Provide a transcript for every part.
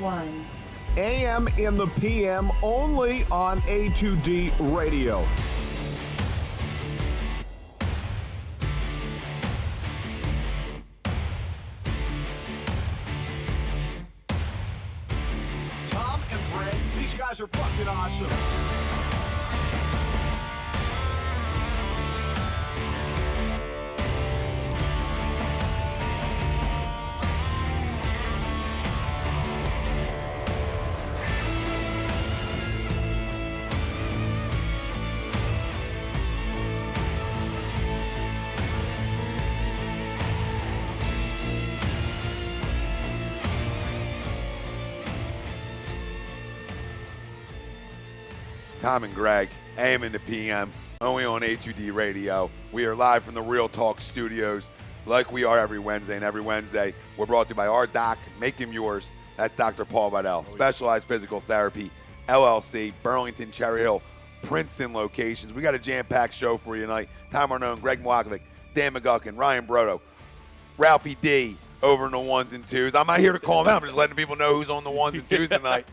1. AM in the PM only on A2D Radio. Tom and Brett, these guys are fucking awesome. Tom and Greg, AM into PM, only on A2D Radio. We are live from the Real Talk Studios, like we are every Wednesday. And every Wednesday, we're brought to you by our doc, Make Him Yours. That's Dr. Paul Vidal, Specialized Physical Therapy, LLC, Burlington, Cherry Hill, Princeton locations. We got a jam-packed show for you tonight. Tom Arnone, Greg Milakovic, Dan McGuckin, Ryan Brodo, Ralphie D, over in the ones and twos. I'm not here to call him out. I'm just letting people know who's on the ones and twos tonight.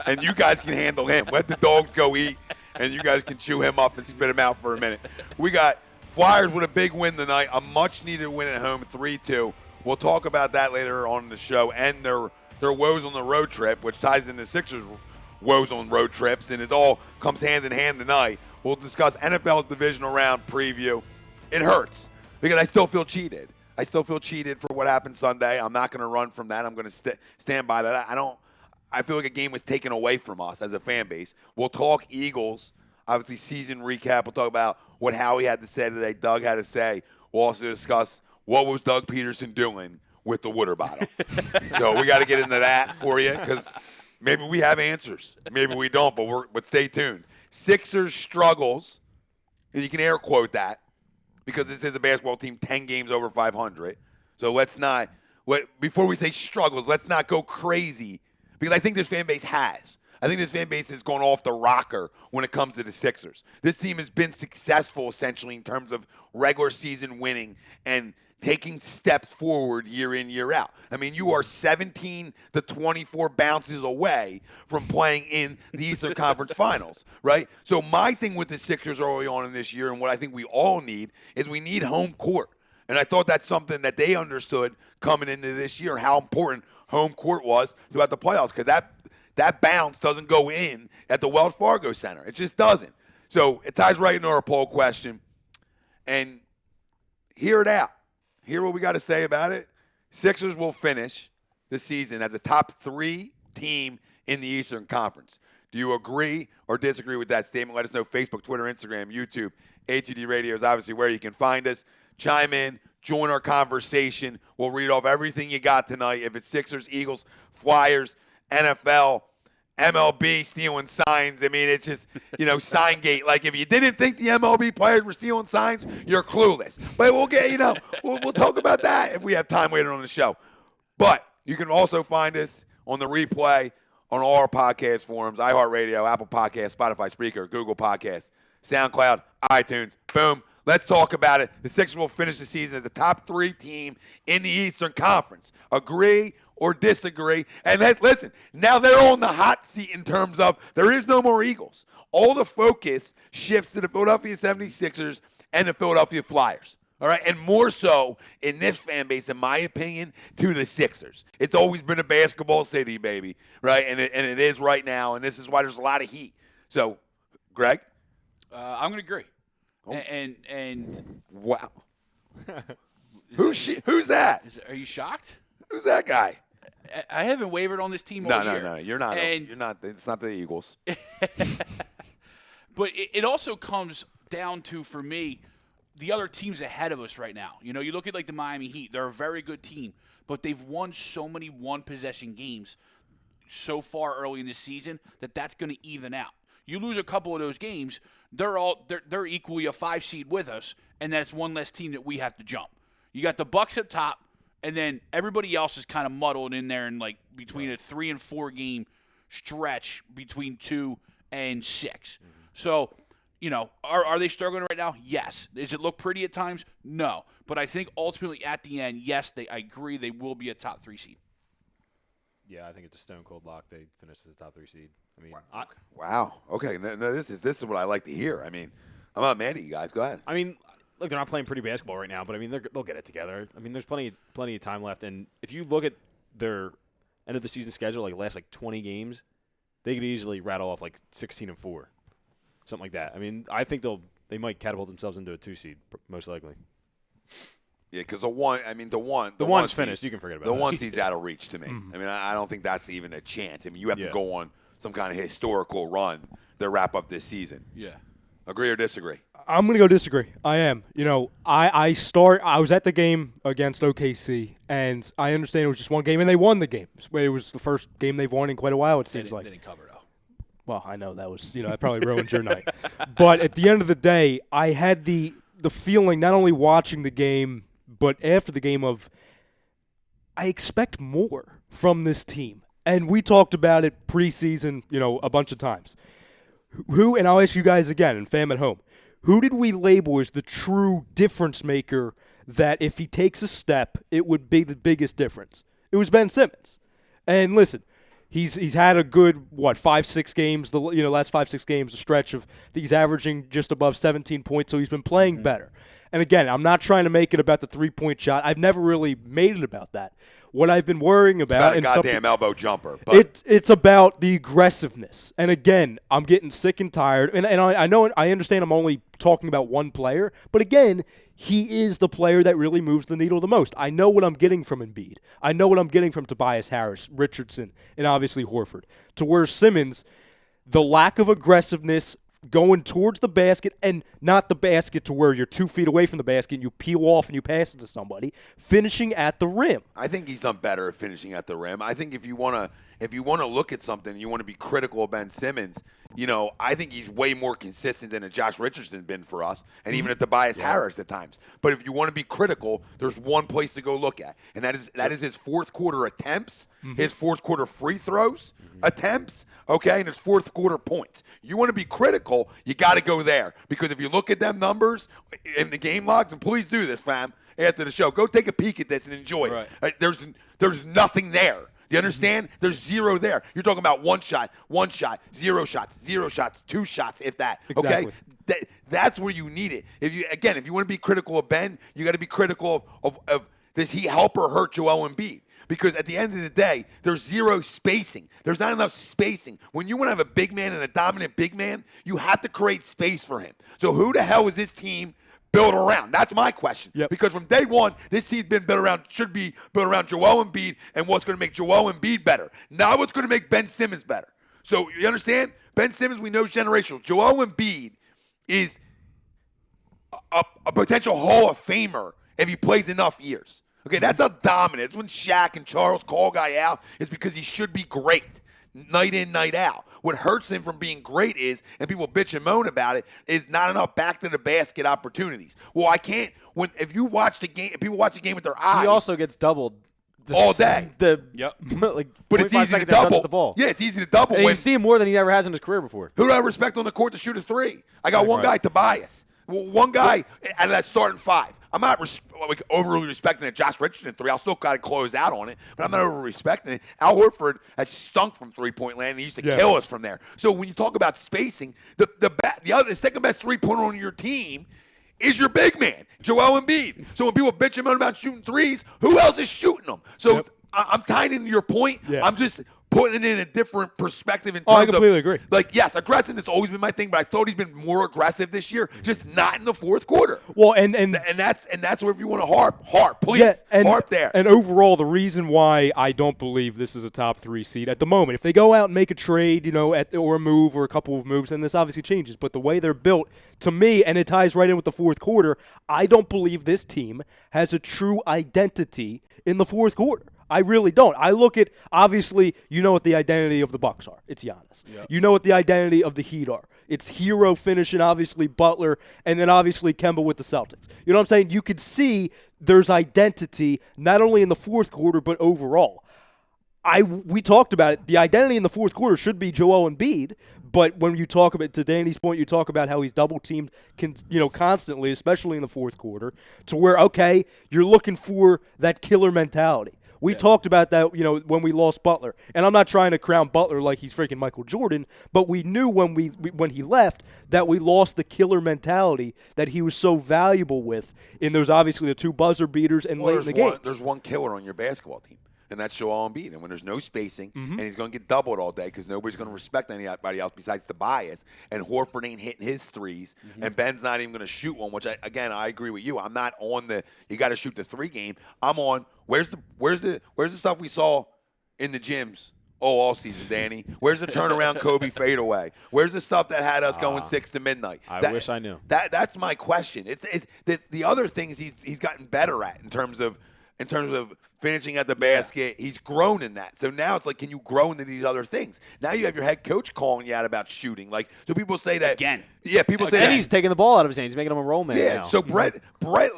And you guys can handle him. Let the dogs go eat, and you guys can chew him up and spit him out for a minute. We got Flyers with a big win tonight, a much-needed win at home, 3-2. We'll talk about that later on in the show, and their woes on the road trip, which ties into Sixers' woes on road trips, and it all comes hand in hand tonight. We'll discuss NFL Divisional Round preview. It hurts because I still feel cheated. I still feel cheated for what happened Sunday. I'm not going to run from that. I'm going to stand by that. I feel like a game was taken away from us as a fan base. We'll talk Eagles, obviously season recap. We'll talk about what Howie had to say today, Doug had to say. We'll also discuss what was Doug Peterson doing with the water bottle. So we got to get into that for you because maybe we have answers. Maybe we don't, but stay tuned. Sixers struggles, and you can air quote that, because this is a basketball team 10 games over 500. So let's not, before we say struggles, let's not go crazy, because I think this fan base has. I think this fan base has gone off the rocker when it comes to the Sixers. This team has been successful, essentially, in terms of regular season winning and taking steps forward year in, year out. I mean, you are 17 to 24 bounces away from playing in the Eastern Conference Finals, right? So my thing with the Sixers early on in this year, and what I think we all need, is we need home court. And I thought that's something that they understood coming into this year, how important home court was throughout the playoffs, because that bounce doesn't go in at the Wells Fargo Center. It just doesn't. So it ties right into our poll question. And hear it out. Hear what we got to say about it. Sixers will finish the season as a top 3 team in the Eastern Conference. Do you agree or disagree with that statement? Let us know. Facebook, Twitter, Instagram, YouTube. A2D Radio is obviously where you can find us. Chime in. Join our conversation. We'll read off everything you got tonight. If it's Sixers, Eagles, Flyers, NFL, MLB stealing signs. I mean, it's just, sign gate. Like, if you didn't think the MLB players were stealing signs, you're clueless. But we'll get, we'll talk about that if we have time later on the show. But you can also find us on the replay on all our podcast forums, iHeartRadio, Apple Podcasts, Spotify, Spreaker, Google Podcasts, SoundCloud, iTunes. Boom. Let's talk about it. The Sixers will finish the season as a top 3 team in the Eastern Conference. Agree or disagree? And listen, now they're on the hot seat in terms of there is no more Eagles. All the focus shifts to the Philadelphia 76ers and the Philadelphia Flyers. All right, and more so in this fan base, in my opinion, to the Sixers. It's always been a basketball city, baby, right? And it is right now, and this is why there's a lot of heat. So, Greg? I'm going to agree. Oh. And wow. Who's that? Are you shocked? Who's that guy? I haven't wavered on this team all year. No. You're not. You're not. It's not the Eagles. But it also comes down to, for me, the other teams ahead of us right now. You look at like the Miami Heat. They're a very good team, but they've won so many one-possession games so far early in the season that's going to even out. You lose a couple of those games, they're equally a 5 seed with us, and that's one less team that we have to jump. You got the Bucks up top, and then everybody else is kind of muddled in there in like between a 3 and 4 game stretch between 2 and 6. Mm-hmm. So, are they struggling right now? Yes. Does it look pretty at times? No. But I think ultimately at the end, yes, I agree they will be a top 3 seed. Yeah, I think it's a stone cold lock. They finish as a top 3 seed. I mean, Wow. Okay. No, this is what I like to hear. I mean, I'm not mad at you guys. Go ahead. I mean, look, they're not playing pretty basketball right now, but I mean, they'll get it together. I mean, there's plenty of time left, and if you look at their end of the season schedule, like last 20 games, they could easily rattle off 16-4, something like that. I mean, I think they might catapult themselves into a 2 seed most likely. Yeah, because the one's finished. You can forget about the that. 1 seed's out of reach to me. I mean, I don't think that's even a chance. I mean, you have to go on some kind of historical run to wrap up this season. Yeah. Agree or disagree? I'm going to go disagree. I am. I was at the game against OKC, and I understand it was just one game, and they won the game. It was the first game they've won in quite a while, it seems like. They didn't cover, though. Well, I know that was, that probably ruined your night. But at the end of the day, I had the feeling, not only watching the game, but after the game of, I expect more from this team. And we talked about it preseason, a bunch of times. And I'll ask you guys again, and fam at home, who did we label as the true difference maker that if he takes a step, it would be the biggest difference? It was Ben Simmons. And listen, he's had a good, 5-6 games, last 5-6 games, a stretch of, he's averaging just above 17 points, so he's been playing better. And again, I'm not trying to make it about the three-point shot. I've never really made it about that. What I've been worrying about, It's about a goddamn elbow jumper. But it's about the aggressiveness. And again, I'm getting sick and tired. And I understand I'm only talking about one player, but again, he is the player that really moves the needle the most. I know what I'm getting from Embiid. I know what I'm getting from Tobias Harris, Richardson, and obviously Horford. To where Simmons, the lack of aggressiveness going towards the basket, and not the basket to where you're 2 feet away from the basket and you peel off and you pass it to somebody, finishing at the rim. I think he's done better at finishing at the rim. I think if you want to look at something, you want to be critical of Ben Simmons, I think he's way more consistent than a Josh Richardson been for us, and even at Tobias Harris at times. But if you want to be critical, there's one place to go look at, and that is his fourth quarter attempts, his fourth quarter free throws attempts, okay, and his fourth quarter points. You want to be critical, you got to go there, because if you look at them numbers in the game logs, and please do this, fam, after the show, go take a peek at this and enjoy it. There's nothing there. Do you understand? There's zero there. You're talking about one shot, 0 shots, 2 shots, if that. Exactly. Okay? That's where you need it. If you want to be critical of Ben, you got to be critical of does he help or hurt Joel Embiid? Because at the end of the day, there's zero spacing. There's not enough spacing. When you want to have a big man and a dominant big man, you have to create space for him. So who the hell is this team built around? That's my question. Yep. Because from day one, this team's been should be built around Joel Embiid and what's going to make Joel Embiid better. Not what's going to make Ben Simmons better. So you understand? Ben Simmons, we know, is generational. Joel Embiid is a potential Hall of Famer if he plays enough years. Okay, that's how dominant. It's when Shaq and Charles call a guy out is because he should be great night in, night out. What hurts him from being great is, and people bitch and moan about it, is not enough back to the basket opportunities. Well, I can't. If people watch the game with their eyes, He also gets doubled all day. But It's easy to double. The ball. Yeah, it's easy to double. And you see him more than he ever has in his career before. Who do I respect on the court to shoot a three? I got one guy, Tobias. One guy out of that starting 5. I'm not overly respecting it. Josh Richardson 3. I'll still got to close out on it, but I'm not over respecting it. Al Horford has stunk from 3-point land, and he used to kill us from there. So when you talk about spacing, the second best 3-pointer on your team is your big man, Joel Embiid. So when people bitch and moan about shooting threes, who else is shooting them? So I'm tying into your point. Yeah. I'm just putting it in a different perspective in terms I completely agree. Yes, aggressiveness has always been my thing, but I thought he's been more aggressive this year, just not in the fourth quarter. Well, and that's where if you want to harp, please, harp there. And overall, the reason why I don't believe this is a top 3 seed at the moment, if they go out and make a trade, or a move or a couple of moves, then this obviously changes. But the way they're built, to me, and it ties right in with the fourth quarter, I don't believe this team has a true identity in the fourth quarter. I really don't. I look at, obviously, what the identity of the Bucks are. It's Giannis. Yep. You know what the identity of the Heat are. It's hero finishing, obviously, Butler, and then obviously Kemba with the Celtics. You know what I'm saying? You could see there's identity not only in the fourth quarter, but overall. We talked about it. The identity in the fourth quarter should be Joel Embiid, but when you talk about, to Danny's point, you talk about how he's double-teamed constantly, especially in the fourth quarter, to where, okay, you're looking for that killer mentality. We talked about that, when we lost Butler. And I'm not trying to crown Butler like he's freaking Michael Jordan, but we knew when he left that we lost the killer mentality that he was so valuable with in those, obviously, the 2 buzzer beaters and late in the game. There's one killer on your basketball team, and that's Joel Embiid. And when there's no spacing and he's going to get doubled all day because nobody's going to respect anybody else besides Tobias, and Horford ain't hitting his threes, and Ben's not even going to shoot one, which, I agree with you. I'm not on the you got to shoot the 3 game. I'm on where's the stuff we saw in the gyms all season, Danny? Where's the turnaround Kobe fadeaway? Where's the stuff that had us going 6 to midnight? I wish I knew. That's my question. It's the other things he's gotten better at in terms of finishing at the basket. He's grown in that. So now it's like, can you grow into these other things? Now you have your head coach calling you out about shooting. Like, so people say that again. Yeah, people say and that. he's taking the ball out of his hands. He's making him a role man now. So Brett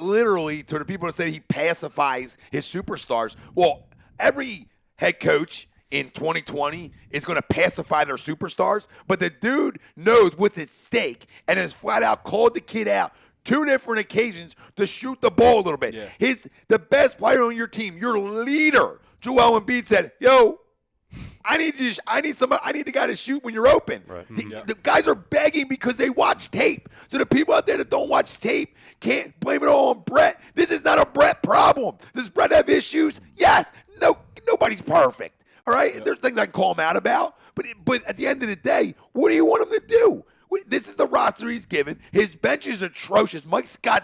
literally, to the people that say he pacifies his superstars, well, every head coach in 2020 is going to pacify their superstars, but the dude knows what's at stake and has flat out called the kid out 2 different occasions to shoot the ball a little bit. Yeah. The best player on your team, your leader, Joel Embiid, said, "Yo, I need the guy to shoot when you're open." Right. The guys are begging because they watch tape. So the people out there that don't watch tape can't blame it all on Brett. This is not a Brett problem. Does Brett have issues? Yes. No, nobody's perfect. All right? Yep. There's things I can call him out about. But at the end of the day, what do you want him to do? This is the roster he's given. His bench is atrocious. Mike Scott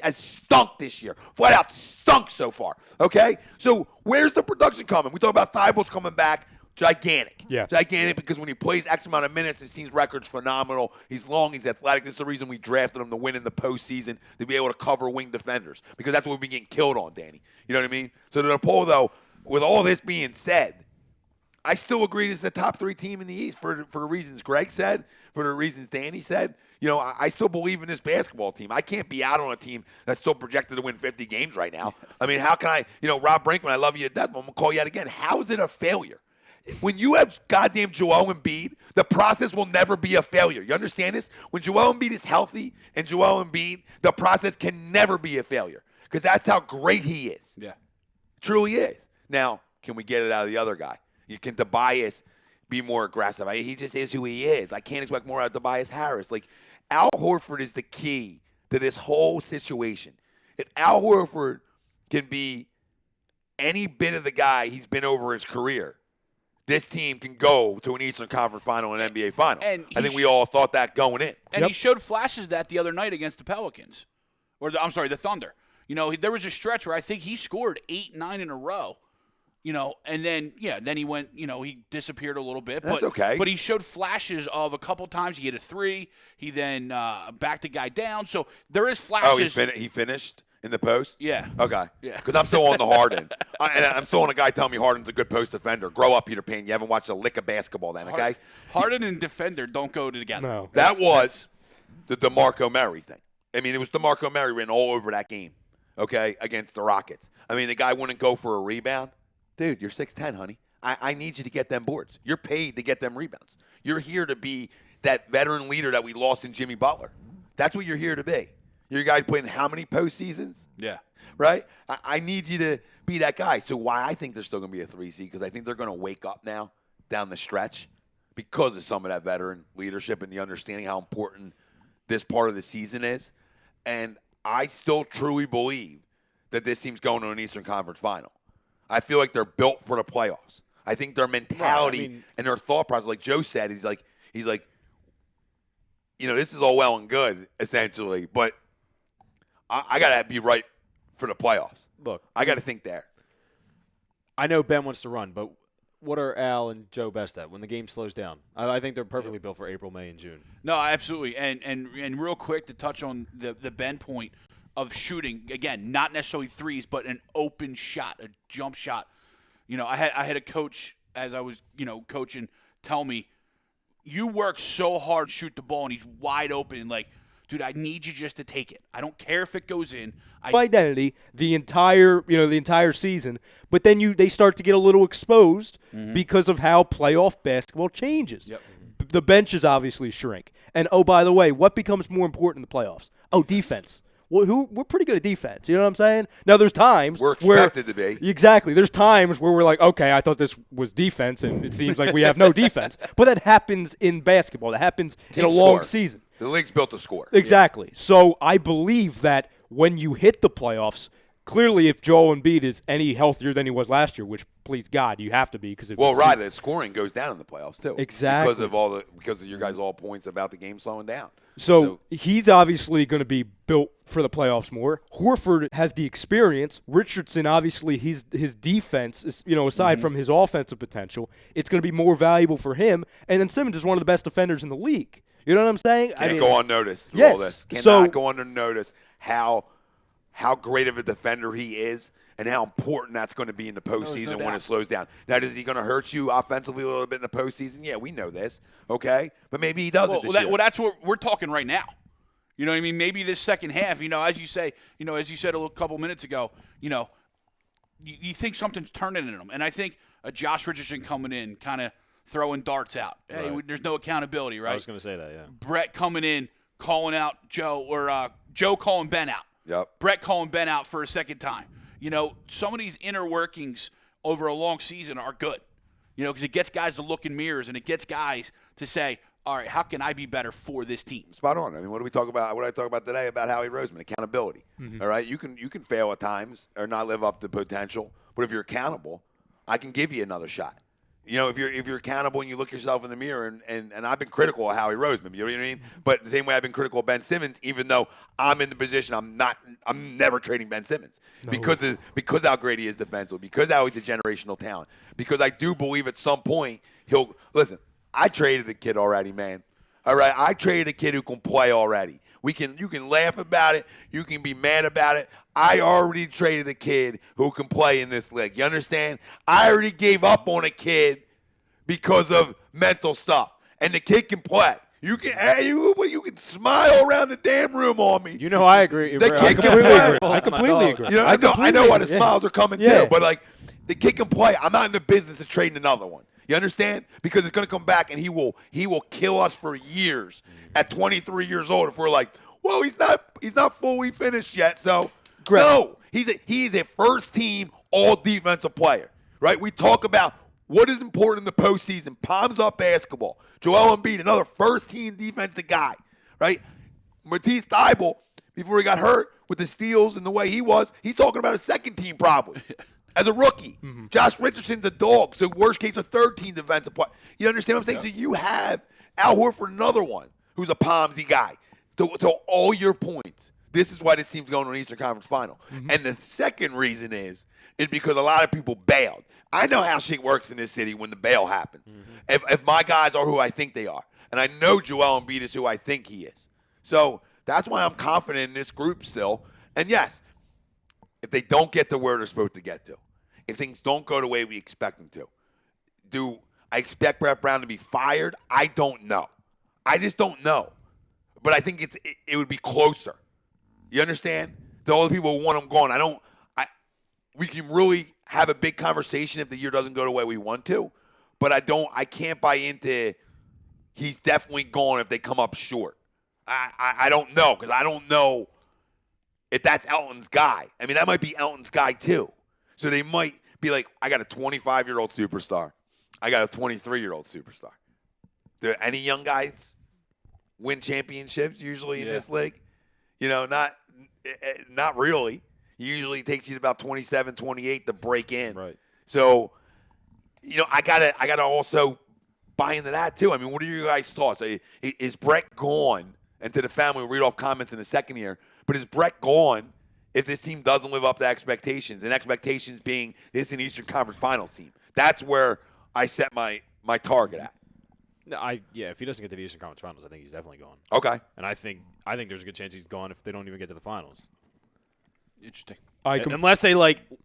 has stunk this year. Flat out stunk so far. Okay? So where's the production coming? We talk about Thibault's coming back. Gigantic. Yeah. Gigantic because when he plays X amount of minutes, his team's record's phenomenal. He's long. He's athletic. This is the reason we drafted him to win in the postseason, to be able to cover wing defenders, because that's what we've been getting killed on, Danny. You know what I mean? So to the poll, though, with all this being said, I still agree this is the top 3 team in the East for the reasons Greg said, for the reasons Danny said. I still believe in this basketball team. I can't be out on a team that's still projected to win 50 games right now. I mean, how can I, Rob Brinkman, I love you to death, but I'm going to call you out again. How is it a failure? When you have goddamn Joel Embiid, the process will never be a failure. You understand this? When Joel Embiid is healthy and Joel Embiid, the process can never be a failure because that's how great he is. Yeah. Truly is. Now, can we get it out of the other guy? Can Tobias be more aggressive? He just is who he is. I can't expect more out of Tobias Harris. Like, Al Horford is the key to this whole situation. If Al Horford can be any bit of the guy he's been over his career, this team can go to an Eastern Conference Final and an NBA Final. And I think we all thought that going in. And he showed flashes of that the other night against the Pelicans. The Thunder. There was a stretch where I think he scored 8, 9 in a row. And then he went, he disappeared a little bit. That's okay. But he showed flashes of a couple times. He hit a 3. He then backed the guy down. So there is flashes. Oh, he finished in the post? Yeah. Okay. Yeah. Because I'm still on the Harden. And I'm still on a guy telling me Harden's a good post defender. Grow up, Peter Pan. You haven't watched a lick of basketball then, okay? Harden and defender don't go together. No. That was the DeMarco Murray thing. I mean, it was DeMarco Murray written all over that game, okay, against the Rockets. I mean, the guy wouldn't go for a rebound. Dude, you're 6'10", honey. I need you to get them boards. You're paid to get them rebounds. You're here to be that veteran leader that we lost in Jimmy Butler. That's what you're here to be. You're a guy playing how many postseasons? Yeah. Right? I need you to be that guy. So why I think they're still going to be a 3 seed, because I think they're going to wake up now down the stretch because of some of that veteran leadership and the understanding how important this part of the season is. And I still truly believe that this team's going to an Eastern Conference Final. I feel like they're built for the playoffs. I think their mentality and their thought process, like Joe said, he's like, this is all well and good, essentially, but I got to be right for the playoffs. Look, I got to think there. I know Ben wants to run, but what are Al and Joe best at when the game slows down? I think they're perfectly built for April, May, and June. No, absolutely. And real quick to touch on the Ben point of shooting, again, not necessarily threes, but an open shot, a jump shot. I had a coach, as I was, coaching, tell me, you work so hard to shoot the ball, and he's wide open, and like, dude, I need you just to take it. I don't care if it goes in. Identity the entire season, but then they start to get a little exposed because of how playoff basketball changes. Yep. The benches obviously shrink. And, oh, by the way, what becomes more important in the playoffs? Oh, defense. we're pretty good at defense. You know what I'm saying? Now, there's times We're expected to be. Exactly. There's times where we're like, okay, I thought this was defense, and it seems like we have no defense. But that happens in basketball. That happens in a long season. The league's built to score. Exactly. Yeah. So I believe that when you hit the playoffs, clearly if Joel Embiid is any healthier than he was last year, which please God you have to be because the scoring goes down in the playoffs too. Exactly. Because of your guys' all points about the game slowing down. So he's obviously going to be built for the playoffs more. Horford has the experience. Richardson, obviously, his defense is, aside from his offensive potential, it's going to be more valuable for him. And then Simmons is one of the best defenders in the league. You know what I'm saying? Can't go unnoticed through yes. all this. Cannot go unnoticed how great of a defender he is and how important that's going to be in the postseason when it slows down. Now, is he going to hurt you offensively a little bit in the postseason? Yeah, we know this, okay? But maybe he doesn't this year. Well, that's what we're talking right now. You know what I mean? Maybe this second half, as you said a couple minutes ago, you think something's turning in him. And I think Josh Richardson coming in kind of throwing darts out. Hey, there's no accountability, right? I was going to say that, yeah. Brett coming in, calling out Joe, or Joe calling Ben out. Yep. Brett calling Ben out for a second time. Some of these inner workings over a long season are good, because it gets guys to look in mirrors and it gets guys to say, all right, how can I be better for this team? Spot on. I mean, what did I talk about today about Howie Roseman? Accountability. All right, you can fail at times or not live up to potential, but if you're accountable, I can give you another shot. If you're accountable and you look yourself in the mirror, and I've been critical of Howie Roseman, you know what I mean? But the same way I've been critical of Ben Simmons, even though I'm in the position I'm never trading Ben Simmons because how great he is defensively, because how he's a generational talent, because I do believe at some point he'll listen. I traded a kid already, man. All right, I traded a kid who can play already. You can laugh about it. You can be mad about it. I already traded a kid who can play in this league. You understand? I already gave up on a kid because of mental stuff, and the kid can play. You can smile around the damn room on me. I agree. The kid can play. I completely agree. I know why the smiles are coming too, but the kid can play. I'm not in the business of trading another one. You understand? Because it's going to come back and he will kill us for years at 23 years old if we're like, well, he's not fully finished yet. So no, he's a first team all defensive player, right? We talk about what is important in the postseason, palms up basketball. Joel Embiid, another first team defensive guy, right? Matisse Thybulle, before he got hurt with the steals and the way he was, he's talking about a second team probably. As a rookie, Josh Richardson's a dog, so worst case, a third-team defensive player. You understand what I'm saying? Yeah. So you have Al Horford, another one, who's a palmsy guy. To all your points, this is why this team's going to an Eastern Conference Final. And the second reason is because a lot of people bailed. I know how shit works in this city when the bail happens. If my guys are who I think they are, and I know Joel Embiid is who I think he is. So that's why I'm confident in this group still. And yes, if they don't get to where they're supposed to get to, if things don't go the way we expect them to, do I expect Brett Brown to be fired? I don't know. I just don't know. But I think it would be closer. You understand? The other people want him gone. We can really have a big conversation if the year doesn't go the way we want to, but I can't buy into he's definitely gone if they come up short. I don't know, because I don't know if that's Elton's guy. I mean, that might be Elton's guy too. So they might be like, I got a 25-year-old superstar. I got a 23-year-old superstar. Do any young guys win championships usually in this league? Not really. Usually it takes you about 27, 28 to break in. Right. So, I gotta also buy into that too. I mean, what are your guys' thoughts? Is Brett gone? And to the family, we'll read off comments in the second year. But is Brett gone if this team doesn't live up to expectations? And expectations being this is an Eastern Conference Finals team. That's where I set my target at. No, if he doesn't get to the Eastern Conference Finals, I think he's definitely gone. Okay. And I think there's a good chance he's gone if they don't even get to the finals. Interesting. Unless they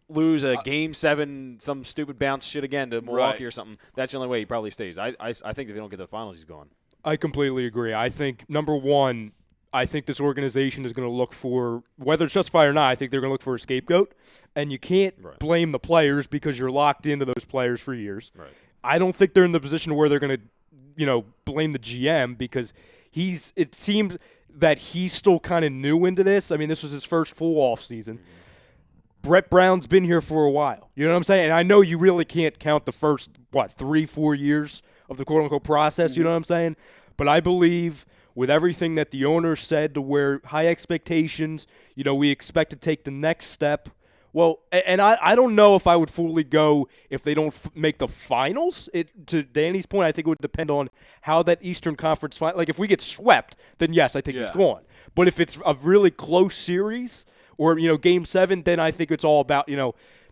lose a Game 7, some stupid bounce shit again to Milwaukee or something. That's the only way he probably stays. I think if they don't get to the finals, he's gone. I completely agree. I think, number one, I think this organization is going to look for, whether it's justified or not, I think they're going to look for a scapegoat. And you can't blame the players because you're locked into those players for years. Right. I don't think they're in the position where they're going to, blame the GM because it seems that he's still kind of new into this. I mean, this was his first full off season. Brett Brown's been here for a while. You know what I'm saying? And I know you really can't count the first, 3-4 years of the quote-unquote process, you know what I'm saying? But I believe with everything that the owner said to where high expectations, we expect to take the next step. Well, and I don't know if I would fully go if they don't make the finals. To Danny's point, I think it would depend on how that Eastern Conference final. Like if we get swept, then yes, I think he's gone. But if it's a really close series or Game 7, then I think it's all about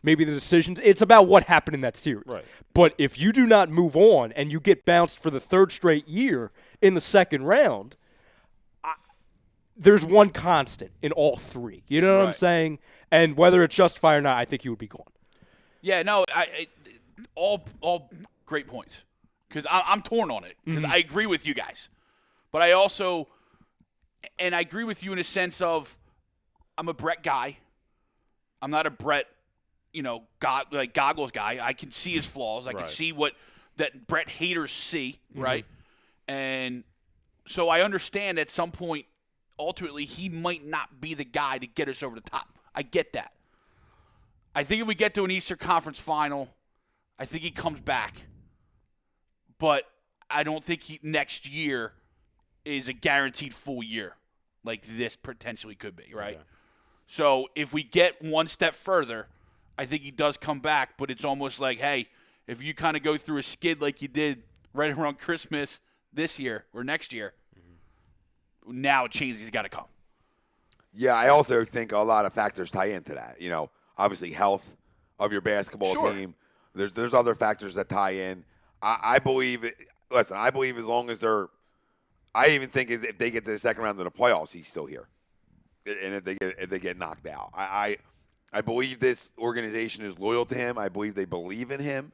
maybe the decisions. It's about what happened in that series. Right. But if you do not move on and you get bounced for the third straight year in the second round, there's one constant in all three. You know what I'm saying? And whether it's justified or not, I think he would be gone. Yeah, no, all great points. Because I'm torn on it. Because I agree with you guys. But I also, and I agree with you in a sense of, I'm a Brett guy. I'm not a Brett, goggles guy. I can see his flaws. I can see what that Brett haters see, right? And so I understand at some point, ultimately, he might not be the guy to get us over the top. I get that. I think if we get to an Eastern Conference final, I think he comes back. But I don't think next year is a guaranteed full year like this potentially could be, right? Okay. So if we get one step further, I think he does come back, but it's almost like, hey, if you kind of go through a skid like you did right around Christmas this year or next year, now it changes. He's got to come. Yeah, I also think a lot of factors tie into that. Obviously health of your basketball team. There's other factors that tie in. I believe as long as I even think if they get to the second round of the playoffs, he's still here. And if they get knocked out. I believe this organization is loyal to him. I believe they believe in him.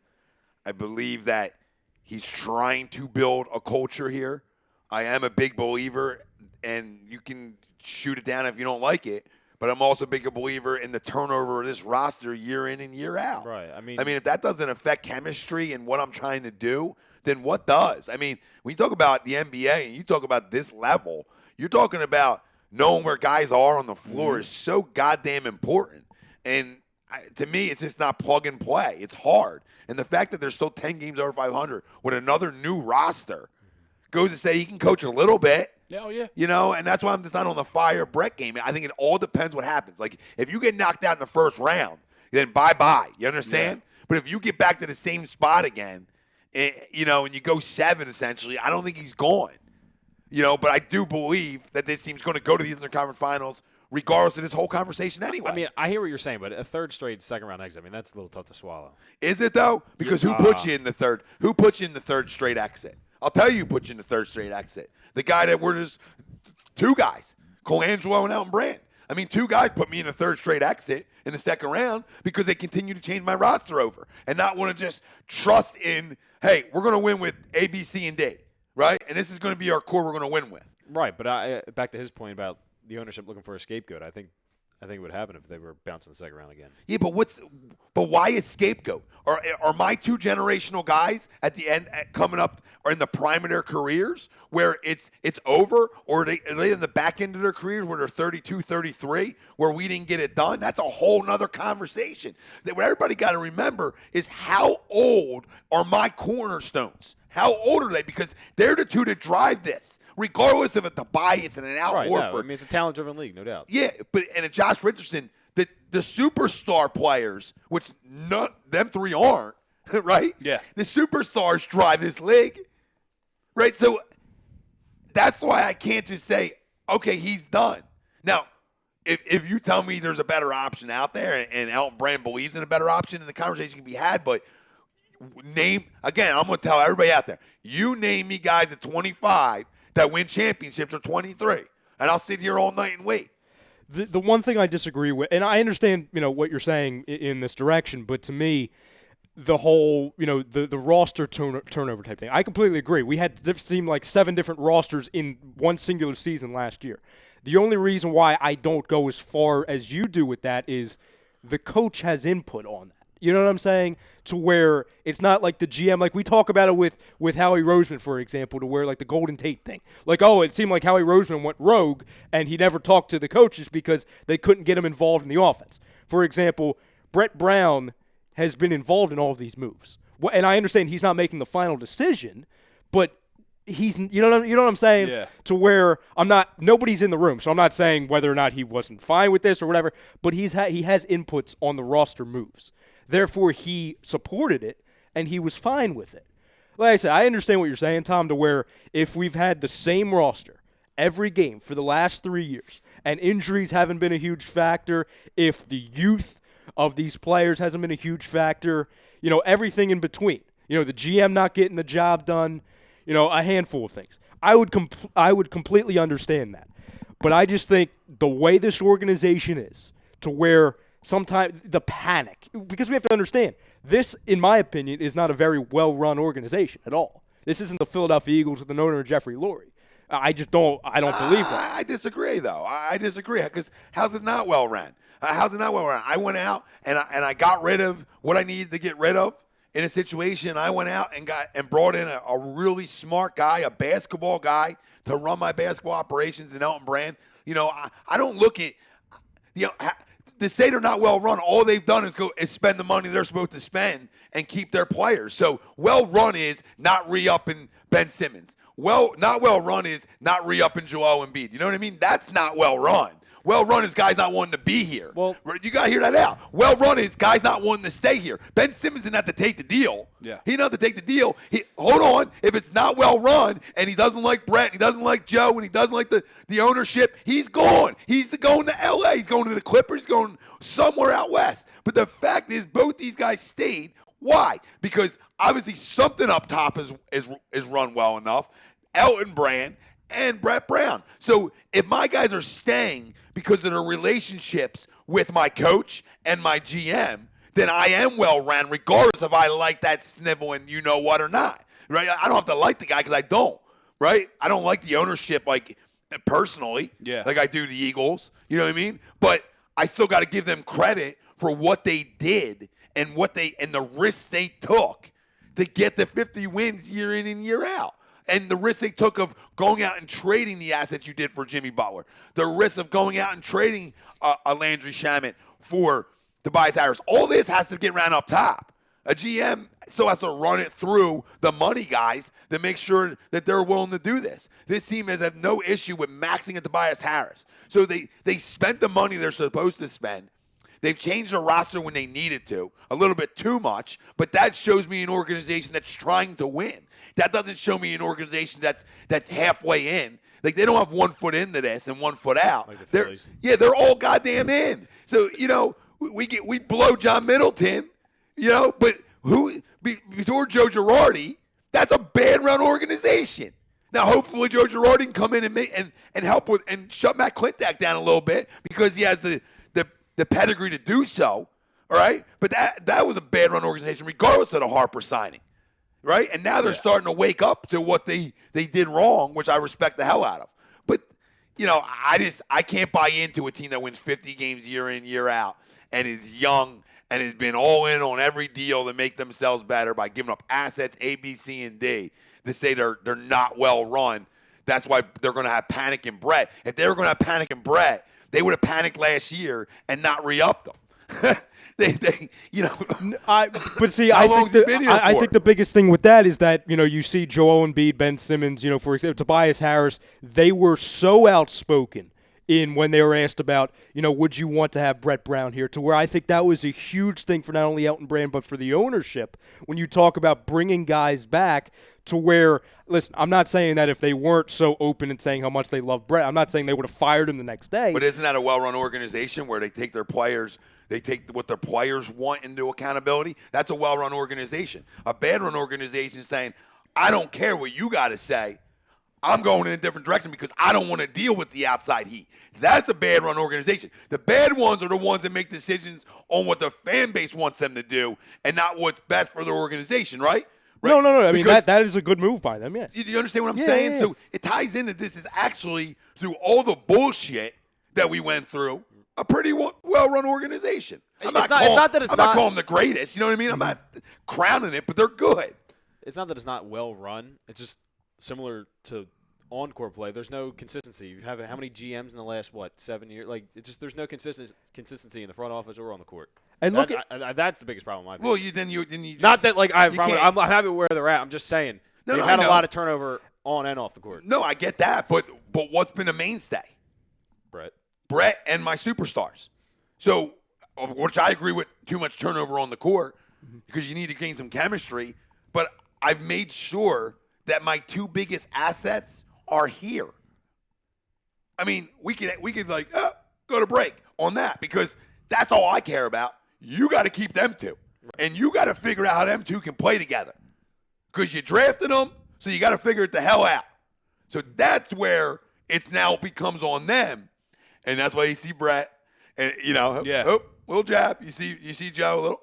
I believe that he's trying to build a culture here. I am a big believer, and you can shoot it down if you don't like it, but I'm also a big believer in the turnover of this roster year in and year out. Right. I mean, if that doesn't affect chemistry and what I'm trying to do, then what does? I mean, when you talk about the NBA and you talk about this level, you're talking about knowing where guys are on the floor is so goddamn important. And to me, it's just not plug and play. It's hard. And the fact that there's still 10 games over 500 with another new roster goes to say he can coach a little bit. Oh, yeah. And that's why I'm just not on the fire Brett game. I think it all depends what happens. Like, if you get knocked out in the first round, then bye-bye. You understand? Yeah. But if you get back to the same spot again, and you go 7 essentially, I don't think he's gone. But I do believe that this team's going to go to the Eastern Conference Finals regardless of this whole conversation anyway. I mean, I hear what you're saying, but a third straight second-round exit, that's a little tough to swallow. Is it, though? Because who put you in the third? Who put you in the third straight exit? I'll tell you who put you in the third straight exit. The guy that we're just two guys, Colangelo and Elton Brand. 2 guys put me in the third straight exit in the second round because they continue to change my roster over and not want to just trust in, hey, we're going to win with A, B, C, and D, right? And this is going to be our core we're going to win with. Right, but back to his point about the ownership looking for a scapegoat, I think it would happen if they were bouncing the second round again. Yeah, but why a scapegoat? Are my 2 generational guys at the end coming up or in the prime of their careers where it's over, or are they in the back end of their careers where they're 32, 33, where we didn't get it done? That's a whole nother conversation. What everybody got to remember is how old are my cornerstones? How old are they? Because they're the 2 that drive this, regardless of Tobias and an Al Horford. No, it's a talent-driven league, no doubt. Yeah, and a Josh Richardson, the superstar players, which them 3 aren't, right? Yeah. The superstars drive this league, right? So that's why I can't just say, okay, he's done. Now, if you tell me there's a better option out there and Elton Brand believes in a better option, then the conversation can be had, but I'm going to tell everybody out there, you name me guys at 25 that win championships or 23, and I'll sit here all night and wait. The one thing I disagree with, and I understand, what you're saying in this direction, but to me, the whole, the roster turnover type thing, I completely agree. We had seemed like 7 different rosters in one singular season last year. The only reason why I don't go as far as you do with that is the coach has input on that. You know what I'm saying? To where it's not like the GM, like we talk about it with Howie Roseman, for example, to where like the Golden Tate thing. Like, oh, it seemed like Howie Roseman went rogue and he never talked to the coaches because they couldn't get him involved in the offense. For example, Brett Brown has been involved in all of these moves. And I understand he's not making the final decision, but he's, you know what I'm saying? Yeah. To where nobody's in the room, so I'm not saying whether or not he wasn't fine with this or whatever, but he has inputs on the roster moves. Therefore, he supported it, and he was fine with it. Like I said, I understand what you're saying, Tom, to where if we've had the same roster every game for the last 3 years, and injuries haven't been a huge factor, if the youth of these players hasn't been a huge factor, everything in between. The GM not getting the job done, a handful of things. I would completely understand that. But I just think the way this organization is, to where sometimes the panic, because we have to understand, this, in my opinion, is not a very well-run organization at all. This isn't the Philadelphia Eagles with an owner Jeffrey Lurie. I don't believe that. I disagree, though. I disagree, because how's it not well-run? How's it not well-run? I went out, and I got rid of what I needed to get rid of in a situation. I went out and brought in a really smart guy, a basketball guy, to run my basketball operations in Elton Brand. I don't look at, to say they're not well run, all they've done is spend the money they're supposed to spend and keep their players. So well run is not re-upping Ben Simmons. Not well run is not re-upping Joel Embiid. You know what I mean? That's not well run. Well run is guys not wanting to be here. Well, you got to hear that out. Well run is guys not wanting to stay here. Ben Simmons didn't have to take the deal. Yeah. He didn't have to take the deal. Hold on. If it's not well run and he doesn't like Brett and he doesn't like Joe and he doesn't like the ownership, he's gone. He's going to L.A. He's going to the Clippers. He's going somewhere out west. But the fact is both these guys stayed. Why? Because obviously something up top is run well enough. Elton Brand and Brett Brown. So if my guys are staying because of their relationships with my coach and my GM, then I am well ran, regardless if I like that snivel and you know what or not. Right? I don't have to like the guy because I don't. Right? I don't like the ownership personally, like I do the Eagles. You know what I mean? But I still got to give them credit for what they did and the risks they took to get the 50 wins year in and year out. And the risk they took of going out and trading the assets you did for Jimmy Butler. The risk of going out and trading a Landry Shamet for Tobias Harris. All this has to get ran up top. A GM still has to run it through the money guys to make sure that they're willing to do this. This team has had no issue with maxing at Tobias Harris. So they spent the money they're supposed to spend. They've changed their roster when they needed to, a little bit too much, but that shows me an organization that's trying to win. That doesn't show me an organization that's halfway in. Like, they don't have 1 foot into this and 1 foot out. Like the Phillies. They're all goddamn in. So, we blow John Middleton, but before Joe Girardi, that's a bad run organization. Now, hopefully Joe Girardi can come in and help with and shut Matt Klintak down a little bit because he has the pedigree to do so, all right? But that was a bad run organization regardless of the Harper signing. Right? And now they're starting to wake up to what they did wrong, which I respect the hell out of. But, I can't buy into a team that wins 50 games year in, year out and is young and has been all in on every deal to make themselves better by giving up assets A, B, C, and D to say they're not well run. That's why they're going to have panic in Brett. If they were going to have panic in Brett, they would have panicked last year and not re-upped them. But see, How long has it been here I for? think the biggest thing with that is that, you see Joel Embiid, Ben Simmons, for example, Tobias Harris, they were so outspoken when they were asked about, would you want to have Brett Brown here, to where I think that was a huge thing for not only Elton Brand, but for the ownership when you talk about bringing guys back to where, listen, I'm not saying that if they weren't so open and saying how much they love Brett, I'm not saying they would have fired him the next day. But isn't that a well-run organization where they take their players, they take what their players want into accountability? That's a well-run organization. A bad-run organization is saying, I don't care what you got to say. I'm going in a different direction because I don't want to deal with the outside heat. That's a bad-run organization. The bad ones are the ones that make decisions on what the fan base wants them to do and not what's best for their organization, right? No. I mean, that is a good move by them, yeah. You understand what I'm saying? Yeah. So it ties in that this is actually, through all the bullshit that we went through, a pretty well-run organization. I'm not calling them the greatest. You know what I mean? I'm not crowning it, but they're good. It's not that it's not well-run. It's just similar to on-court play. There's no consistency. You have how many GMs in the last 7 years? Like there's no consistency in the front office or on the court. And that's the biggest problem. Well, then you just, not that I'm happy where they're at. I'm just saying they've had a lot of turnover on and off the court. No, I get that, but what's been a mainstay? Brett and my superstars. So, which I agree with, too much turnover on the court because you need to gain some chemistry. But I've made sure that my two biggest assets are here. I mean, we could go to break on that because that's all I care about. You got to keep them two. And you got to figure out how them two can play together. Because you drafted them, so you got to figure it the hell out. So that's where it now becomes on them. And that's why you see Brett, and little jab. You see Joe,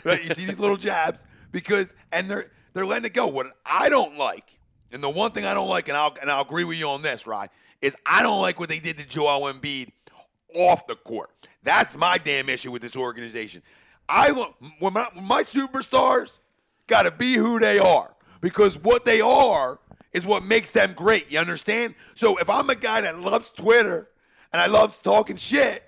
right? You see these little jabs and they're letting it go. What I don't like, and the one thing I don't like, and I'll agree with you on this, Rye, is I don't like what they did to Joel Embiid off the court. That's my damn issue with this organization. When my superstars got to be who they are because what they are is what makes them great. You understand? So if I'm a guy that loves Twitter and I love talking shit,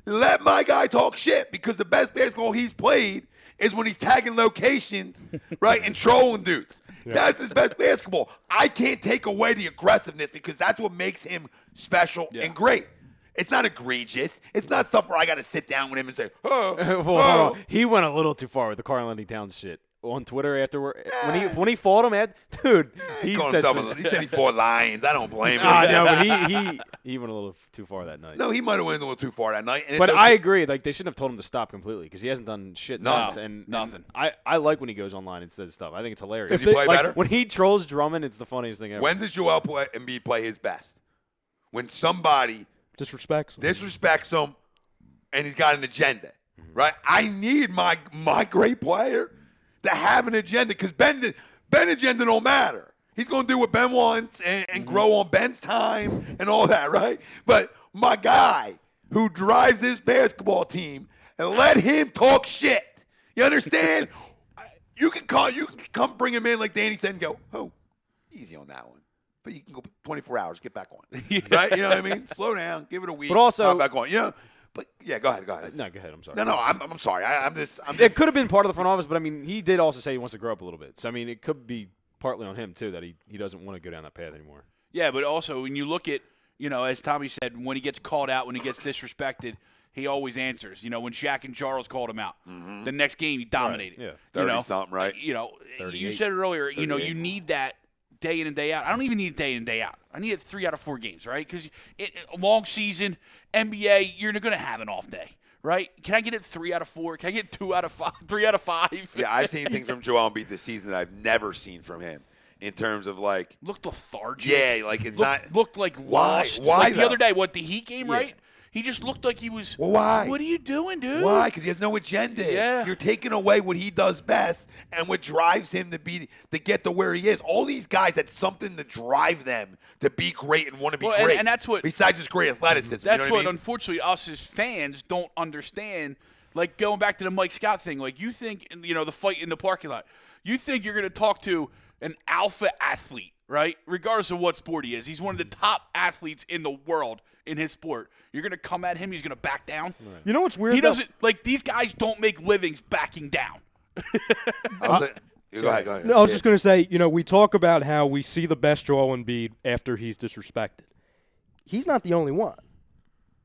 let my guy talk shit because the best basketball he's played is when he's tagging locations, right, and trolling dudes. Yeah. That's his best basketball. I can't take away the aggressiveness because that's what makes him special and great. It's not egregious. It's not stuff where I got to sit down with him and say, well, he went a little too far with the Karl-Anthony Towns shit on Twitter afterward. When he fought him, dude, he said he fought lions. I don't blame him. No, but he went a little too far that night. No, he might have went a little too far that night. But I agree. Like they shouldn't have told him to stop completely because he hasn't done shit since. Nothing. I like when he goes online and says stuff. I think it's hilarious. Does he play better? When he trolls Drummond, it's the funniest thing ever. When does Joel Embiid play his best? When somebody disrespects him and he's got an agenda, right? I need my great player to have an agenda because Ben agenda don't matter. He's going to do what Ben wants and grow on Ben's time and all that, right? But my guy who drives this basketball team, and let him talk shit. You understand? You can come bring him in like Danny said and go, oh, easy on that one. But you can go 24 hours, get back on. Right? You know what I mean? Slow down, give it a week, but also, back on. You know? But yeah, go ahead. No, go ahead. I'm sorry. No, I'm sorry. I'm just. It could have been part of the front office, but I mean, he did also say he wants to grow up a little bit. So I mean, it could be partly on him too that he doesn't want to go down that path anymore. Yeah, but also when you look at, as Tommy said, when he gets called out, when he gets disrespected, he always answers. When Shaq and Charles called him out, the next game he dominated. Right. Yeah, 30-something, right? You said it earlier. You need that day in and day out. I don't even need day in and day out. I need it 3 out of 4 games, right? Because a long season, NBA, you're going to have an off day, right? Can I get it 3 out of 4? Can I get 2 out of 5? 3 out of 5? Yeah, I've seen things from Joel Embiid this season that I've never seen from him in terms of like looked lethargic. Yeah, like it's looked like lost. Why like the other day, the Heat game, right? He just looked like he was. Well, why? What are you doing, dude? Why? Because he has no agenda. Yeah. You're taking away what he does best and what drives him to get to where he is. All these guys had something to drive them to be great and want to be great. And that's what. Besides just great athleticism. That's you know what I mean? Unfortunately, us as fans don't understand. Like going back to the Mike Scott thing. Like you think, the fight in the parking lot. You think you're going to talk to an alpha athlete, right? Regardless of what sport he is. He's one of the top athletes in the world in his sport. You're going to come at him, he's going to back down. Right. You know what's weird? He doesn't these guys don't make livings backing down. Go ahead. No, I was just going to say, we talk about how we see the best Joel Embiid after he's disrespected. He's not the only one.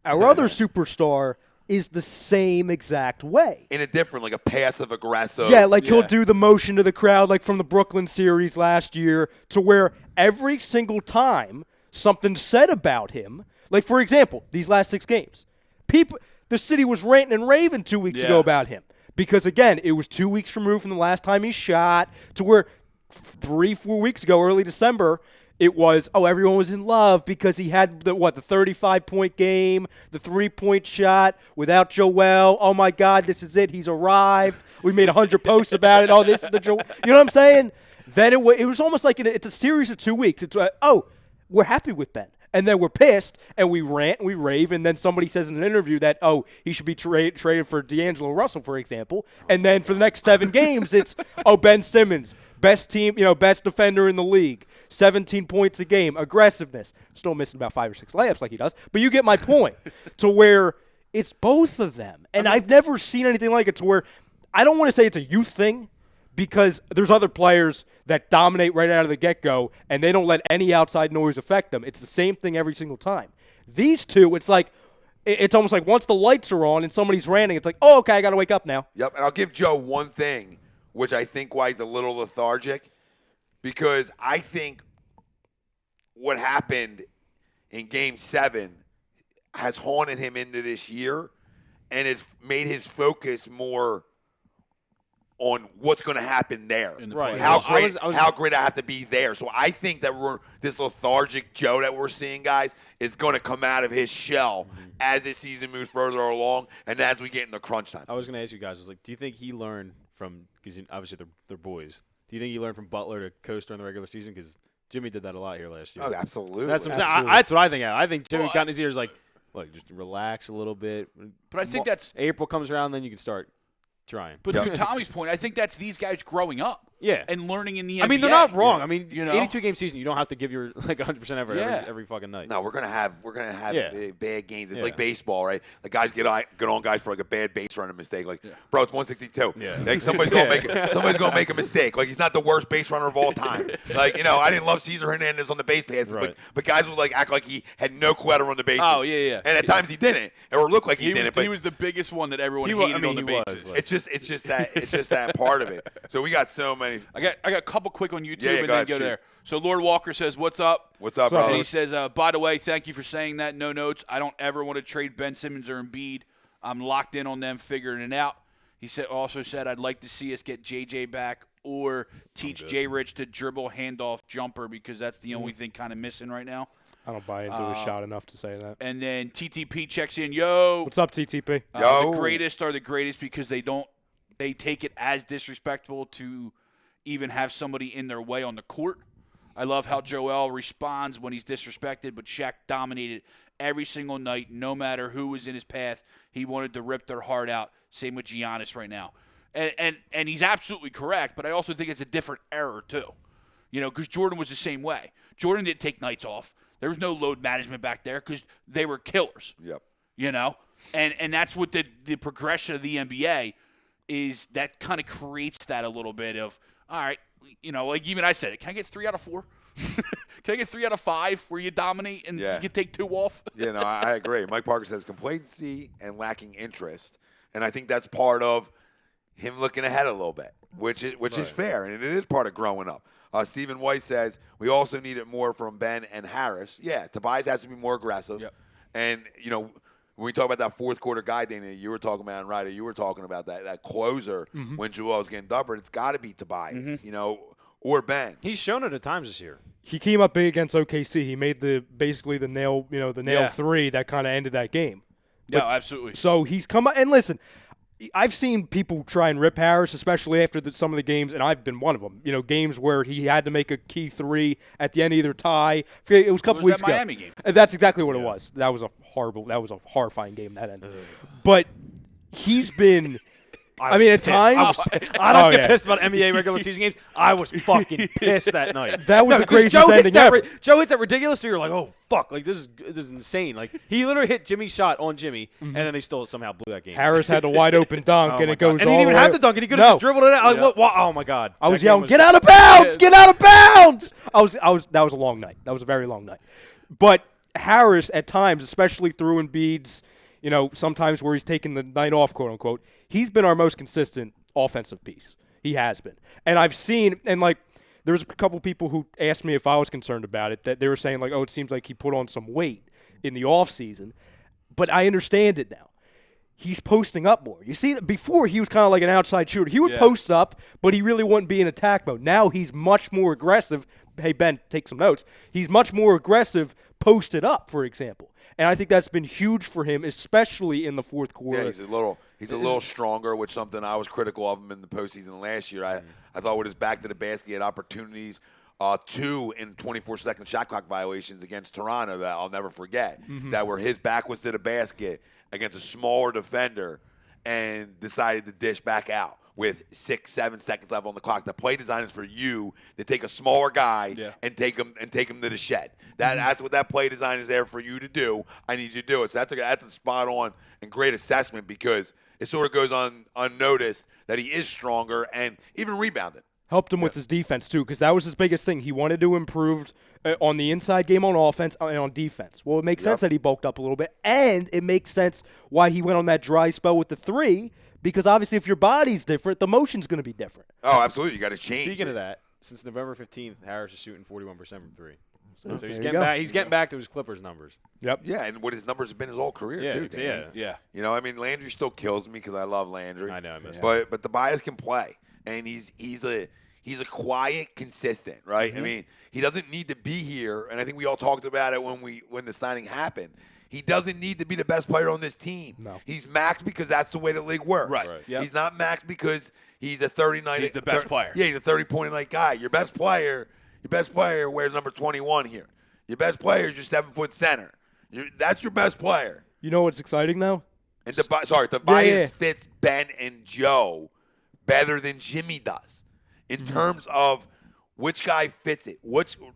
Our other superstar is the same exact way. In a different, like a passive aggressive. Yeah, he'll do the motion to the crowd like from the Brooklyn series last year to where every single time something's said about him, like for example, these last 6 games, the city was ranting and raving 2 weeks ago about him because, again, it was 2 weeks removed from the last time he shot to where 3-4 weeks ago, early December, it was, everyone was in love because he had the 35-point game, the 3-point shot without Joel. Oh, my God, this is it. He's arrived. We made 100 posts about it. Oh, this is the Joel. You know what I'm saying? Then it was almost like it's a series of 2 weeks. It's, we're happy with Ben. And then we're pissed, and we rant, and we rave, and then somebody says in an interview that, he should be traded for D'Angelo Russell, for example. And then for the next 7 games, it's, Ben Simmons, best team, best defender in the league, 17 points a game, aggressiveness. Still missing about 5 or 6 layups like he does. But you get my point, to where it's both of them. And I've never seen anything like it, to where I don't want to say it's a youth thing, because there's other players that dominate right out of the get-go, and they don't let any outside noise affect them. It's the same thing every single time. These two, it's like, it's almost like once the lights are on and somebody's ranting, it's like, oh, okay, I got to wake up now. Yep, and I'll give Joe one thing, which I think why he's a little lethargic, because I think what happened in Game 7 has haunted him into this year, and it's made his focus more on what's going to happen there. Right. How Well, how great I have to be there. So I think that this lethargic Joe that we're seeing, guys, is going to come out of his shell as this season moves further along and as we get into crunch time. I was going to ask you guys, do you think he learned from, because obviously they're boys, do you think he learned from Butler to coast during the regular season? Because Jimmy did that a lot here last year. Oh, absolutely. That's what I'm saying. That's what I think. I think Jimmy got in his ears like, look, just relax a little bit. But I think that's April comes around, then you can start trying. But to Tommy's point, I think that's these guys growing up. Yeah. And learning in the NBA. I mean, they're not wrong. I mean, 82-game season, you don't have to give your 100% effort every fucking night. No, we're gonna have bad games. It's Yeah. like baseball, right? The guys get on guys for like a bad base running mistake. Like, bro, it's 162. Yeah. Like somebody's gonna make a mistake. Like he's not the worst base runner of all time. Like I didn't love Cesar Hernandez on the base paths, Right. but guys would like act like he had no clue how to run the bases. Oh yeah. And at times he didn't, or looked like he didn't. But he was the biggest one that everyone He hated wa- on the he bases. was, like- it's just that part of it. So we got so many. I got a couple quick on YouTube Yeah, and go then ahead, go shoot. there. So Lord Walker says, "What's up?" What's up, What's up, bro? And he says, "By the way, thank you for saying that. No notes. I don't ever want to trade Ben Simmons or Embiid. I'm locked in on them figuring it out." He also said, "I'd like to see us get JJ back or teach J. Rich to dribble handoff jumper because that's the only thing kind of missing right now." I don't buy into his shot enough to say that. And then TTP checks in, "Yo, What's up, TTP? Yo. the greatest are the greatest because they take it as disrespectful to even have somebody in their way on the court. I love how Joel responds when he's disrespected, but Shaq dominated every single night, no matter who was in his path. He wanted to rip their heart out. Same with Giannis right now." And he's absolutely correct, but I also think it's a different era too. Because Jordan was the same way. Jordan didn't take nights off. There was no load management back there because they were killers. Yep. And that's what the progression of the NBA is. That kind of creates that a little bit of, all right, like even I said it. Can I get 3 out of 4? Can I get 3 out of 5 where you dominate and you can take 2 off? Yeah, no, I agree. Mike Parker says complacency and lacking interest, and I think that's part of him looking ahead a little bit, which is fair, and it is part of growing up. Stephen White says we also need it more from Ben and Harris. Yeah, Tobias has to be more aggressive, and when we talk about that fourth quarter guy, Dana, you were talking about, and Ryder, you were talking about that closer when Joel was getting doubled. It's got to be Tobias, or Ben. He's shown it at times this year. He came up big against OKC. He made basically the nail three that kind of ended that game. No, absolutely. So he's come up, and listen, I've seen people try and rip Harris, especially after some of the games, and I've been one of them. Games where he had to make a key 3 at the end of either tie. It was a couple weeks that ago. Miami game? That's exactly what it was. That was a horrifying game that ended. But he's been. I mean, at times, I don't get pissed about NBA regular season games. I was fucking pissed that night. That was the 'cause craziest ending ever. Joe hits that ridiculous, so you're like, oh, fuck. Like, this is insane. Like, he literally hit Jimmy's shot on Jimmy, and then they still somehow blew that game. Harris had the wide open dunk, and it goes all and he didn't even the have way to dunk it. He could have No. just dribbled it out. Like, what? Oh, my God. I was That game yelling, "Get out of bounds! Get out of bounds!" That was a long night. That was a very long night. But Harris, at times, especially through Embiid's, sometimes where he's taking the night off, quote unquote, he's been our most consistent offensive piece. He has been. And I've seen, and there's a couple people who asked me if I was concerned about it, that they were saying it seems like he put on some weight in the offseason. But I understand it now. He's posting up more. You see, before he was kind of like an outside shooter. He would post up, but he really wouldn't be in attack mode. Now he's much more aggressive. Hey, Ben, take some notes. He's much more aggressive posted up, for example. And I think that's been huge for him, especially in the fourth quarter. Yeah, he's a little stronger, which something I was critical of him in the postseason last year. I thought with his back to the basket, he had opportunities 2 in 24-second shot clock violations against Toronto that I'll never forget, that where his back was to the basket against a smaller defender and decided to dish back out with 6-7 seconds left on the clock. The play design is for you to take a smaller guy and take him to the shed. That's what that play design is there for you to do. I need you to do it. So that's a spot on and great assessment, because it sort of goes on unnoticed that he is stronger and even rebounded. Helped him with his defense, too, because that was his biggest thing. He wanted to improve on the inside game on offense and on defense. Well, it makes sense that he bulked up a little bit, and it makes sense why he went on that dry spell with the 3, because obviously if your body's different, the motion's going to be different. Oh, absolutely. You got to change. Speaking of that, since November 15th, Harris is shooting 41% from 3. So he's getting back to his Clippers numbers. Yep. Yeah, and what his numbers have been his whole career, too, Danny. Yeah. You know, I mean, Landry still kills me because I love Landry. I know. I miss him. But Tobias can play, and he's a quiet, consistent, right? I mean, he doesn't need to be here, and I think we all talked about it when the signing happened. He doesn't need to be the best player on this team. No. He's maxed because that's the way the league works. Right. Yep. He's not maxed because he's a 30-night. He's the best player. Yeah, he's a 30-point-a-night guy. Your best player wears number 21 here. Your best player is your 7-foot center. That's your best player. You know what's exciting, though? And Tobias fits Ben and Joe better than Jimmy does in terms of which guy fits it.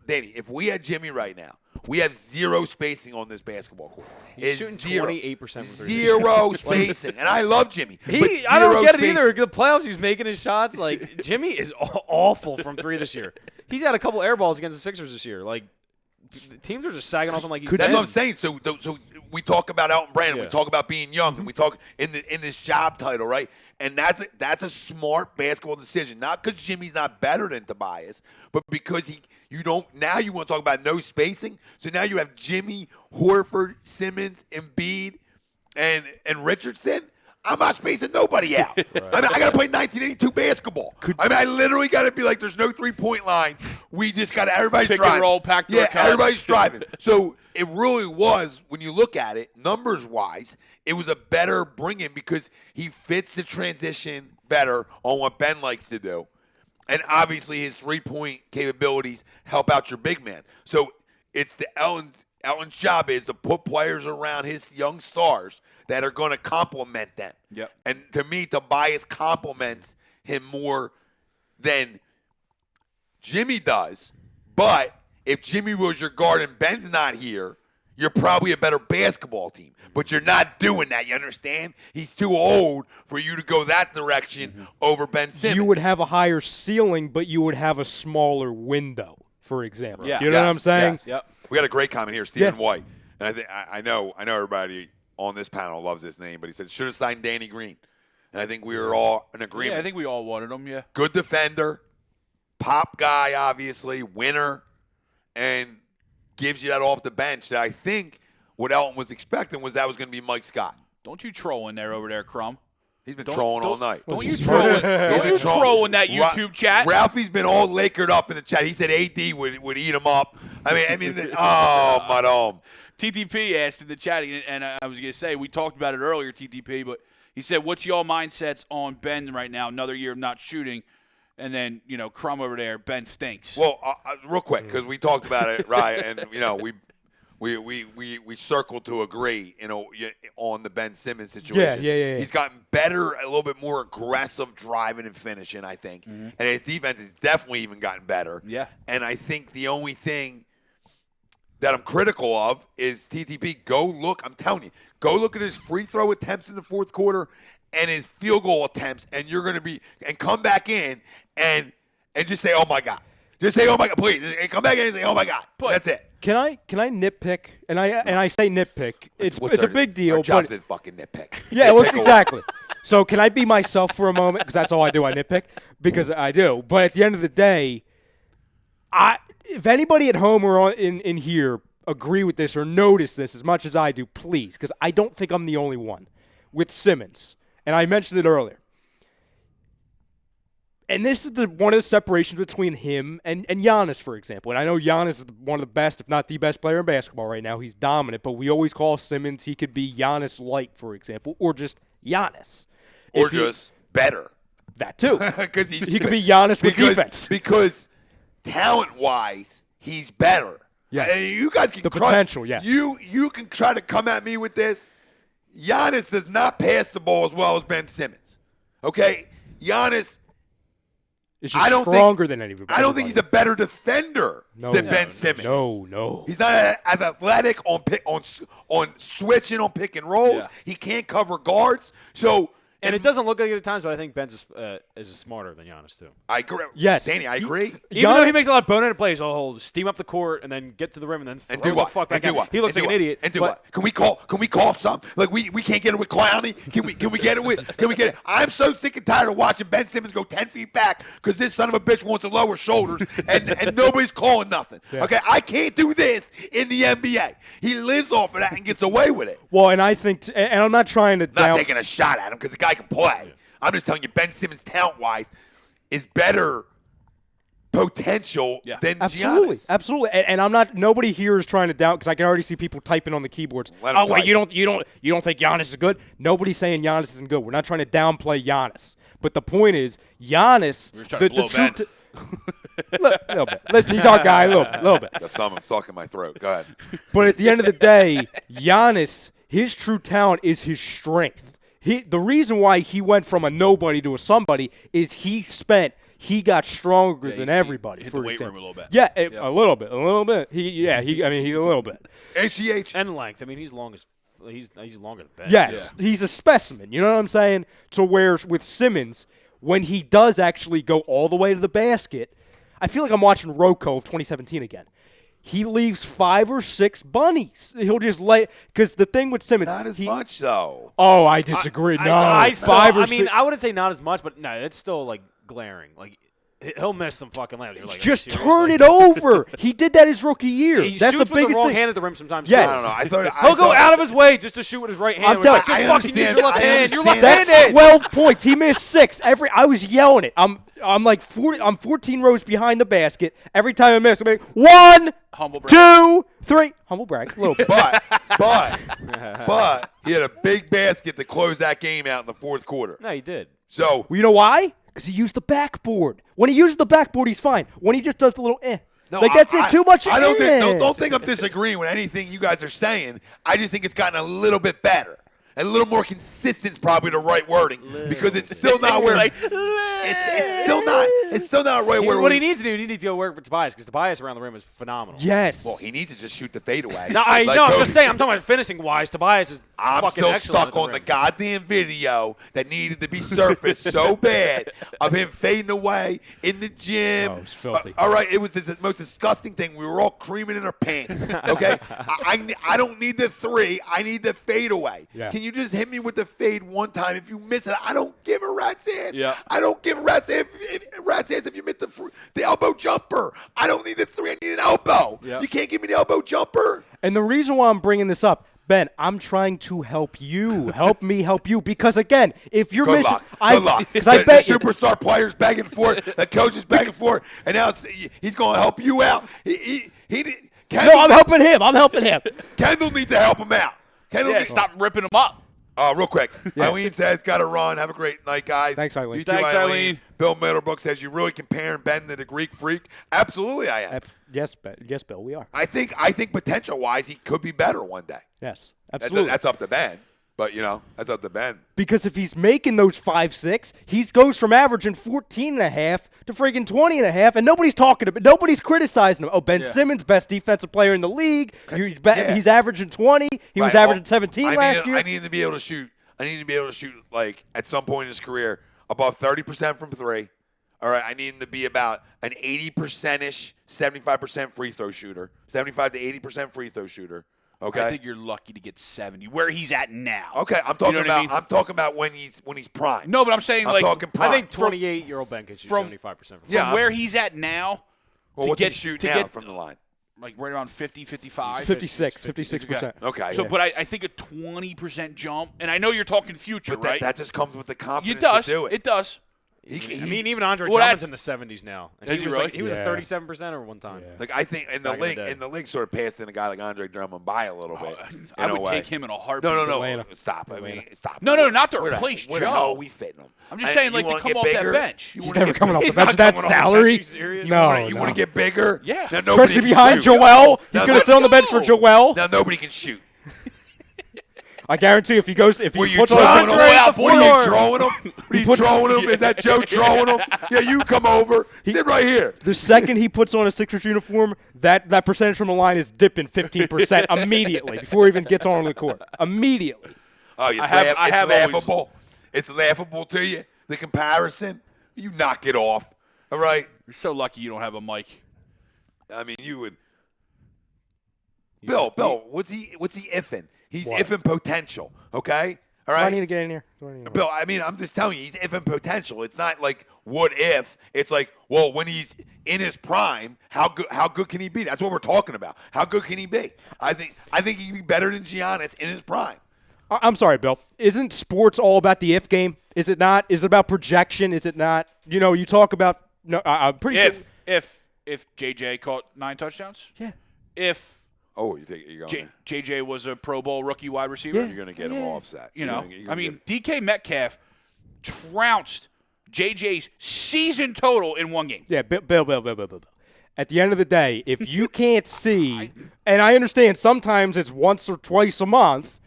Danny, if we had Jimmy right now, we have zero spacing on this basketball court. He's shooting 28% from 3. Zero spacing. And I love Jimmy. I don't get it either. The playoffs, he's making his shots. Like, Jimmy is awful from 3 this year. He's had a couple air balls against the Sixers this year. Like, the teams are just sagging off him like he's That's what I'm saying. So we talk about Elton Brand, Yeah. we talk about being young, and we talk in this job title, right? And that's a smart basketball decision. Not because Jimmy's not better than Tobias, but because you want to talk about no spacing. So now you have Jimmy, Horford, Simmons, Embiid, and Richardson. I'm not spacing nobody out. Right. I mean, I got to play 1982 basketball. I literally got to be like, there's no 3-point line. We just got to, everybody's Pick driving. and roll, pack their cups. Everybody's driving. So it really was, when you look at it, numbers-wise, it was a better bring-in because he fits the transition better on what Ben likes to do. And obviously his 3-point capabilities help out your big man. So it's Elton's job is to put players around his young stars that are going to complement them. Yep. And to me, Tobias complements him more than Jimmy does. But if Jimmy was your guard and Ben's not here, you're probably a better basketball team. But you're not doing that. You understand? He's too old for you to go that direction over Ben Simmons. You would have a higher ceiling, but you would have a smaller window, for example. Yeah. You know what I'm saying? Yes. Yep. We got a great comment here, Stephen White. And I think I know everybody on this panel loves this name, but he said should have signed Danny Green. And I think we were all in agreement. Yeah, I think we all wanted him, yeah. Good defender, pop guy, obviously, winner, and gives you that off the bench that I think what Elton was expecting was that was going to be Mike Scott. Don't you troll in there over there, Crumb. He's been trolling all night. Don't you troll in that YouTube chat? Ralphie's been all lakered up in the chat. He said AD would eat him up. I mean, oh, my dome. TTP asked in the chat, and I was going to say, we talked about it earlier, TTP, but he said, what's y'all mindsets on Ben right now, another year of not shooting? And then, Crumb over there, Ben stinks. Well, real quick, because we talked about it, right, and, we circled to agree, on the Ben Simmons situation. Yeah. He's gotten better, a little bit more aggressive driving and finishing, I think. Mm-hmm. And his defense has definitely even gotten better. Yeah. And I think the only thing that I'm critical of is TTP, I'm telling you, go look at his free throw attempts in the fourth quarter and his field goal attempts, and you're going to and come back in and just say, oh, my God. Just say, oh, my God, please. And come back in and say, oh, my God. That's it. Can I nitpick? And I say nitpick. It's a big deal. Our job's to fucking nitpick. Yeah, well, exactly. So can I be myself for a moment? Because that's all I do. I nitpick because I do. But at the end of the day, if anybody at home or in here agree with this or notice this as much as I do, please, because I don't think I'm the only one with Simmons. And I mentioned it earlier. And this is one of the separations between him and Giannis, for example. And I know Giannis is one of the best, if not the best player in basketball right now. He's dominant, but we always call Simmons, he could be Giannis-like, for example, or just Giannis. Or just better. That too. Because he could be Giannis with defense. Because talent-wise, he's better. Yes. And you guys can the potential, yes. You can try to come at me with this. Giannis does not pass the ball as well as Ben Simmons. Okay? Giannis is just stronger than anybody. I don't think he's a better defender than Ben Simmons. No. He's not as athletic on switching on pick and rolls. Yeah. He can't cover guards. So And it doesn't look like it at times, but I think Ben's is smarter than Giannis, too. I agree. Yes. Danny, I agree. Even though he makes a lot of boneheaded plays, he'll steam up the court and then get to the rim and then throw do the what? fuck back And do out. what? He looks And like do an what? idiot. And do but what? Can we call some? Like we can't get it with Clowney? Can we get it with? Can we get it? I'm so sick and tired of watching Ben Simmons go 10 feet back because this son of a bitch wants to lower shoulders and nobody's calling nothing. Yeah. Okay, I can't do this in the NBA. He lives off of that and gets away with it. Well, and I think, and I'm not trying to Not taking a shot at him because the guy can play. I'm just telling you, Ben Simmons, talent-wise, is better potential than Giannis. Absolutely. And I'm not. Nobody here is trying to doubt because I can already see people typing on the keyboards. Oh wait, you don't think Giannis is good? Nobody's saying Giannis isn't good. We're not trying to downplay Giannis. But the point is, Giannis. We're trying to blow Ben. Little bit. Listen, he's our guy. A little bit. Got some stuck in my throat. Go ahead. But at the end of the day, Giannis, his true talent is his strength. The reason why he went from a nobody to a somebody is he got stronger than everybody. Hit for the weight example. room a little bit. Yeah, a little bit. He a little bit. HGH. and length. I mean, he's longer than Ben. Yes, he's a specimen. You know what I'm saying? So whereas with Simmons, when he does actually go all the way to the basket, I feel like I'm watching Rocco of 2017 again. He leaves 5 or 6 bunnies. He'll just lay because the thing with Simmons, Not as much, though. Oh, I disagree. I 5 or 6. mean, I wouldn't say not as much, but no, it's still like glaring. Like he'll miss some fucking layups. You're like, just are you serious? turn Like, it over. He did that his rookie year. He That's shoots the with the biggest wrong thing. hand at the rim sometimes. Yes. I don't know. He'll go out of his way just to shoot with his right hand. I'm telling just I fucking use your left I hand. You're understand. left-handed. That's 12 points. He missed 6. I was yelling it. I'm like 14 rows behind the basket. Every time I miss, I'm like 1, Humble brag. 2, 3. Humble brag, a little bit. But he had a big basket to close that game out in the fourth quarter. No, he did. So Well, you know why? Because he used the backboard. When he uses the backboard, he's fine. When he just does the little no, like that's it. Too much. I don't think I'm disagreeing with anything you guys are saying. I just think it's gotten a little bit better. A little more consistent is probably the right wording because it's still not where it's still not right where What he needs to do, he needs to go work with Tobias because Tobias around the rim is phenomenal. Yes. Well, he needs to just shoot the fadeaway. No, I'm just saying. I'm talking about finishing wise. Tobias is I'm fucking still excellent stuck on the goddamn video that needed to be surfaced so bad of him fading away in the gym. Oh, it was filthy. All right, it was the most disgusting thing. We were all creaming in our pants. Okay, I don't need the 3. I need the fadeaway. Yeah. Can you just hit me with the fade one time? If you miss it, I don't give a rat's ass. Yeah. I don't give a rat's ass if you miss the elbow jumper. I don't need the 3. I need an elbow. Yeah. You can't give me the elbow jumper. And the reason why I'm bringing this up, Ben, I'm trying to help you. Help me help you. Because, again, if you're Good missing luck. Good luck. Because I The bet you. superstar players begging for it. The coach is begging for it. And now he's going to help you out. No, I'm helping him. I'm helping him. Kendall needs to help him out. Stop ripping him up. Real quick. Eileen says, got to run. Have a great night, guys. Thanks, Eileen. You too, Thanks, Eileen. Bill Middlebrook says, you really comparing Ben to the Greek freak? Absolutely, I am. Yes, Bill, we are. I think potential-wise, he could be better one day. Yes, absolutely. That's up to Ben. But, that's up to Ben. Because if he's making those 5-6, he goes from averaging 14.5 to freaking 20.5, and nobody's talking about. Nobody's criticizing him. Oh, Ben Simmons, best defensive player in the league. He's averaging 20. He was averaging 17 last year. I need to be able to shoot. Like at some point in his career above 30% from 3. All right, I need him to be about an 80%ish, 75% free throw shooter, 75 to 80% free throw shooter. Okay, I think you're lucky to get 70 where he's at now. Okay, I'm talking You know what about. I mean? I'm talking about when he's prime. No, but I'm saying I'm talking prime. I think 28-year-old Ben can shoot 75%. From where he's at now. Well, what's he shoot now from the line? Like right around 50, 55. 56%. Okay. So, but I think a 20% jump, and I know you're talking future, But right? that just comes with the confidence It does. to do it. It does. I mean, even Andre Well, Drummond's in the 70s now. And Is he he was really? he was Yeah. a 37% one time. Yeah. Like I think in the Back in the league, day. in the league, sort of passing a guy like Andre Drummond by a little bit. I in a would way. take him in a heartbeat. No, Atlanta. stop. I mean, stop. No, not to Where the- replace where the Joe. hell are we fitting him? I'm just saying, You like, to wanna come get off bigger? that bench. You He's wanna never get coming off bigger? the bench with that coming off the bench. salary. Are you serious? No, You want to get bigger? Yeah. Now nobody Especially can behind shoot. Joel. He's Now going to sit on the bench for No. Joel. Now nobody can shoot. I guarantee if he Were you puts on throwing a him? six- What are you throwing him? Are you throwing him? Is that Joe throwing him? Yeah, you come over. Sit right here. the second he puts on a Sixers uniform, that percentage from the line is dipping 15% immediately before he even gets on the court. Immediately. Oh, it's, I have always- laughable. It's laughable to you. The comparison. You knock it off. All right. You're so lucky you don't have a mic. I mean, you would. Bill, what's he iffing? He's What? iffing potential. Okay. All Do I right. need to get in here? Bill, I mean, I'm just telling you, he's iffing potential. It's not like what if. It's like, well, when he's in his prime, how good can he be? That's what we're talking about. How good can he be? I think he can be better than Giannis in his prime. I'm sorry, Bill. Isn't sports all about the if game? Is it not? Is it about projection? Is it not? You talk about. No, I'm pretty sure. If JJ caught 9 touchdowns, Yeah. if Oh, you're going. JJ was a Pro Bowl rookie wide receiver, Yeah. You're going to get him offset. you You're know, gonna- you're I gonna mean, DK Metcalf trounced JJ's season total in one game. Yeah, Bill. At the end of the day, if you can't see, and I understand sometimes it's once or twice a month,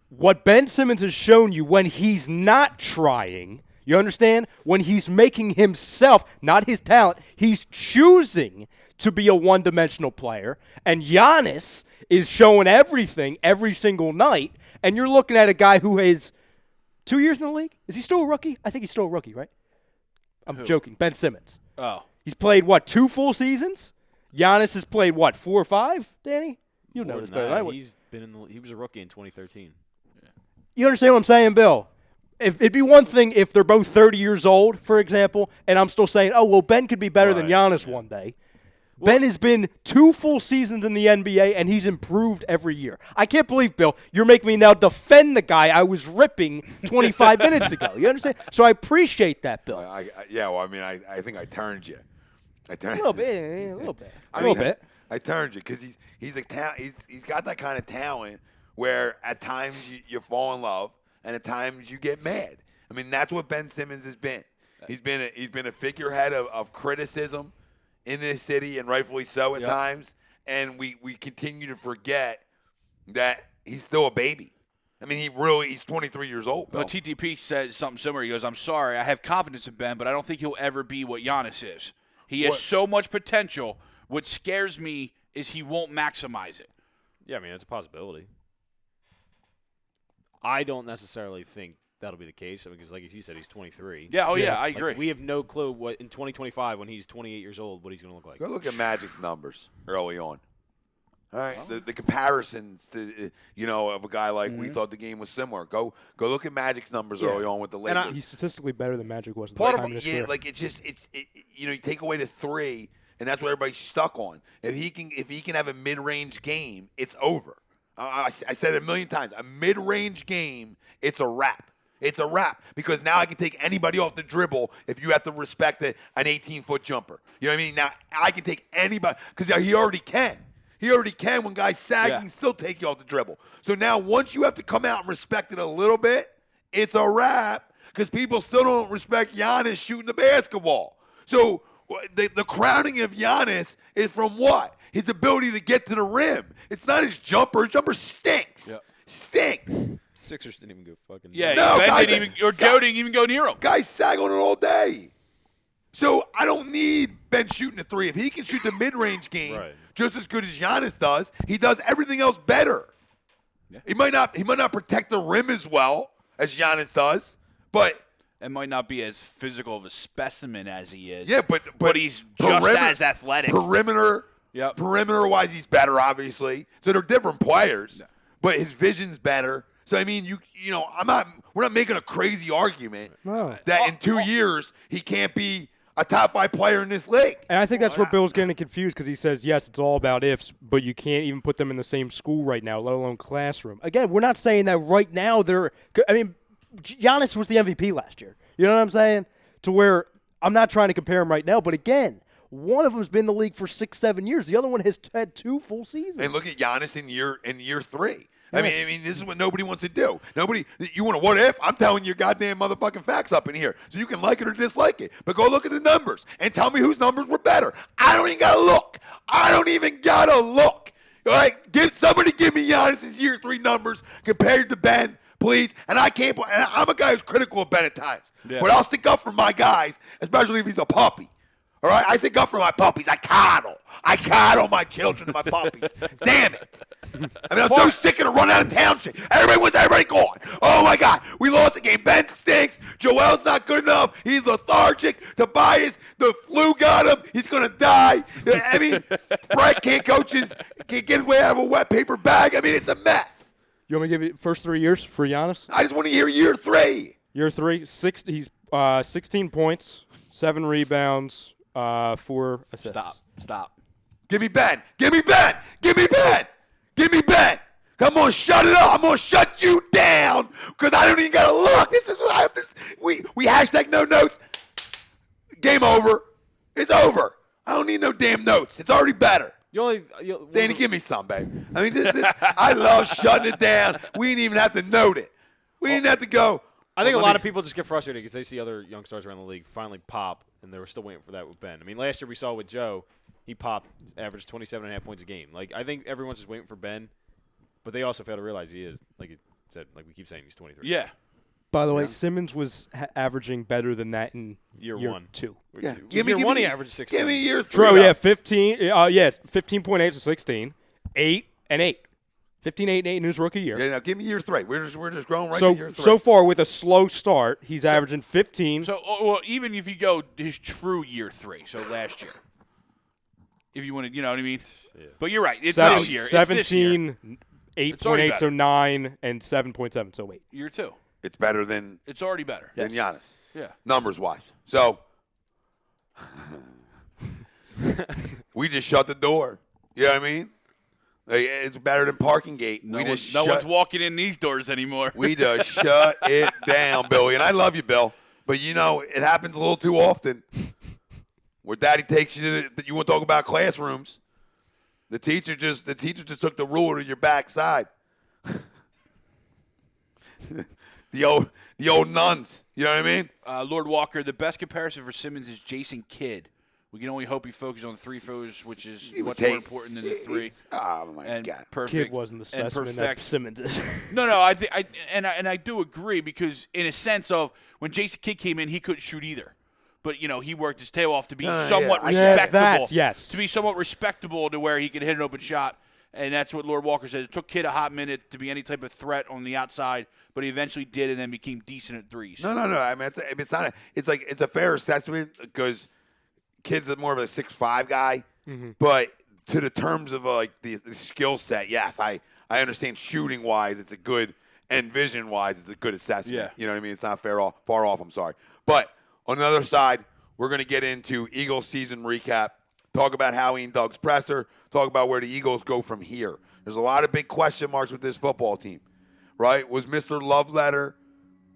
what Ben Simmons has shown you when he's not trying, you understand? When he's making himself, not his talent, he's choosing to be a one-dimensional player, and Giannis is showing everything every single night, and you're looking at a guy who has 2 years in the league? Is he still a rookie? I think he's still a rookie, right? I'm joking. Ben Simmons. Oh, He's played, 2 full seasons? Giannis has played, 4 or 5, Danny? You know More this than better than I that. would. He was a rookie in 2013. You understand what I'm saying, Bill? If it'd be one thing if they're both 30 years old, for example, and I'm still saying, oh, well, Ben could be better than Right, Giannis one day. Ben has been 2 full seasons in the NBA, and he's improved every year. I can't believe, Bill, you're making me now defend the guy I was ripping 25 minutes ago. You understand? So I appreciate that, Bill. I think I turned you. A little bit. I turned you because he's got that kind of talent where at times you fall in love and at times you get mad. I mean, that's what Ben Simmons has been. He's been a figurehead of criticism in this city, and rightfully so at times. And we continue to forget that he's still a baby. I mean, he's 23 years old. Bill. well, TTP said something similar. He goes, "I'm sorry, I have confidence in Ben, but I don't think he'll ever be what Giannis is. He has so much potential. What scares me is he won't maximize it." Yeah, I mean, it's a possibility. I don't necessarily think that'll be the case because, like he said, he's 23. Yeah. Oh yeah, I Like, agree. we have no clue what in 2025 when he's 28 years old what he's going to look like. Go look at Magic's numbers early on. All right, the comparisons to of a guy like we thought the game was similar. Go look at Magic's numbers early on with the Lakers. He's statistically better than Magic was at Part the of time in his yeah, career. like you take away the 3, and that's what everybody's stuck on. If he can have a mid-range game, it's over. I said it a million times. A mid-range game, it's a wrap. It's a wrap because now I can take anybody off the dribble if you have to respect an 18-foot jumper. You know what I mean? Now I can take anybody because he already can. He already can when guys sag, he can still take you off the dribble. So now once you have to come out and respect it a little bit, it's a wrap because people still don't respect Giannis shooting the basketball. So the crowning of Giannis is from what? His ability to get to the rim. It's not his jumper. His jumper stinks. Yep. Stinks. Sixers didn't even go fucking. Yeah, No, Ben guys, didn't even, or Joe didn't even go near him. Guys sag on it all day. So I don't need Ben shooting a 3. If he can shoot the mid-range game just as good as Giannis does, he does everything else better. Yeah. He might not protect the rim as well as Giannis does, but It might not be as physical of a specimen as he is. yeah, but he's just as athletic. Perimeter-wise, he's better, obviously. So they're different players, but his vision's better. So I mean, we're not making a crazy argument that in 2 years he can't be a top 5 player in this league. And I think that's where Bill's getting confused because he says, yes, it's all about ifs, but you can't even put them in the same school right now, let alone classroom. Again, we're not saying that right now Giannis was the MVP last year. You know what I'm saying? to where I'm not trying to compare them right now, but again, one of them's been in the league for 6-7 years. The other one has had 2 full seasons. And look at Giannis in year 3. Yes. I mean, this is what nobody wants to do. You want to what if? I'm telling you goddamn motherfucking facts up in here. So you can like it or dislike it. But go look at the numbers and tell me whose numbers were better. I don't even got to look. All right? Somebody give me Giannis's year 3 numbers compared to Ben, please. And I'm a guy who's critical of Ben at times. Yeah. But I'll stick up for my guys, especially if he's a puppy. All right? I stick up for my puppies. I coddle my children and my puppies. Damn it. I mean, I'm so sick of the run out of town shit. Everybody gone. Oh, my God. We lost the game. Ben stinks. Joel's not good enough. He's lethargic. Tobias, the flu got him. He's going to die. I mean, Brett can't get his way out of a wet paper bag. I mean, it's a mess. You want me to give you first 3 years for Giannis? I just want to hear year 3. Year 3, he's 16 points, 7 rebounds, 4 assists. Stop. Give me Ben. Come on, shut it up. I'm going to shut you down because I don't even got to look. This is what I have to we hashtag no notes. Game over. It's over. I don't need no damn notes. It's already better. Danny, give me some, babe. I mean, I love shutting it down. We didn't even have to note it. We didn't have to go. I think a lot of people just get frustrated because they see other young stars around the league finally pop, and they were still waiting for that with Ben. I mean, last year we saw with Joe, he popped, averaged 27.5 points a game. Like, I think everyone's just waiting for Ben, but they also fail to realize he is, like you said, like we keep saying, he's 23. Yeah. By the way, Simmons was averaging better than that in year 1. 2. Yeah. Year 1, he averaged 16. Give me year 3. True, yeah, 15. 15.8 to 16, 8 and 8. 15, 8, and 8 in his rookie year. Yeah, now give me year 3. We're just growing right to year 3. So far, with a slow start, he's averaging 15. So, well, even if you go his true year 3, so last year, if you want to, you know what I mean? Yeah. But you're right. It's this year. 17, 8.8, so better. 9, and 7.7, so 8. Year 2. It's better than It's already better. Giannis. Yeah. Numbers-wise. So, we just shut the door. You know what I mean? Like, it's better than parking gate. No one's walking in these doors anymore. We just shut it down, Billy. And I love you, Bill. But, you know, it happens a little too often where Daddy takes you to you want to talk about classrooms. The teacher just took the ruler to your backside. the old nuns. You know what I mean? Lord Walker, the best comparison for Simmons is Jason Kidd. We can only hope he focuses on 3 throws, which is much more important than the 3. Oh my God! Perfect. Kid wasn't the specimen that Simmons is. No. I do agree because in a sense of when Jason Kidd came in, he couldn't shoot either, but you know he worked his tail off to be somewhat respectable. Yes. To be somewhat respectable to where he could hit an open shot, and that's what Lord Walker said. It took Kidd a hot minute to be any type of threat on the outside, but he eventually did, and then became decent at threes. No. I mean, it's a fair assessment because Kidd's more of a 6'5" guy, but to the terms of like the skill set, yes, I understand shooting wise, it's a good, and vision wise, it's a good assessment. Yeah. You know what I mean? It's not far off. I'm sorry, but on the other side, we're going to get into Eagles season recap, talk about Howie and Doug's presser, talk about where the Eagles go from here. There's a lot of big question marks with this football team, right? Was Mr. Loveletter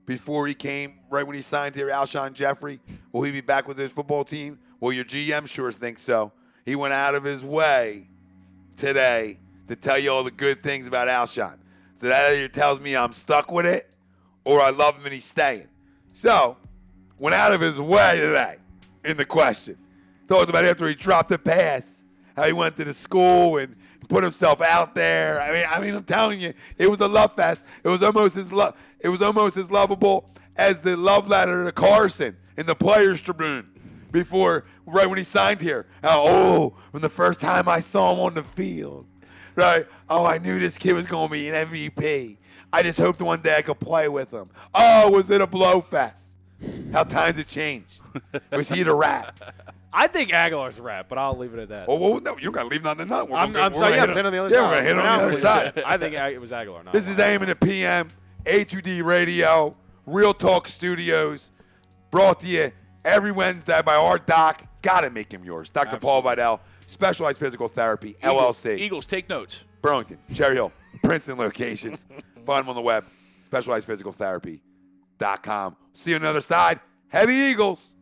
before he came, right when he signed here, Alshon Jeffrey, will he be back with his football team? Well, your GM sure thinks so. He went out of his way today to tell you all the good things about Alshon. So that either tells me I'm stuck with it or I love him and he's staying. So, went out of his way today in the question. Talked about after he dropped the pass, how he went to the school and put himself out there. I mean, I'm telling you, it was a love fest. It was almost as lovable as the love letter to Carson in the Players Tribune. Right when he signed here. From the first time I saw him on the field. Right? I knew this kid was going to be an MVP. I just hoped one day I could play with him. Was it a blow fest? How times have changed. Was he the rat? I think Aguilar's a rat, but I'll leave it at that. Well, no, you're going to leave nothing to none. I'm sorry, I'm saying on the other side. Yeah, we're going to hit on the other side. I think it was Aguilar. This is AM in the PM, A2D Radio, Real Talk Studios, brought to you every Wednesday by our doc. Gotta make him yours. Dr. Paul Vidal, Specialized Physical Therapy, LLC. Eagles, take notes. Burlington, Cherry Hill, Princeton locations. Find them on the web, specializedphysicaltherapy.com. See you on the other side. Heavy Eagles.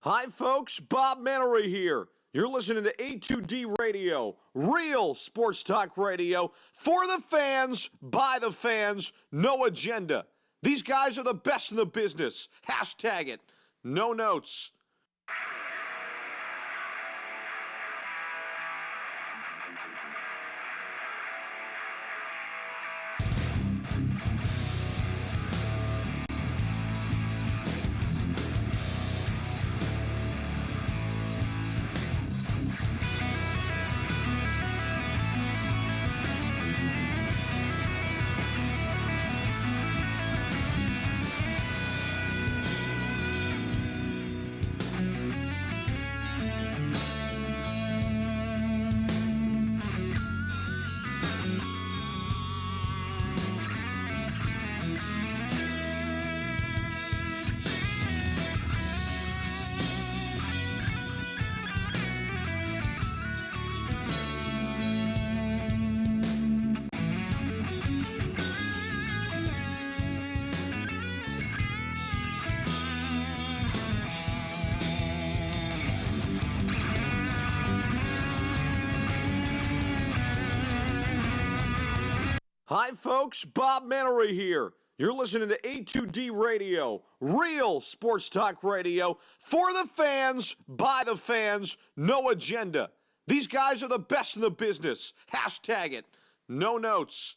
Hi, folks. Bob Mannery here. You're listening to A2D Radio, real sports talk radio for the fans, by the fans, no agenda. These guys are the best in the business. Hashtag it. No notes. Hi, folks. Bob Mannery here. You're listening to A2D Radio, real sports talk radio for the fans, by the fans, no agenda. These guys are the best in the business. Hashtag it. No notes.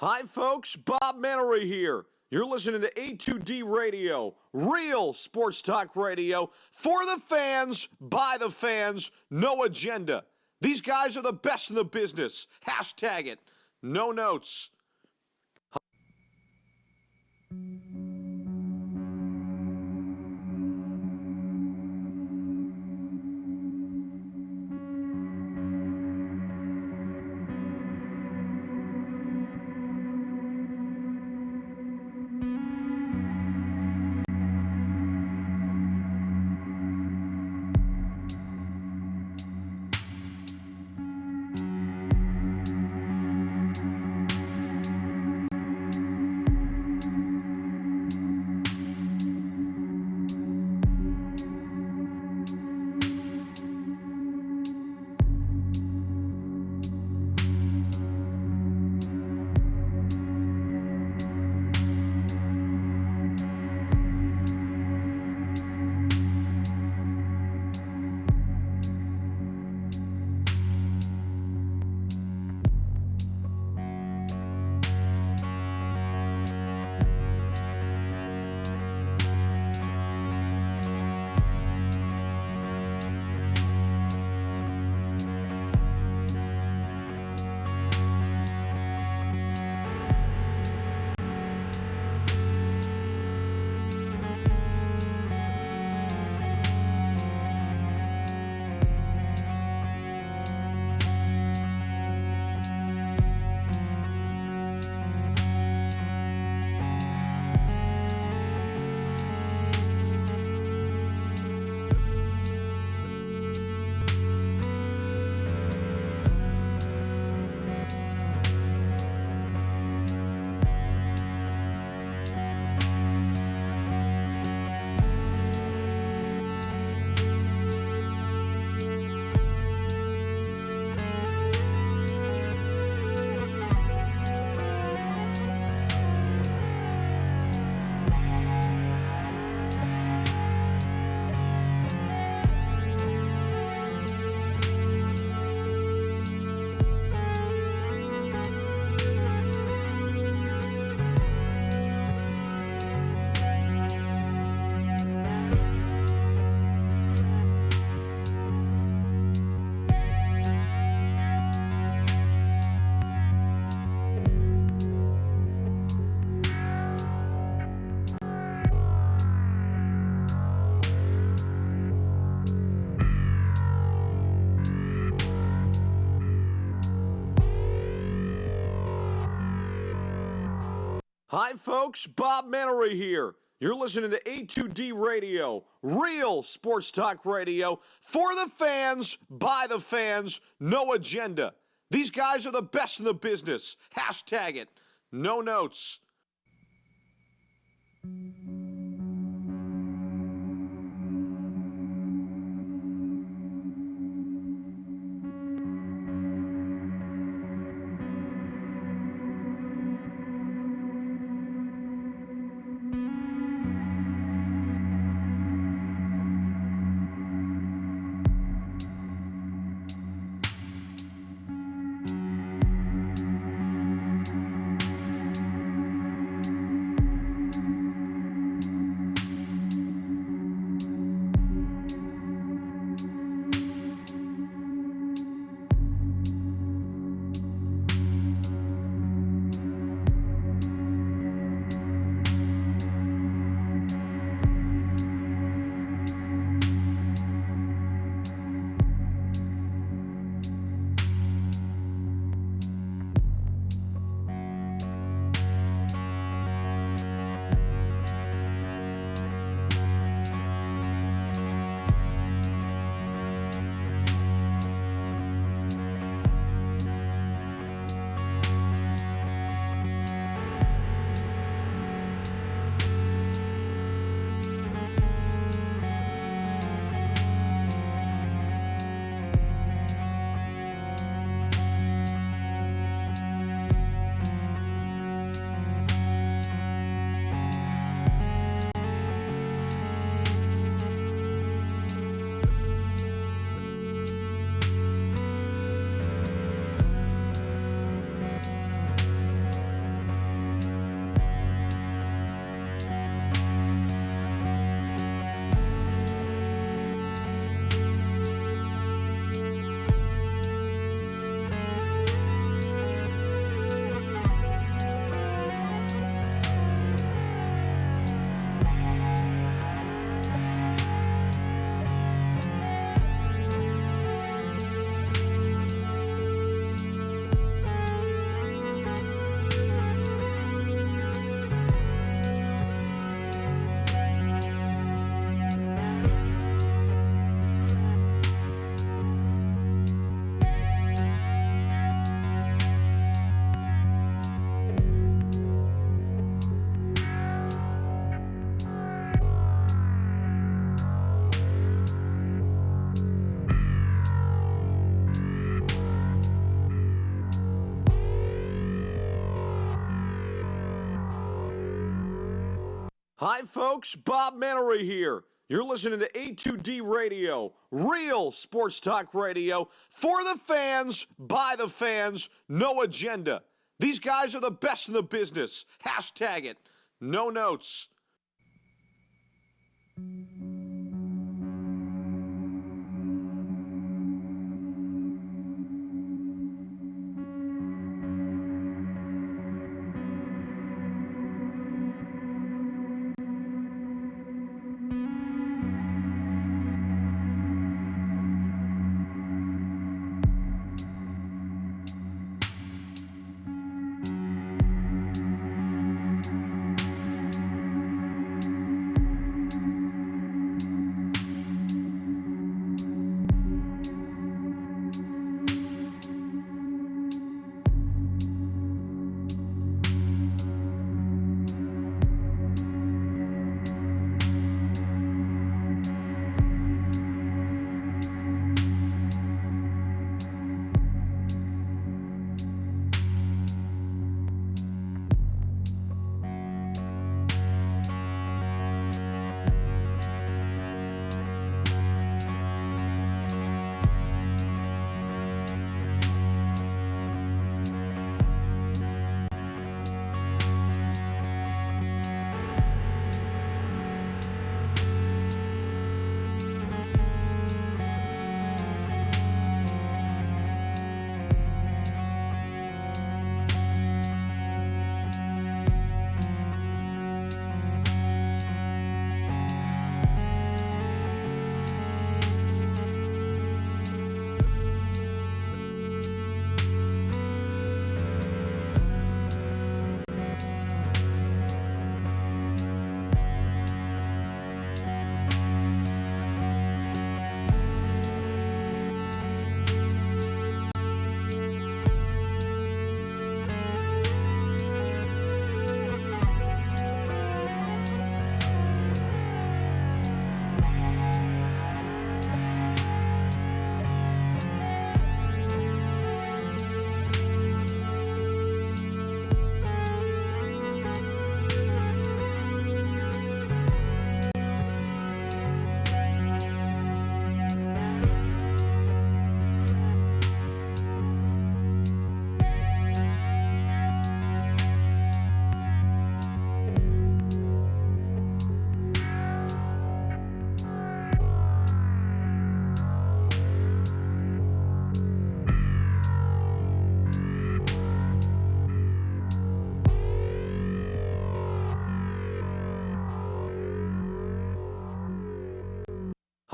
Hi, folks. Bob Mannery here. You're listening to A2D Radio, real sports talk radio for the fans, by the fans, no agenda. These guys are the best in the business. Hashtag it. No notes. Hi, folks. Bob Mannery here. You're listening to A2D Radio, real sports talk radio for the fans, by the fans, no agenda. These guys are the best in the business. Hashtag it. No notes. Hi, folks. Bob Mannery here. You're listening to A2D Radio, real sports talk radio for the fans, by the fans, no agenda. These guys are the best in the business. Hashtag it. No notes.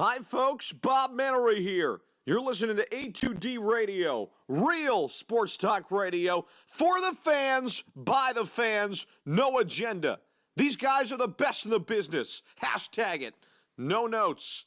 Hi, folks. Bob Mannery here. You're listening to A2D Radio, real sports talk radio for the fans, by the fans, no agenda. These guys are the best in the business. Hashtag it. No notes.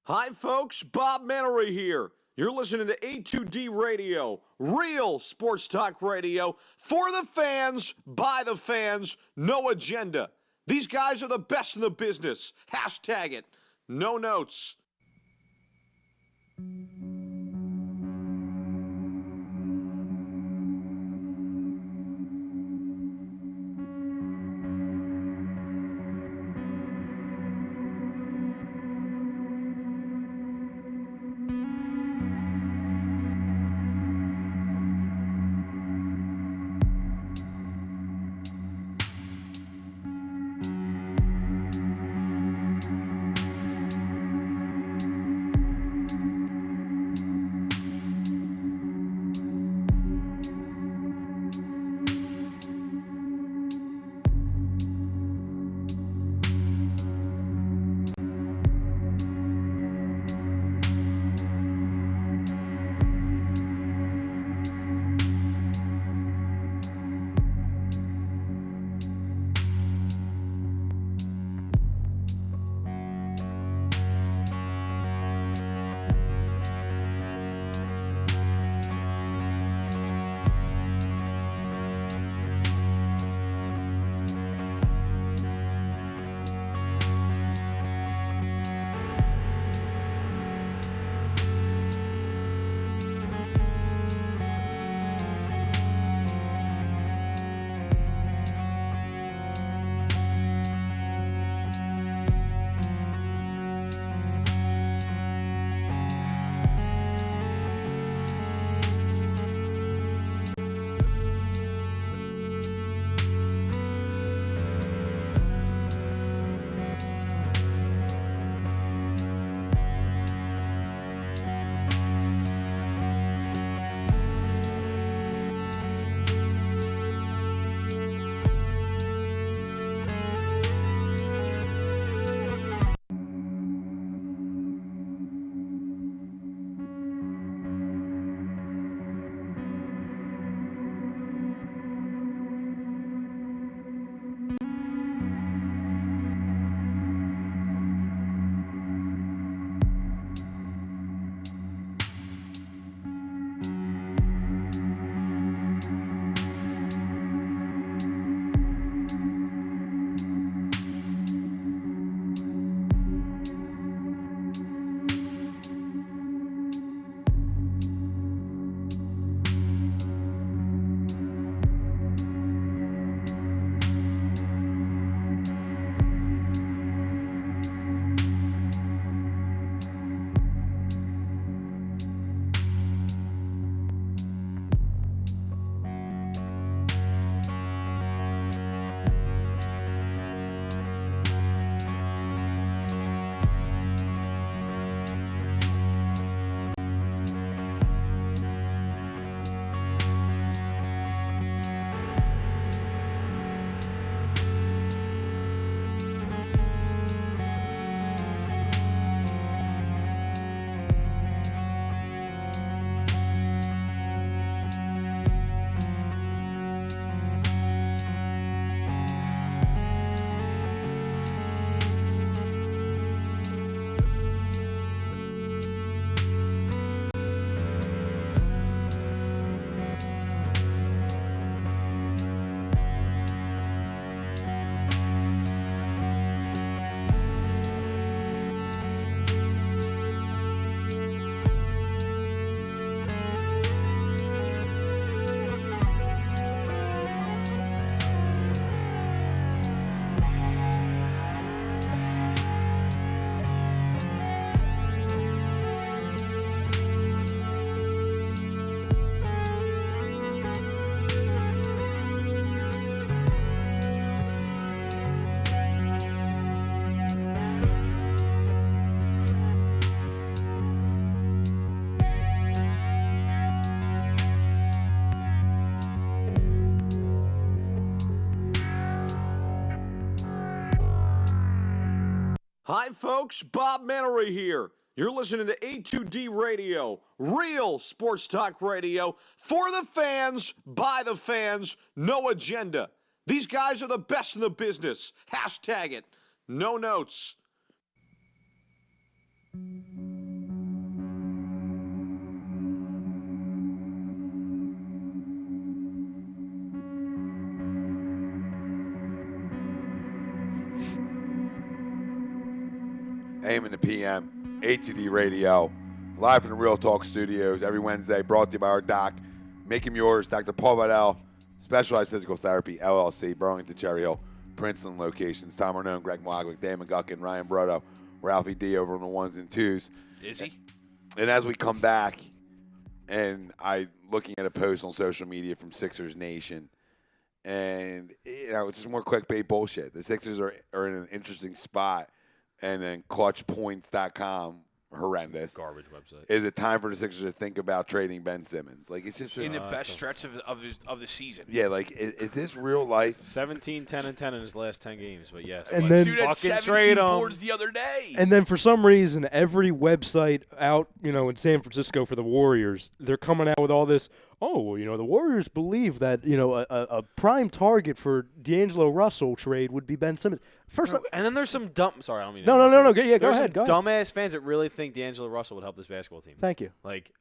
Hi, folks. Bob Mannery here. You're listening to A2D Radio, real sports talk radio for the fans, by the fans, no agenda. These guys are the best in the business. Hashtag it. No notes. Hi, folks. Bob Mannery here. You're listening to A2D Radio, real sports talk radio for the fans, by the fans, no agenda. These guys are the best in the business. Hashtag it. No notes. AM and the PM, A2D Radio, live from the Real Talk Studios every Wednesday, brought to you by our doc. Make him yours, Dr. Paul Vidal, Specialized Physical Therapy, LLC, Burlington, Cherry Hill, Princeton locations. Tom Arnone, Greg Milakovic, Dan McGuckin, Ryan Brodo, Ralphie D over on the ones and twos. Is he? And as we come back, and I looking at a post on social media from Sixers Nation, and it's just more clickbait bullshit. The Sixers are in an interesting spot, and then clutchpoints.com, horrendous. Garbage website. Is it time for the Sixers to think about trading Ben Simmons? Like, it's just In the best stretch of the season. yeah. Like, is this real life? 17, 10, and 10 in his last 10 games, but yes. And let's then- Dude had fucking 17 trade him. boards the other day. And then for some reason, every website out, in San Francisco for the Warriors, they're coming out with all this. Oh, well, the Warriors believe that a prime target for D'Angelo Russell trade would be Ben Simmons. First, And then there's some dumb. Sorry, I don't mean. no. Go There's ahead. some dumbass fans that really think D'Angelo Russell would help this basketball team. Thank you. Like,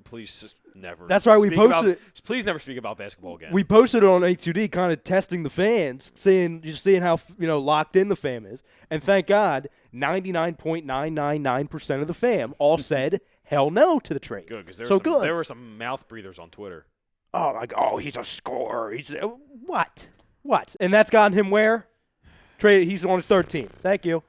please just never. That's why we speak about- posted- Please never speak about basketball again. We posted it on A2D, kind of testing the fans, seeing how locked in the fam is, and thank God, 99.999% of the fam all said hell no to the trade. Good, because Good. there were some mouth breathers on Twitter. Oh, like, he's a scorer. He's what? And that's gotten him where? Trade. He's on his third team. Thank you.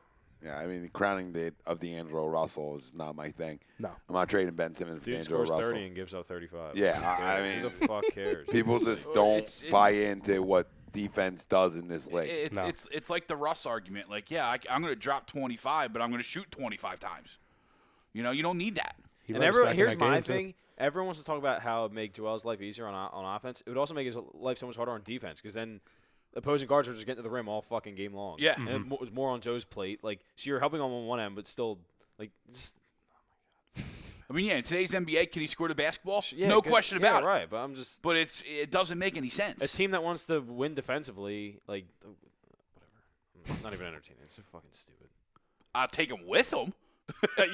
Yeah, I mean, the crowning of D'Angelo Russell is not my thing. No. I'm not trading Ben Simmons for Dude D'Angelo scores Russell. 30 and gives up 35. Yeah, I mean, who the fuck cares? People just Well, don't buy into what defense does in this league. It's like the Russ argument. Like, yeah, I'm going to drop 25, but I'm going to shoot 25 times. You don't need that. He And runs back in here's that my game, too. thing. Everyone wants to talk about how it would make Joel's life easier on offense. It would also make his life so much harder on defense because then opposing guards are just getting to the rim all fucking game long. Yeah. And it was more on Joe's plate. Like, so you're helping him on one end, but still, like, just, I mean, yeah, in today's NBA, can he score the basketball? yeah, No good- question about it. right. But I'm just But it doesn't make any sense. a team that wants to win defensively, like, whatever. I'm not even entertaining. It's so fucking stupid. I'll take him with him.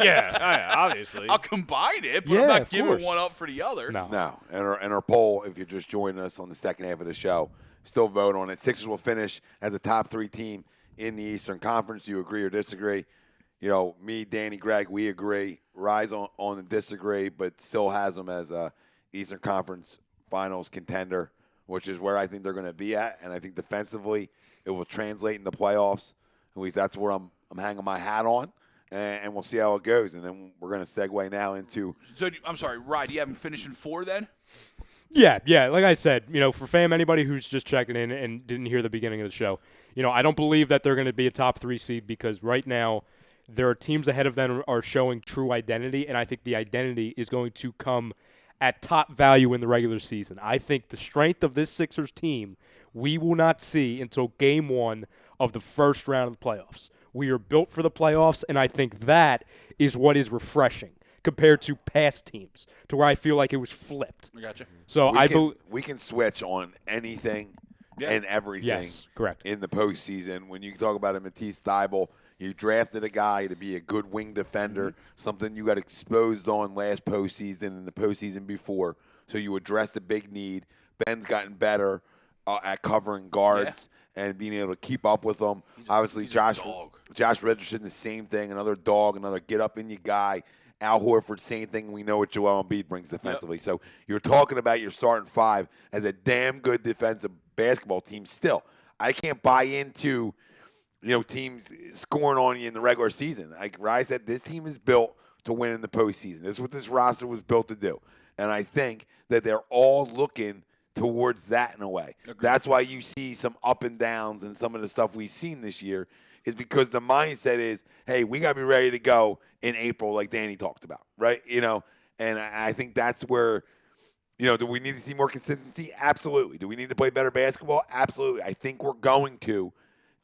yeah, obviously. I'll combine it, but Yeah, I'm not of giving course. one up for the other. No. No, and our poll, if you're just joining us on the second half of the show, still vote on it. Sixers will finish as the top 3 team in the Eastern Conference. Do you agree or disagree? Me, Danny, Greg, we agree. Rise on the disagree, but still has them as a Eastern Conference Finals contender, which is where I think they're going to be at. And I think defensively, it will translate in the playoffs. At least that's where I'm hanging my hat on. And we'll see how it goes. And then we're going to segue now into So, I'm sorry, Ryan, do you have him finishing 4 then? Yeah. Like I said, for fam, anybody who's just checking in and didn't hear the beginning of the show, I don't believe that they're going to be a top 3 seed because right now there are teams ahead of them are showing true identity, and I think the identity is going to come at top value in the regular season. I think the strength of this Sixers team we will not see until game 1 of the first round of the playoffs. We are built for the playoffs, and I think that is what is refreshing compared to past teams, to where I feel like it was flipped. I gotcha. So we can switch on anything and everything. Yes, correct. In the postseason, when you talk about a Matisse Thybulle, you drafted a guy to be a good wing defender, something you got exposed on last postseason and the postseason before. So you addressed the big need. Ben's gotten better at covering guards and being able to keep up with them. Obviously, he's a Josh dog. Richardson, the same thing. Another dog, another get-up-in-you guy. Al Horford, same thing. We know what Joel Embiid brings defensively. So you're talking about your starting 5 as a damn good defensive basketball team still. I can't buy into teams scoring on you in the regular season. Like Rye said, this team is built to win in the postseason. This is what this roster was built to do. And I think that they're all looking towards that in a way. Agreed. That's why you see some up and downs and some of the stuff we've seen this year is because the mindset is, hey, we got to be ready to go in April like Danny talked about, right? And I think that's where, do we need to see more consistency? Absolutely. Do we need to play better basketball? Absolutely. I think we're going to,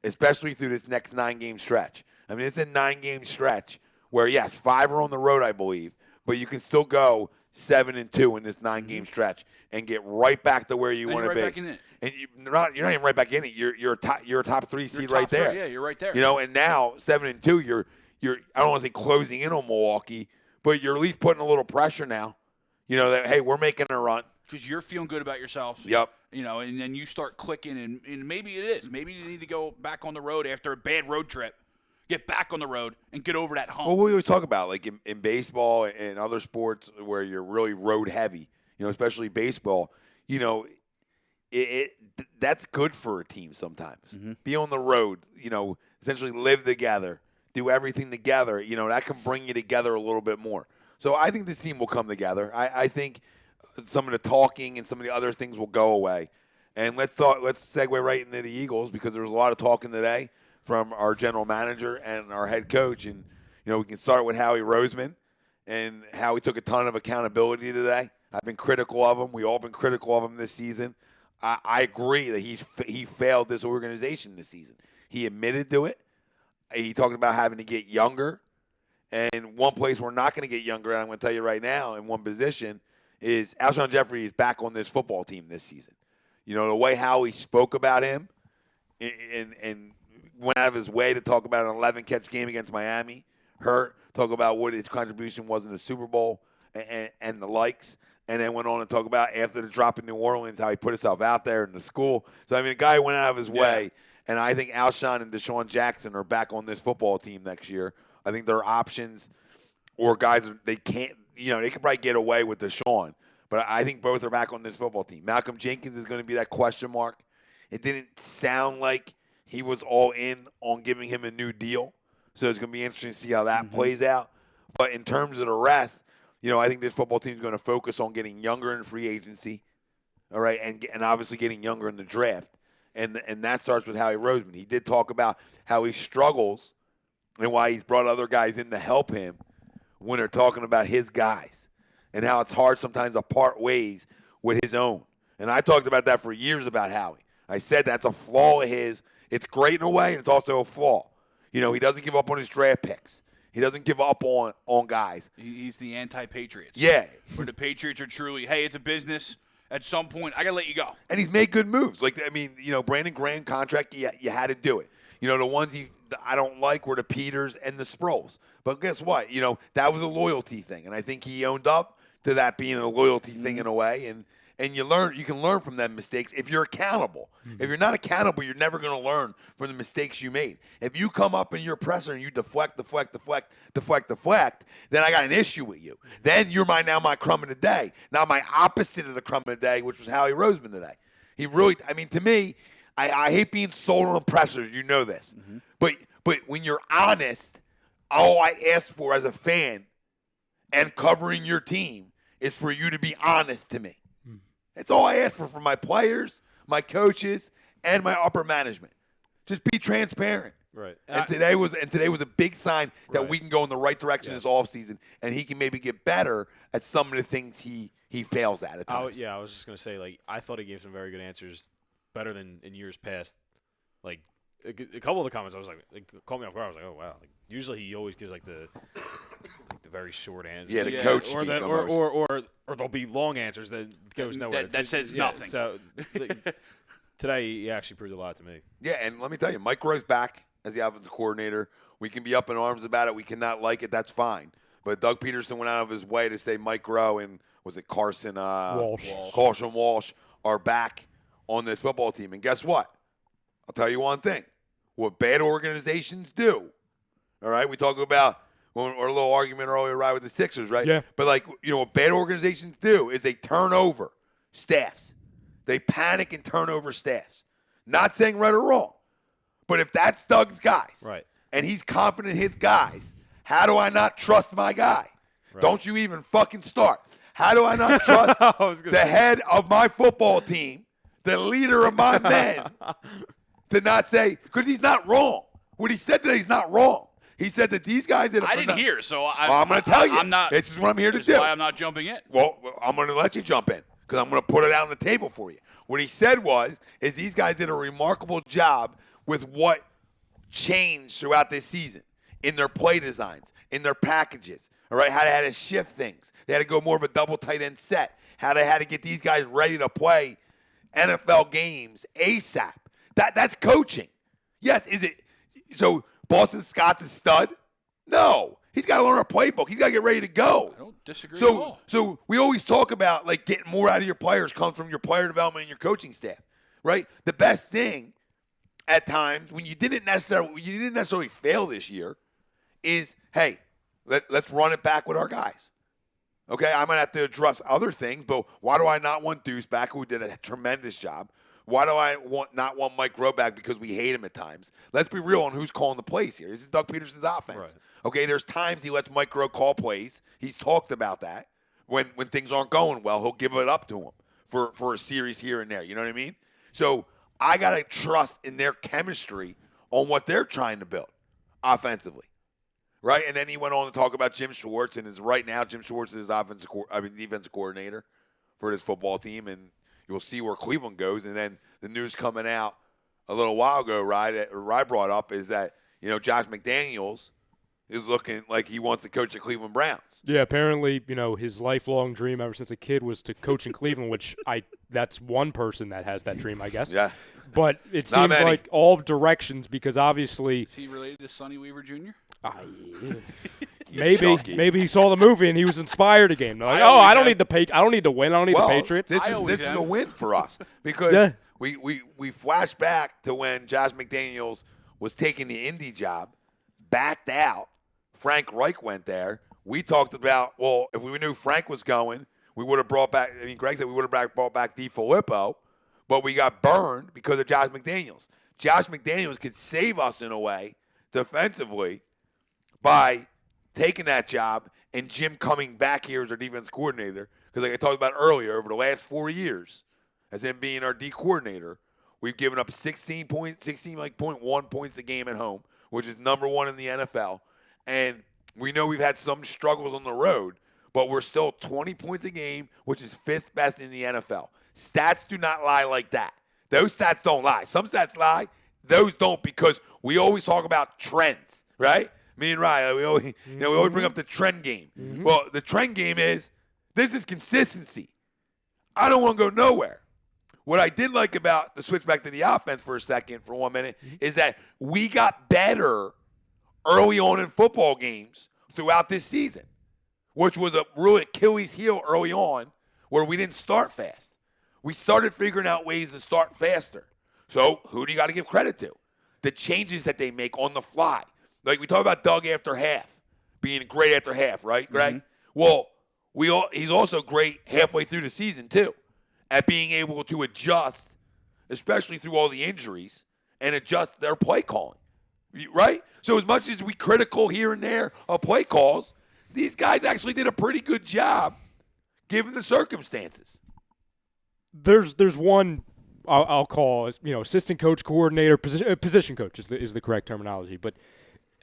especially through this next 9-game stretch. I mean, it's a 9-game stretch where, yes, 5 are on the road, I believe, but you can still go 7-2 in this 9-game stretch and get right back to where you want to be. Back in it. And you're not even right back in it. You're a top 3 seed You're right top there. 3, yeah, you're right there. And now 7-2, you're I don't want to say closing in on Milwaukee, but you're at least putting a little pressure now. That hey, we're making a run because you're feeling good about yourself. Yep. And then you start clicking, and maybe it is. Maybe you need to go back on the road after a bad road trip. get back on the road and get over that hump. Well, we always talk about, like in baseball and other sports where you're really road heavy, especially baseball, that's good for a team sometimes. Mm-hmm. Be on the road, essentially live together, do everything together, that can bring you together a little bit more. So I think this team will come together. I think some of the talking and some of the other things will go away. And let's segue right into the Eagles, because there was a lot of talking today from our general manager and our head coach. And, we can start with Howie Roseman and how he took a ton of accountability today. I've been critical of him. We've all been critical of him this season. I agree that he failed this organization this season. He admitted to it. He talked about having to get younger. And one place we're not going to get younger, and I'm going to tell you right now, in one position, is Alshon Jeffrey is back on this football team this season. The way Howie spoke about him and went out of his way to talk about an 11-catch game against Miami, talk about what his contribution was in the Super Bowl and the likes, and then went on to talk about after the drop in New Orleans, how he put himself out there in the school. So, a guy went out of his way, and I think Alshon and Deshaun Jackson are back on this football team next year. I think there are options or guys they can't, they could probably get away with Deshaun. But I think both are back on this football team. Malcolm Jenkins is going to be that question mark. It didn't sound like he was all in on giving him a new deal. So it's going to be interesting to see how that plays out. But in terms of the rest, I think this football team is going to focus on getting younger in free agency, all right, and obviously getting younger in the draft. And that starts with Howie Roseman. He did talk about how he struggles and why he's brought other guys in to help him when they're talking about his guys, and how it's hard sometimes to part ways with his own. And I talked about that for years about Howie. I said that's a flaw of his. It's great in a way, and it's also a flaw. He doesn't give up on his draft picks. He doesn't give up on guys. He's the anti-Patriots. Yeah. Where the Patriots are truly, hey, it's a business. At some point, I got to let you go. And he's made good moves. Brandon Graham contract, you had to do it. The ones I don't like were the Peters and the Sproles. But guess what? That was a loyalty thing. And I think he owned up to that being a loyalty thing in a way. And you can learn from them mistakes if you're accountable. If you're not accountable, you're never going to learn from the mistakes you made. If you come up in your presser and you deflect, then I got an issue with you. Then you're my crumb of the day. Now my opposite of the crumb of the day, which was Howie Roseman today. He really, to me, I hate being sold on pressers. You know this. Mm-hmm. But when you're honest, all I ask for as a fan and covering your team is for you to be honest to me. That's all I ask for my players, my coaches, and my upper management. Just be transparent. Right. And today was a big sign that we can go in the right direction this offseason, and he can maybe get better at some of the things he fails at times. I was just going to say, I thought he gave some very good answers, better than in years past. A couple of the comments, I was like caught me off guard. I was like, oh, wow. Usually he always gives, the very short answers. Yeah, the coach speak or there'll be long answers that goes nowhere. That says nothing. So today he actually proved a lot to me. Yeah, and let me tell you, Mike Rowe's back as the offensive coordinator. We can be up in arms about it. We cannot like it. That's fine. But Doug Peterson went out of his way to say Mike Rowe and was it Carson Walsh are back on this football team. And guess what? I'll tell you one thing. What bad organizations do, all right? We talk about our little argument earlier right with the Sixers, right? Yeah. But, what bad organizations do is they turn over staffs. They panic and turn over staffs. Not saying right or wrong. But if that's Doug's guys, right, and he's confident in his guys, how do I not trust my guy? Right. Don't you even fucking start. How do I not trust the head of my football team, the leader of my men, to not say, because he's not wrong. What he said today is not wrong. He said that these guys that I didn't hear, so I'm going to tell you. I'm not. This is what I'm here to do. That's why I'm not jumping in. Well, I'm going to let you jump in because I'm going to put it out on the table for you. What he said is these guys did a remarkable job with what changed throughout this season in their play designs, in their packages, all right, how they had to shift things. They had to go more of a double tight end set, how they had to get these guys ready to play NFL games ASAP. That's coaching. Yes, is it? So Boston Scott's a stud? No. He's got to learn a playbook. He's got to get ready to go. I don't disagree at all. So we always talk about, getting more out of your players comes from your player development and your coaching staff, right? The best thing at times when you didn't necessarily fail this year is, hey, let's run it back with our guys. Okay, I might have to address other things, but why do I not want Deuce back, who did a tremendous job? Why do I not want Mike Rowe back because we hate him at times? Let's be real on who's calling the plays here. This is Doug Peterson's offense. Right. Okay, there's times he lets Mike Rowe call plays. He's talked about that. When things aren't going well, he'll give it up to him for a series here and there. You know what I mean? So I got to trust in their chemistry on what they're trying to build offensively. Right? And then he went on to talk about Jim Schwartz, and right now Jim Schwartz is defensive coordinator for this football team, and you'll see where Cleveland goes. And then the news coming out a little while ago, Rye brought up, is that, Josh McDaniels is looking like he wants to coach the Cleveland Browns. Yeah, apparently, his lifelong dream ever since a kid was to coach in Cleveland, which that's one person that has that dream, I guess. Yeah. But it Not seems many. like all directions, because obviously Is he related to Sonny Weaver Jr.? maybe he saw the movie and he was inspired again. Like, I don't need the I don't need to win. I don't need the Patriots. This is a win for us because we flash back to when Josh McDaniels was taking the Indy job, backed out. Frank Reich went there. We talked about, well, if we knew Frank was going, we would have brought back. I mean, Greg said we would have brought back DeFilippo, but we got burned because of Josh McDaniels. Josh McDaniels could save us in a way defensively by taking that job and Jim coming back here as our defense coordinator. Because like I talked about earlier, over the last 4 years, as him being our D coordinator, we've given up 16.1 points a game at home, which is number one in the NFL. And we know we've had some struggles on the road, but we're still 20 points a game, which is fifth best in the NFL. Stats do not lie like that. Those stats don't lie. Some stats lie. Those don't, because we always talk about trends, right? Me and Ryan, we always bring up the trend game. Mm-hmm. Well, the trend game is consistency. I don't want to go nowhere. What I did like about the switch back to the offense for a second, for 1 minute, is that we got better early on in football games throughout this season, which was a real Achilles heel early on, where we didn't start fast. We started figuring out ways to start faster. So who do you got to give credit to? The changes that they make on the fly. Like we talk about Doug after half, being great after half, right, Greg? Mm-hmm. Well, he's also great halfway through the season too, at being able to adjust, especially through all the injuries, and adjust their play calling, right? So as much as we critical here and there of play calls, these guys actually did a pretty good job given the circumstances. There's one I'll call assistant coach, coordinator, position coach is the correct terminology, but.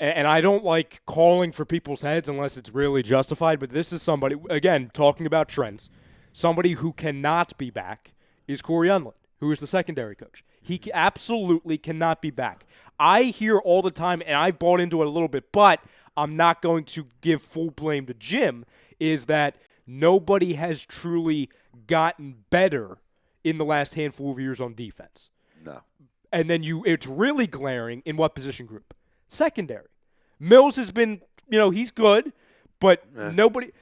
And I don't like calling for people's heads unless it's really justified, but this is somebody, again, talking about trends. Somebody who cannot be back is Corey Unlin, who is the secondary coach. He absolutely cannot be back. I hear all the time, and I've bought into it a little bit, but I'm not going to give full blame to Jim, is that nobody has truly gotten better in the last handful of years on defense. No. And then it's really glaring in what position group? Secondary. Mills has been, he's good, but nobody.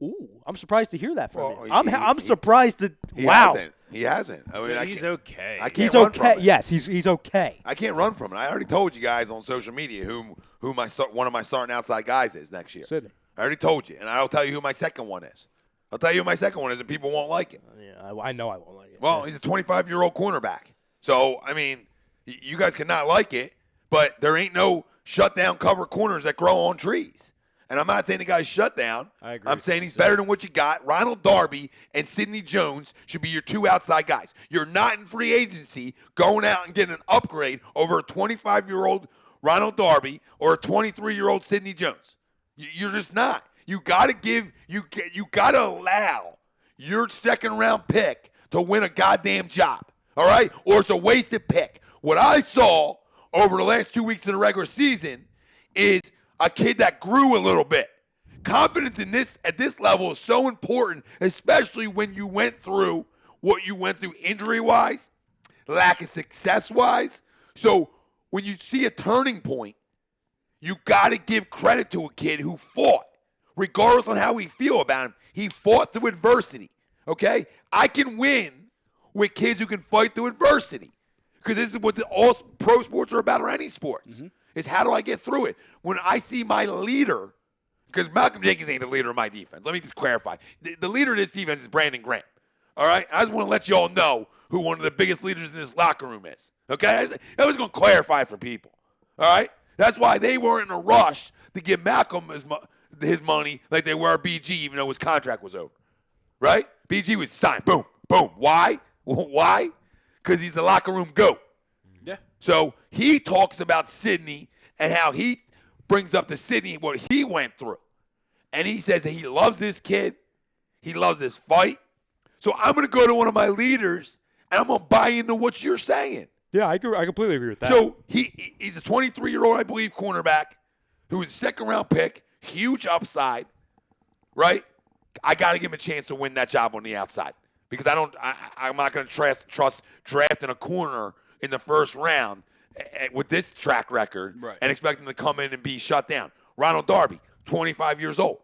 Ooh, I'm surprised to hear that from you. I'm surprised to. Wow. He hasn't. I mean, he's okay. I can't he's run okay. from it. Yes, he's okay. I can't run from it. I already told you guys on social media who one of my starting outside guys is next year. Sydney. I already told you, and I'll tell you who my second one is. I'll tell you who my second one is, and people won't like it. Yeah, I know I won't like it. Well, he's a 25-year-old cornerback. So, I mean, you guys cannot like it, but there ain't no shutdown cover corners that grow on trees. And I'm not saying the guy's shut down. I agree. I'm saying he's better than what you got. Ronald Darby and Sidney Jones should be your two outside guys. You're not in free agency going out and getting an upgrade over a 25-year-old Ronald Darby or a 23-year-old Sidney Jones. You're just not. You got to allow your second-round pick to win a goddamn job, all right? Or it's a wasted pick. What I saw over the last 2 weeks of the regular season is a kid that grew a little bit. Confidence in this at this level is so important, especially when you went through what you went through injury-wise, lack of success-wise. So when you see a turning point, you got to give credit to a kid who fought, regardless on how we feel about him. He fought through adversity, okay? I can win with kids who can fight through adversity Because this is what all pro sports are about, or any sports, is how do I get through it? When I see my leader, because Malcolm Jenkins ain't the leader of my defense. Let me just clarify. The leader of this defense is Brandon Graham. All right? I just want to let you all know who one of the biggest leaders in this locker room is. Okay? I was going to clarify for people. All right? That's why they weren't in a rush to give Malcolm his money like they were BG, even though his contract was over. Right? BG was signed. Boom. Boom. Why? Why? Because he's the locker room GOAT. Yeah. So he talks about Sidney and how he brings up to Sidney what he went through. And he says that he loves this kid. He loves this fight. So I'm going to go to one of my leaders, and I'm going to buy into what you're saying. Yeah, I completely agree with that. So he's a 23-year-old, I believe, cornerback who was a second-round pick, huge upside, right? I got to give him a chance to win that job on the outside because I'm not going to trust drafting a corner in the first round with this track record and expect him to come in and be shut down. Ronald Darby, 25 years old,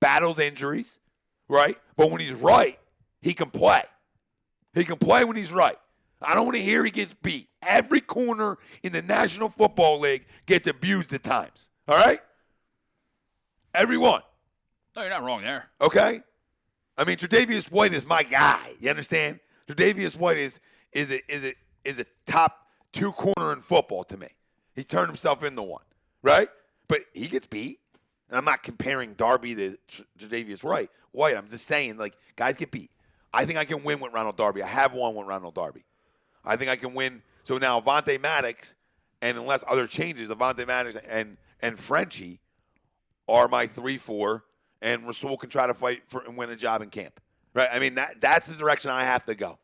battles injuries, right? But when he's right, he can play. He can play when he's right. I don't want to hear he gets beat. Every corner in the National Football League gets abused at times. All right? Everyone. No, you're not wrong there. Okay? I mean, Jadeveon White is my guy. You understand? Jadeveon White is a top 2 corner in football to me. He turned himself into one, right? But he gets beat. And I'm not comparing Darby to Jadeveon White. I'm just saying, like, guys get beat. I think I can win with Ronald Darby. I have won with Ronald Darby. I think I can win. So now Avonte Maddox, and unless other changes, Avonte Maddox and Frenchie are my 3-4, and Rasul can try to fight for and win a job in camp. Right? I mean, that's the direction I have to go.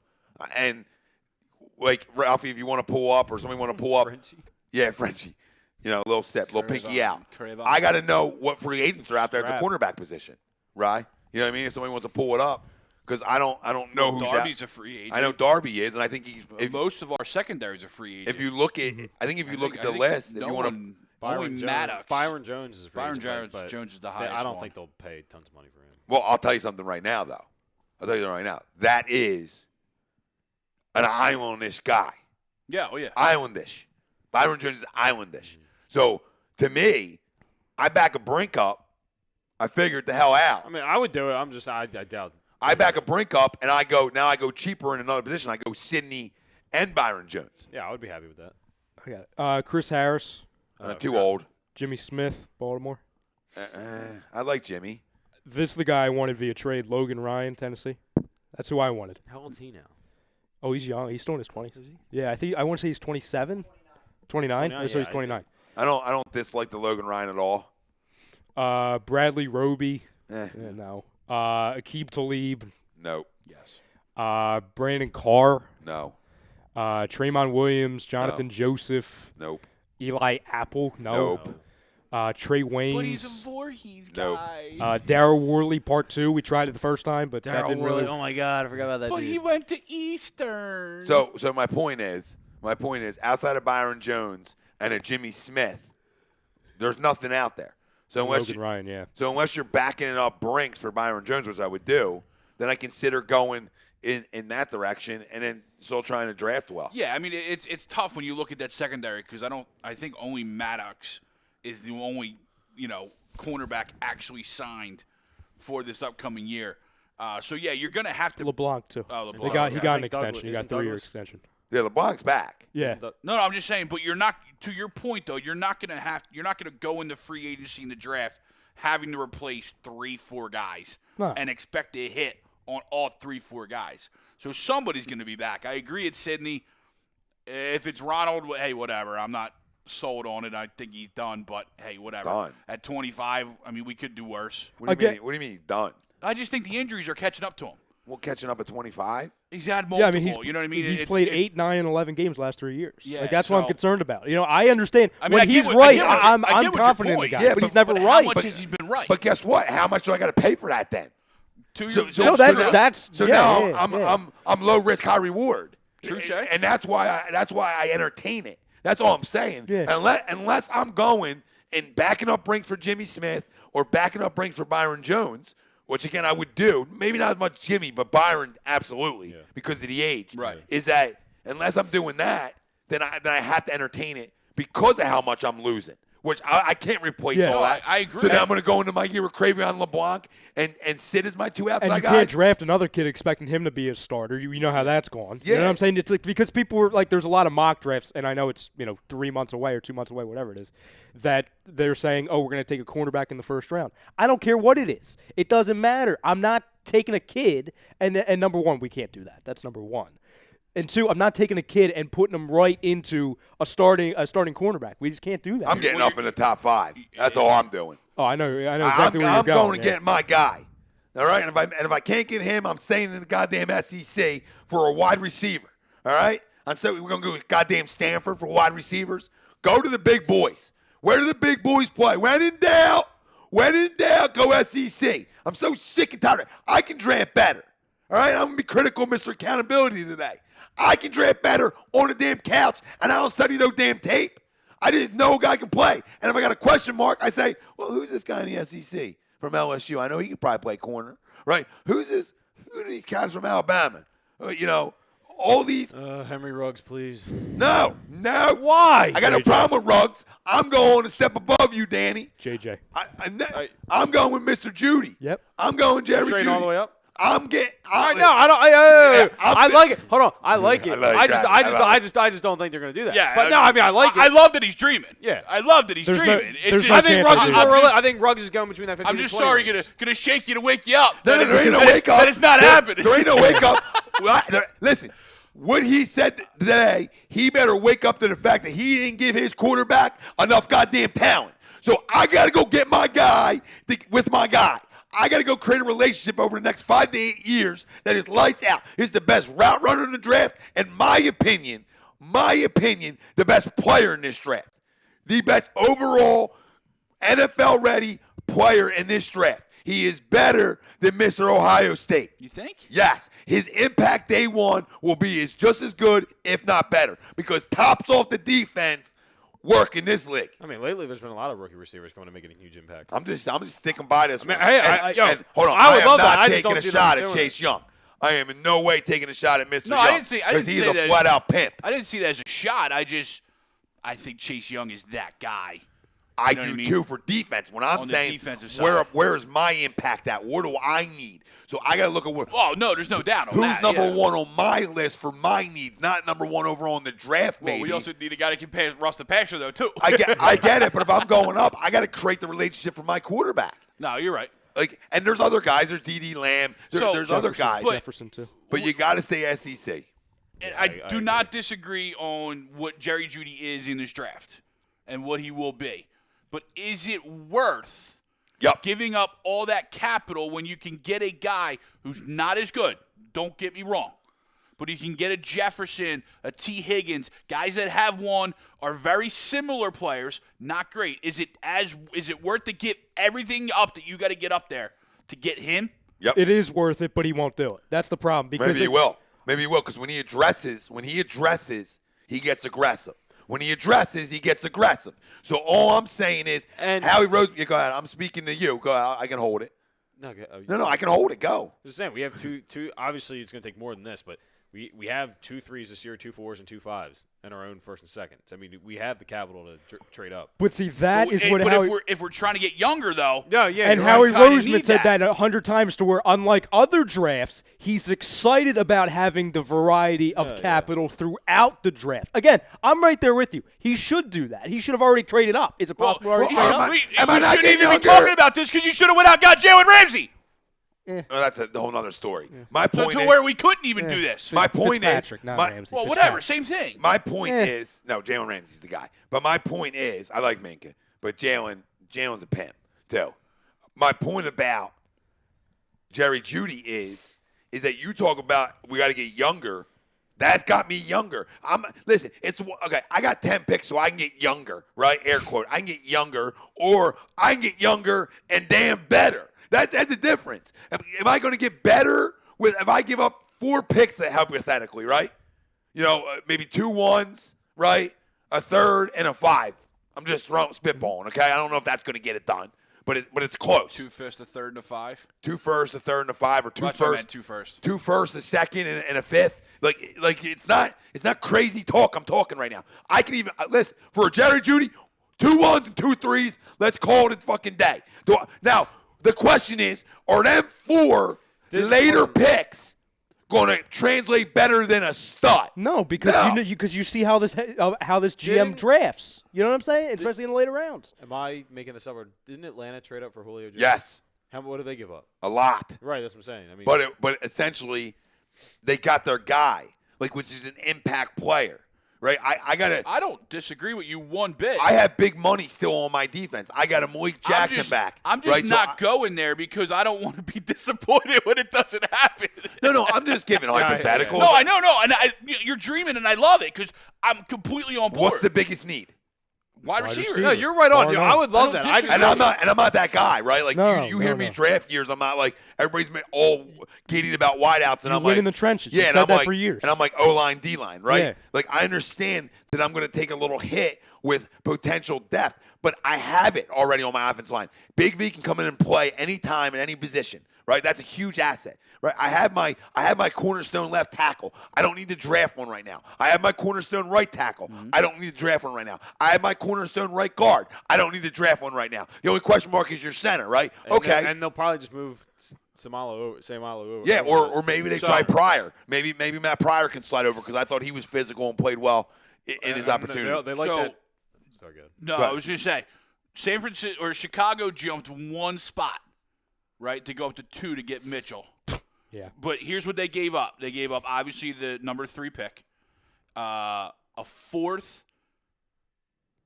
And, like, Ralphie, if you want to pull up or somebody want to pull up. Frenchie. Yeah, Frenchie. You know, a little step, a little pinky out. Curve I got to know what free agents are out there at the cornerback position, right? You know what I mean? If somebody wants to pull it up, because I don't know who's Darby's out. a free agent. I know Darby is, and I think most of our secondaries are free agent. If you look at, I think if you look at the list, if you want to, Byron Jones is a free agent. Byron Jones is the highest. I don't think they'll pay tons of money for him. well, I'll tell you something right now, though. I'll tell you right now. That is an Islandish guy. Yeah, oh yeah. Islandish. Byron Jones is Islandish. So to me, I back a Brink up. I figured the hell out. I mean, I would do it. I doubt. I back a Brink up, and I go cheaper in another position. I go Sidney and Byron Jones. Yeah, I would be happy with that. I got it. Chris Harris. Too old. Jimmy Smith, Baltimore. I like Jimmy. This is the guy I wanted via trade. Logan Ryan, Tennessee. That's who I wanted. How old is he now? Oh, he's young. He's still in his 20s. Is he? Yeah, I want to say he's 27. 29? I say he's 29. I don't dislike the Logan Ryan at all. Bradley Roby. Eh. Yeah, no. Aqib Talib. No. Yes. Brandon Carr. No. Traymon Williams. Jonathan Joseph. Nope. Eli Apple. No. Nope. Trey Waynes. But he's a Voorhees Nope. guy. Darryl Worley, part 2. We tried it the first time, but that didn't really. Oh my God, I forgot about that. But dude. he went to Eastern. So my point is, outside of Byron Jones and a Jimmy Smith, there's nothing out there. So Logan Ryan, yeah. So unless you're backing it up Brinks for Byron Jones, which I would do, then I consider going in that direction and then still trying to draft well. Yeah, I mean it's tough when you look at that secondary because I think only Maddox is the only cornerback actually signed for this upcoming year. So yeah, you're gonna have to. LeBlanc too. Oh, LeBlanc. He got an extension. He got a 3-year Douglas? extension. Yeah, LeBlanc's back. Yeah. No, I'm just saying. But you're not. To your point though, you're not gonna go into free agency in the draft having to replace 3-4 guys and expect to hit on all 3-4 guys. So somebody's gonna be back. I agree. It's Sidney. If it's Ronald, hey, whatever. I'm not sold on it. I think he's done. But hey, whatever. Done. At 25, I mean, we could do worse. What do you mean he's done? I just think the injuries are catching up to him. Well, catching up at 25? He's had multiple. Yeah, I mean, you know what I mean? He's played 8, 9, and 11 games last 3 years. Yeah, like that's what I'm so- concerned about. I understand I mean, when I get he's what- right. I get I'm what your confident in the point. guy, Yeah, but he's never But right. how much has he been right? But guess what? How much do I got to pay for that then? No, that's So yeah, now yeah. I'm low risk, high reward. Touche. And that's why I entertain it. That's all I'm saying. Yeah. Unless I'm going and backing up Brinks for Jimmy Smith or backing up Brinks for Byron Jones, which again I would do. Maybe not as much Jimmy, but Byron absolutely because of the age. Right. Is that unless I'm doing that, then I have to entertain it because of how much I'm losing, which I can't replace all that. I agree. So now I'm going to go into my year with Cravion LeBlanc and sit as my two outside and you guys. can't draft another kid expecting him to be a starter. You know how that's gone. Yeah. You know what I'm saying? It's like because people were like, there's a lot of mock drafts, and I know it's 3 months away or 2 months away, whatever it is, that they're saying, oh, we're going to take a cornerback in the first round. I don't care what it is. It doesn't matter. I'm not taking a kid, and number one, we can't do that. That's number one. And two, I'm not taking a kid and putting him right into a starting cornerback. We just can't do that. I'm getting up in the top 5. That's all I'm doing. Oh, I know exactly where you're I'm going. going to get my guy. All right, and if I can't get him, I'm staying in the goddamn SEC for a wide receiver. All right, we're going to go with goddamn Stanford for wide receivers. Go to the big boys. Where do the big boys play? When in doubt, go SEC. I'm so sick and tired. I can draft better. All right, I'm going to be critical of Mr. Accountability today. I can draft better on a damn couch, and I don't study no damn tape. I just know a guy can play. And if I got a question mark, I say, well, who's this guy in the SEC from LSU? I know he could probably play corner, right? Who are these guys from Alabama? All these. Henry Ruggs, please. No. Why? I got no problem with Ruggs. I'm going a step above you, Danny. JJ. I'm going with Mr. Judy. Yep. I'm going Jerry Straight Judy. all the way up. I like it. Hold on, I like it. I just don't think they're going to do that. Yeah, but no, I mean, I like it. I love that he's dreaming. Yeah, I love that he's There's no- dreaming. there's It's no just- chance I think Ruggs is going between that 15 I'm and just 20 sorry, range. gonna shake you to wake you up. There ain't no That wake up. That it's not happening. There ain't no wake up. Listen, what he said today, he better wake up to the fact that he didn't give his quarterback enough goddamn talent. So I got to go get my guy with my guy. I got to go create a relationship over the next 5 to 8 years that is lights out. He's the best route runner in the draft, and my opinion, the best player in this draft. The best overall NFL-ready player in this draft. He is better than Mr. Ohio State. You think? Yes. His impact day one will be just as good, if not better, because tops off the defense work in this league. I mean, lately there's been a lot of rookie receivers coming and making a huge impact. I'm just sticking by this. Man, one. hey, and hold on, I would am love that. not I just taking don't a see shot them at doing Chase Young. I am in no way taking a shot at Mr. No, Young. I didn't say he's that a flat out pimp. I didn't see that as a shot. I think Chase Young is that guy. I know what do I mean? too for defense. When I'm On the saying defensive side. where is my impact at? What do I need? So I got to look at what. Oh no, there's no doubt on Who's that. number yeah. one on my list for my needs, not number one over on the draft, Well, maybe. we also need a guy that can pass Russ the passer though too. I get it, but if I'm going up, I got to create the relationship for my quarterback. No, you're right. And there's other guys. There's D.D. Lamb. There's other guys. Jefferson too. But you got to stay SEC. And I do not disagree on what Jerry Jeudy is in this draft and what he will be. But is it worth giving up all that capital when you can get a guy who's not as good? Don't get me wrong. But you can get a Jefferson, a T. Higgins, guys that have won, are very similar players, not great. Is it worth to give everything up that you got to get up there to get him? Yep. It is worth it, but he won't do it. That's the problem. Because Maybe he will. Maybe he will, because when he addresses, he gets aggressive. When he addresses, he gets aggressive. So all I'm saying is, Howie Rose, go ahead. I'm speaking to you. Go ahead. I can hold it. No, I can hold it. Go. Just saying, we have two. Obviously, it's going to take more than this, but we have 2 3s this year, 2 4s, and 2 5s in our own first and seconds. I mean, we have the capital to trade up. But see, that is what But Howie. if we're trying to get younger, though. Yeah. And you're Howie right. Roseman said that 100 times to where, unlike other drafts, he's excited about having the variety of capital throughout the draft. Again, I'm right there with you. He should do that. He should have already traded up. Is it possible to already trade up? am I not shouldn't getting even be younger? talking about this because you should have went out and got Jalen Ramsey. No, that's a whole other story. My So point to is, where we couldn't even do this. my point is, Fitzpatrick, not Ramsey. Well, Fitzpatrick. whatever, same thing. my point is, no, Jalen Ramsey's the guy. But my point is, I like Minka, but Jalen's a pimp too. My point about Jerry Jeudy is that you talk about we got to get younger. That's got me younger. Listen. It's okay. I got 10 picks, so I can get younger, right? Air quote. I can get younger, or I can get younger and damn better. That's the difference. Am I going to get better if I give up 4 picks, hypothetically, right? Maybe 2 1s, right? A 3rd and a 5. I'm just spitballing, okay? I don't know if that's going to get it done. but it's close. 2 first, a third, and a 5. 2 first, a third, and a 5, or 2 That's what I first, meant, 2 first. 2 first, a second, and a fifth. Like it's not crazy talk I'm talking right now. I can even listen for a Jerry Jeudy, 2 1s and 2 3s. Let's call it a fucking day. Now the question is, are them 4 later picks going to translate better than a stud? No, because you see how this GM drafts. You know what I'm saying? Especially in the later rounds. Am I making this up? Or didn't Atlanta trade up for Julio Jones? Yes. What did they give up? A lot. Right, that's what I'm saying. I mean, But essentially, they got their guy, which is an impact player, right? I don't disagree with you one bit. I have big money still on my defense. I got a Malik Jackson back. I'm just not going there because I don't want to be disappointed when it doesn't happen. No, I'm just giving hypotheticals. No, I know, and you're dreaming, and I love it because I'm completely on board. What's the biggest need? Wide receiver. No, you're right on. I would love that. I'm not that guy, right? You hear me draft years. I'm not like everybody's been all giddy about wideouts, and I'm win like in the trenches. Yeah, you and said I'm that like for years. And I'm like O-line, D-line, right? Yeah. I understand that I'm going to take a little hit with potential depth, but I have it already on my offensive line. Big V can come in and play anytime in any position, right? That's a huge asset, right? I have my cornerstone left tackle. I don't need to draft one right now. I have my cornerstone right tackle. Mm-hmm. I don't need to draft one right now. I have my cornerstone right guard. I don't need to draft one right now. The only question mark is your center, right? Okay. And they'll probably just move Samalo over. Yeah, or maybe they try Pryor. Maybe Matt Pryor can slide over because I thought he was physical and played well in his opportunity. They like that. So good. No, I was going to say, San Francisco or Chicago jumped 1 spot, right, to go up to 2 to get Mitchell. Yeah. But here's what they gave up. They gave up, obviously, the number 3 pick, a 4th,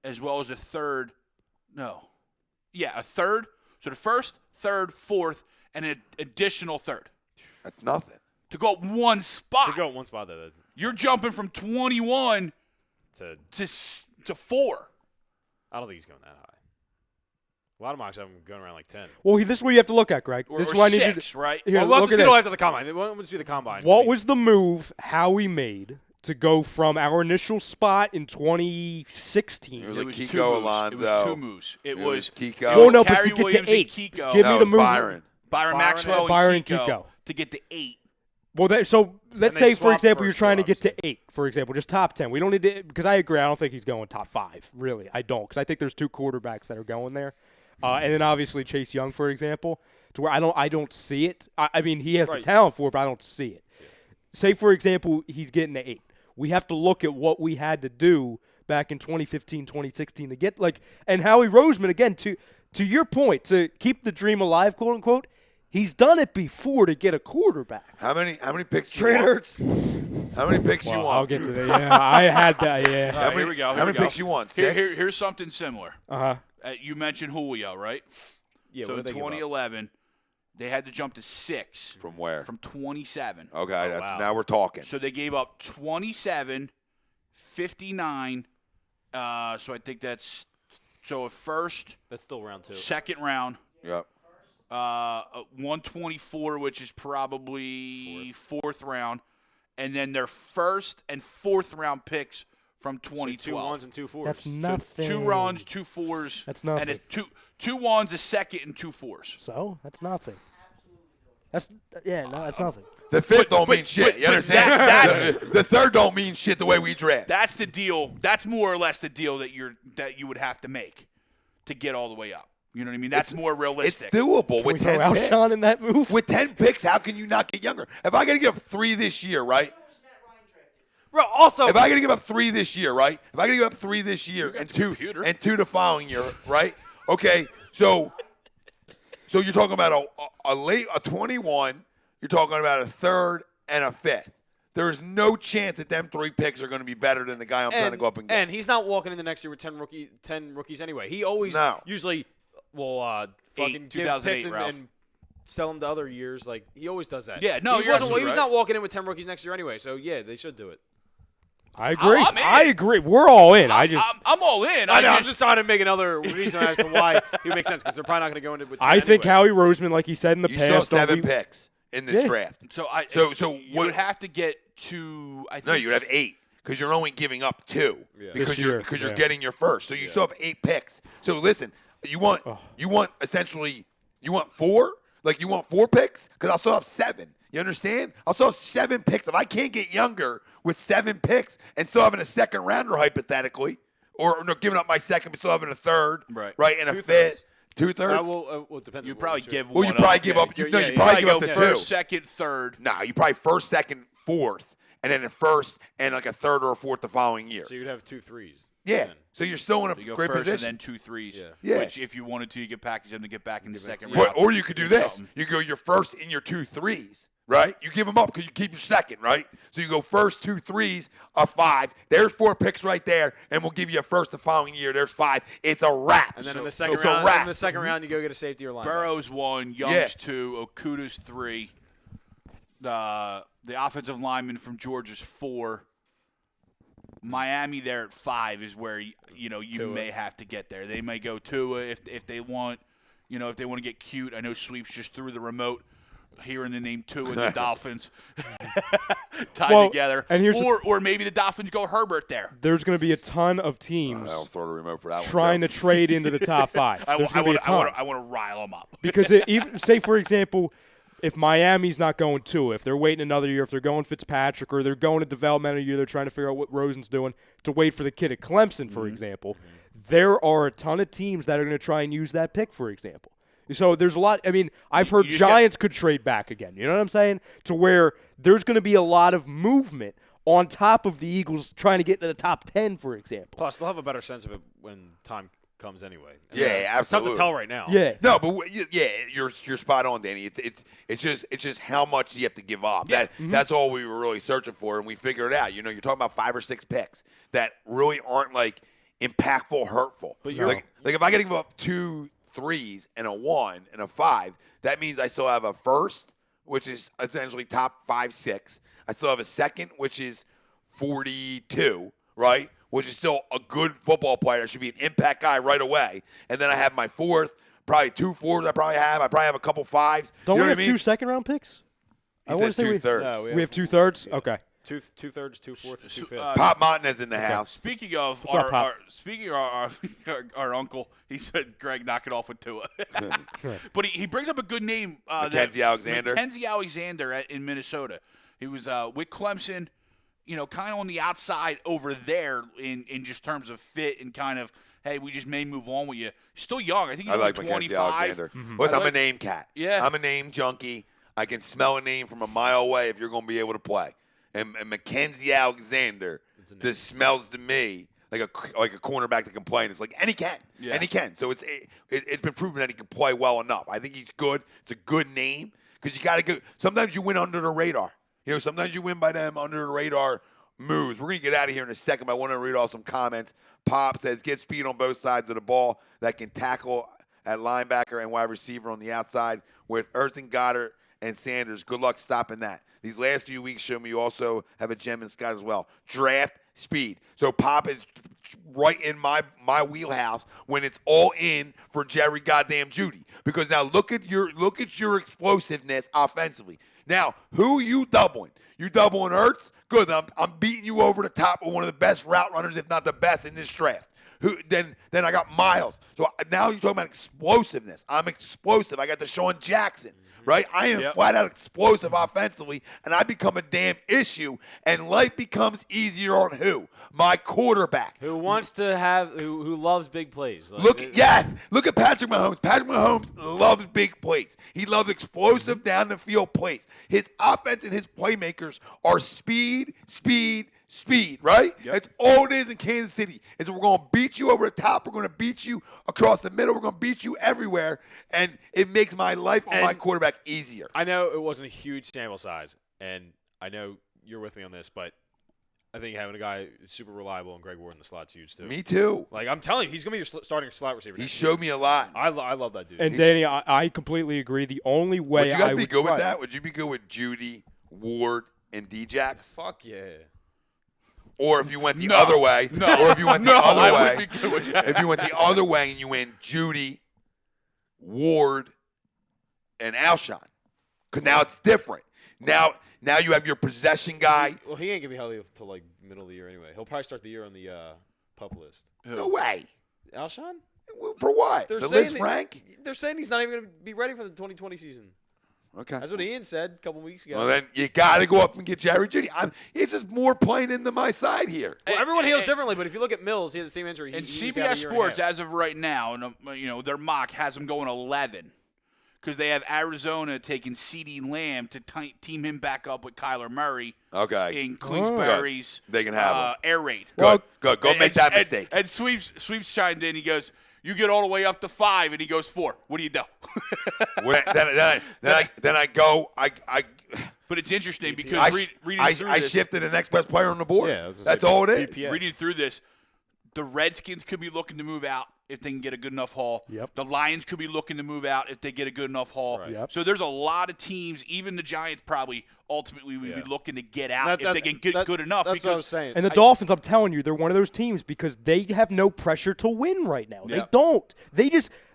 as well as a 3rd. No. Yeah, a 3rd. So the 1st, 3rd, 4th, and an additional 3rd. That's nothing. To go up 1 spot. To go up 1 spot, though. You're jumping from 21 to 4. I don't think he's going that high. A lot of mocks have him going around like 10. Well, this is what you have to look at, Greg. Or this is what 6, I need to, right? Here, we'll have look to at see this. after the combine. We'll see the combine. What was the move Howie made to go from our initial spot in 2016? It was It was Kiko 2 moves. Alonso. It was 2 moves. It was Kiko. Well, no, but Carrie to get Williams to 8. and Kiko. Give me No, the it's move. Byron. Maxwell Byron and Kiko, Kiko. to get to 8. Well, so let's they say, for swapped example, you're first, trying to though, get to 8, for example, just top 10. We don't need to, because I agree, I don't think he's going top 5, really. I don't, because I think there's 2 quarterbacks that are going there. And then obviously Chase Young, for example, to where I don't see it. I mean, he has the talent for it, but I don't see it. Yeah. Say, for example, he's getting to 8. We have to look at what we had to do back in 2015, 2016 to get, and Howie Roseman, again, to your point, to keep the dream alive, quote unquote, he's done it before to get a quarterback. How many picks? Trade hurts. How many picks you want? I'll get to that. Yeah, I had that. Yeah. All right, here we go. How many picks you want? 6? Here's something similar. Uh-huh. You mentioned Julio, right? Yeah. So in 2011, they had to jump to 6. From where? From 27. Okay, now we're talking. So they gave up 27, 59. So I think that's a first. That's still round 2. Second round. Yep. 124, which is probably fourth round, and then their first and 4th round picks from 2012. So 2 1s and 2 4s. That's nothing. 2 runs, 2 4s. That's nothing. And it's 2 1s, a second, and 2 4s. So that's nothing. That's nothing. The 5th don't mean shit. You understand? The 3rd don't mean shit the way we draft. That's the deal. That's more or less the deal that you would have to make to get all the way up. You know what I mean? That's more realistic. It's doable Can with we 10 throw picks. Alshon in that move? With 10 picks, how can you not get younger? If I got to give up 3 this year, right? Bro, also, If I got to give up 3 this year, right? If I got to give up 3 this year and 2 the following year, right? Okay, so you're talking about a 21. You're talking about a 3rd and a 5th. There's no chance that them 3 picks are going to be better than the guy I'm trying to go up and get. And he's not walking in the next year with 10 rookies anyway. He always usually will fucking give 2008, picks Ralph. and sell them to other years. Like, he always does that. Yeah, no, he you're absolutely He's right. not walking in with 10 rookies next year anyway. So, yeah, they should do it. I agree. I'm in. I agree. We're all in. I'm all in. I'm just trying to make another reason as to why it would make sense, because they're probably not going to go into it with 10 I think anyway. Howie Roseman, like he said in the You past, still have 7 picks in this draft. So you what would have to get to, I think. No, you would have 8 because you're only giving up 2 because This year, you're getting your first. So you still have 8 picks. So listen, You want essentially you want 4? Like you want 4 picks? Because I'll still have 7. You understand? I'll still have 7 picks. If I can't get younger with 7 picks and still having a second rounder hypothetically, or no, giving up my second but still having a third, right, and a fifth. 2/3? Well, it depends. You probably give well, one you probably up. give up. You probably give up the 2. First, second, third. No, you probably first, second, fourth, and then a first and like a third or a fourth the following year. So you'd have 2 3s. Yeah. Then. So you're still in a You go great first position. and then 2 3s. Yeah. Which, if you wanted to, you could package them to get back in the second But, round. or you could do this. Something. You go your first and your 2 3s, right? You give them up because you keep your second, right? So you go first 2 3s, a 5. There's 4 picks right there, and we'll give you a first the following year. There's 5. It's a wrap. And then So in the second it's round, a wrap. in the second round, you go get a safety or linebacker. Burrow's 1, Young's 2, Okuda's 3. The offensive lineman from Georgia's 4. Miami there at 5 is where you may have to get there. They may go Tua if they want, if they want to get cute. I know Sweeps just threw the remote, hearing the name Tua and the Dolphins tied together. And or maybe the Dolphins go Herbert there. There's going to be a ton of teams I'll throw the remote for that trying one. to trade into the top 5. I There's going to be a ton. want to rile them up. Because even say, for example, if Miami's not going to, if they're waiting another year, if they're going Fitzpatrick or they're going a developmental year, they're trying to figure out what Rosen's doing to wait for the kid at Clemson, for example, there are a ton of teams that are going to try and use that pick, for example. So there's a lot. I mean, I've heard Giants could trade back again. You know what I'm saying? To where there's going to be a lot of movement on top of the Eagles trying to get to the top 10, for example. Plus, they'll have a better sense of it when time comes anyway. Yeah, it's absolutely. tough to tell right now. Yeah. No, but you're spot on, Danny. It's just how much you have to give up. That's all we were really searching for, and we figured it out. You're talking about 5 or 6 picks that really aren't like impactful, hurtful. But you're like if I got to give up 2 3s and a 1 and a 5, that means I still have a first, which is essentially top 5 6. I still have a second, which is 42, right? Which is still a good football player. Should be an impact guy right away. And then I have my fourth, probably 2 4s I probably have. I probably have a couple 5s. Don't you know we have what I mean? 2 second-round picks? He said 2/3. No, We have 2/3? Yeah. Okay. 2 3/4, 2 4, 2 5. Pop Martinez in the house. Speaking of up, Pop? our uncle, he said, "Greg, knock it off with Tua." But he brings up a good name, Mackenzie Alexander. Mackenzie Alexander in Minnesota. He was with Clemson, kind of on the outside over there in just terms of fit and kind of, hey, we just may move on with you. He's still young. I think he's I like only Mackenzie 25. Alexander. Listen, I'm a name cat. Yeah. I'm a name junkie. I can smell a name from a mile away if you're going to be able to play. And Mackenzie Alexander just smells to me like a cornerback that can play. And it's like, and he can. Yeah. And he can. So it's been proven that he can play well enough. I think he's good. It's a good name because you got to go. Sometimes you win under the radar. Sometimes you win by them under the radar moves. We're going to get out of here in a second, but I want to read off some comments. Pop says, get speed on both sides of the ball that can tackle at linebacker and wide receiver on the outside with Ertz and Goddard and Sanders. Good luck stopping that. These last few weeks show me you also have a gem in Scott as well. Draft speed. So Pop is right in my wheelhouse when it's all in for Jerry goddamn Judy. Because now look at your explosiveness offensively. Now, who you doubling? You doubling Ertz? Good. I'm beating you over the top of one of the best route runners, if not the best in this draft. Then I got Miles. So now you're talking about explosiveness. I'm explosive. I got Deshaun Jackson. Right? I am flat out explosive offensively, and I become a damn issue, and life becomes easier on who? My quarterback. Who wants to have who loves big plays. Look at Patrick Mahomes. Patrick Mahomes loves big plays. He loves explosive down the field plays. His offense and his playmakers are speed, right? Yep. That's all it is in Kansas City. Is we're going to beat you over the top. We're going to beat you across the middle. We're going to beat you everywhere, and it makes my life on my quarterback easier. I know it wasn't a huge sample size, and I know you're with me on this, but I think having a guy super reliable and Greg Ward in the slot's huge too. Me too. Like I'm telling you, he's gonna be your starting slot receiver. He showed me a lot. I love that dude. And Danny, I completely agree. The only way Would you guys I be would good with right. that? Would you be good with Judy, Ward, and D-Jax? Fuck yeah. Or if you went the other way. No. Or if you went the other I way. wouldn't be good with that. If you went the other way and you went Judy, Ward, and Alshon. Because now it's different. Now you have your possession guy. Well, he ain't gonna be healthy until like middle of the year anyway. He'll probably start the year on the PUP list. No way. Alshon? For what? They're The saying Liz that- Frank? They're saying he's not even going to be ready for the 2020 season. Okay. That's what Ian said a couple weeks ago. Well, then you got to go up and get Jerry Jeudy. It's just more playing into my side here. Well, everyone heals differently, but if you look at Mills, he had the same injury. And he was out a CBS year and a Sports, half. as of right now, and their mock has him going 11 because they have Arizona taking CeeDee Lamb to team him back up with Kyler Murray Okay. in Queensberry's They can have him. air raid. Good. Go make that mistake. And Sweeps chimed in. He goes, "You get all the way up to 5," and he goes 4. What do you do? then I go. But it's interesting because reading through I this, shifted the next best player on the board. Yeah, I was gonna That's say all it is. BPA. reading through this, the Redskins could be looking to move out if they can get a good enough haul. Yep. The Lions could be looking to move out if they get a good enough haul. Right. Yep. So there's a lot of teams, even the Giants probably ultimately would be looking to get out if they can get good enough. That's because what I was saying. And the Dolphins, I'm telling you, they're one of those teams because they have no pressure to win right now. They don't.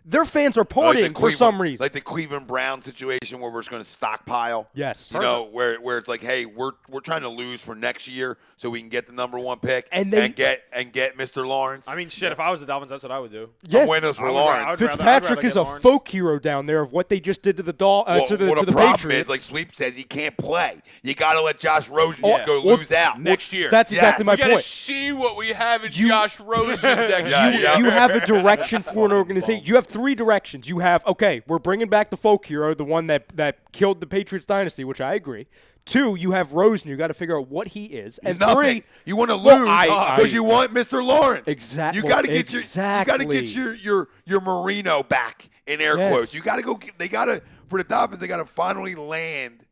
Their fans are partying for some reason. Like the Cleveland Brown situation where we're just going to stockpile. Yes. You know, where it's like, hey, we're trying to lose for next year so we can get the number 1 pick and get Mr. Lawrence. I mean, shit, if I was the Dolphins, that's what I would do. Yes. Buenos for I would Lawrence. rather- Fitzpatrick is a get Lawrence. folk hero down there of what they just did to the to the problem Patriots. is, like Sweep says, he can't play. You got to let Josh Rosen Oh, just go well, lose out. next year. That's exactly my we gotta point. see what we have in Josh Rosen next Yeah, year. yeah. You have a direction for an organization. You have 3 directions. You have, okay, we're bringing back the folk hero, the one that killed the Patriots dynasty, which I agree. 2, you have Rosen. You got to figure out what he is. He's And nothing. 3, You want to lose I- because you want Mr. Lawrence. Exactly. You got to get Exactly. your Marino back in air Yes. quotes. You got to go. They got to for the Dolphins. They got to finally land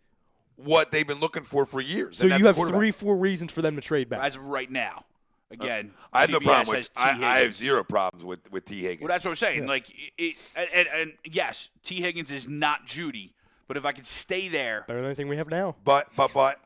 what they've been looking for years. so and that's you have quarterback. 4 reasons for them to trade back. As of right now, again, I have no CBS problem has with. T. I Higgins. have 0 problems with T. Higgins. Well, that's what I'm saying. Like, and yes, T. Higgins is not Judy, but if I could stay there, Better than anything we have now. But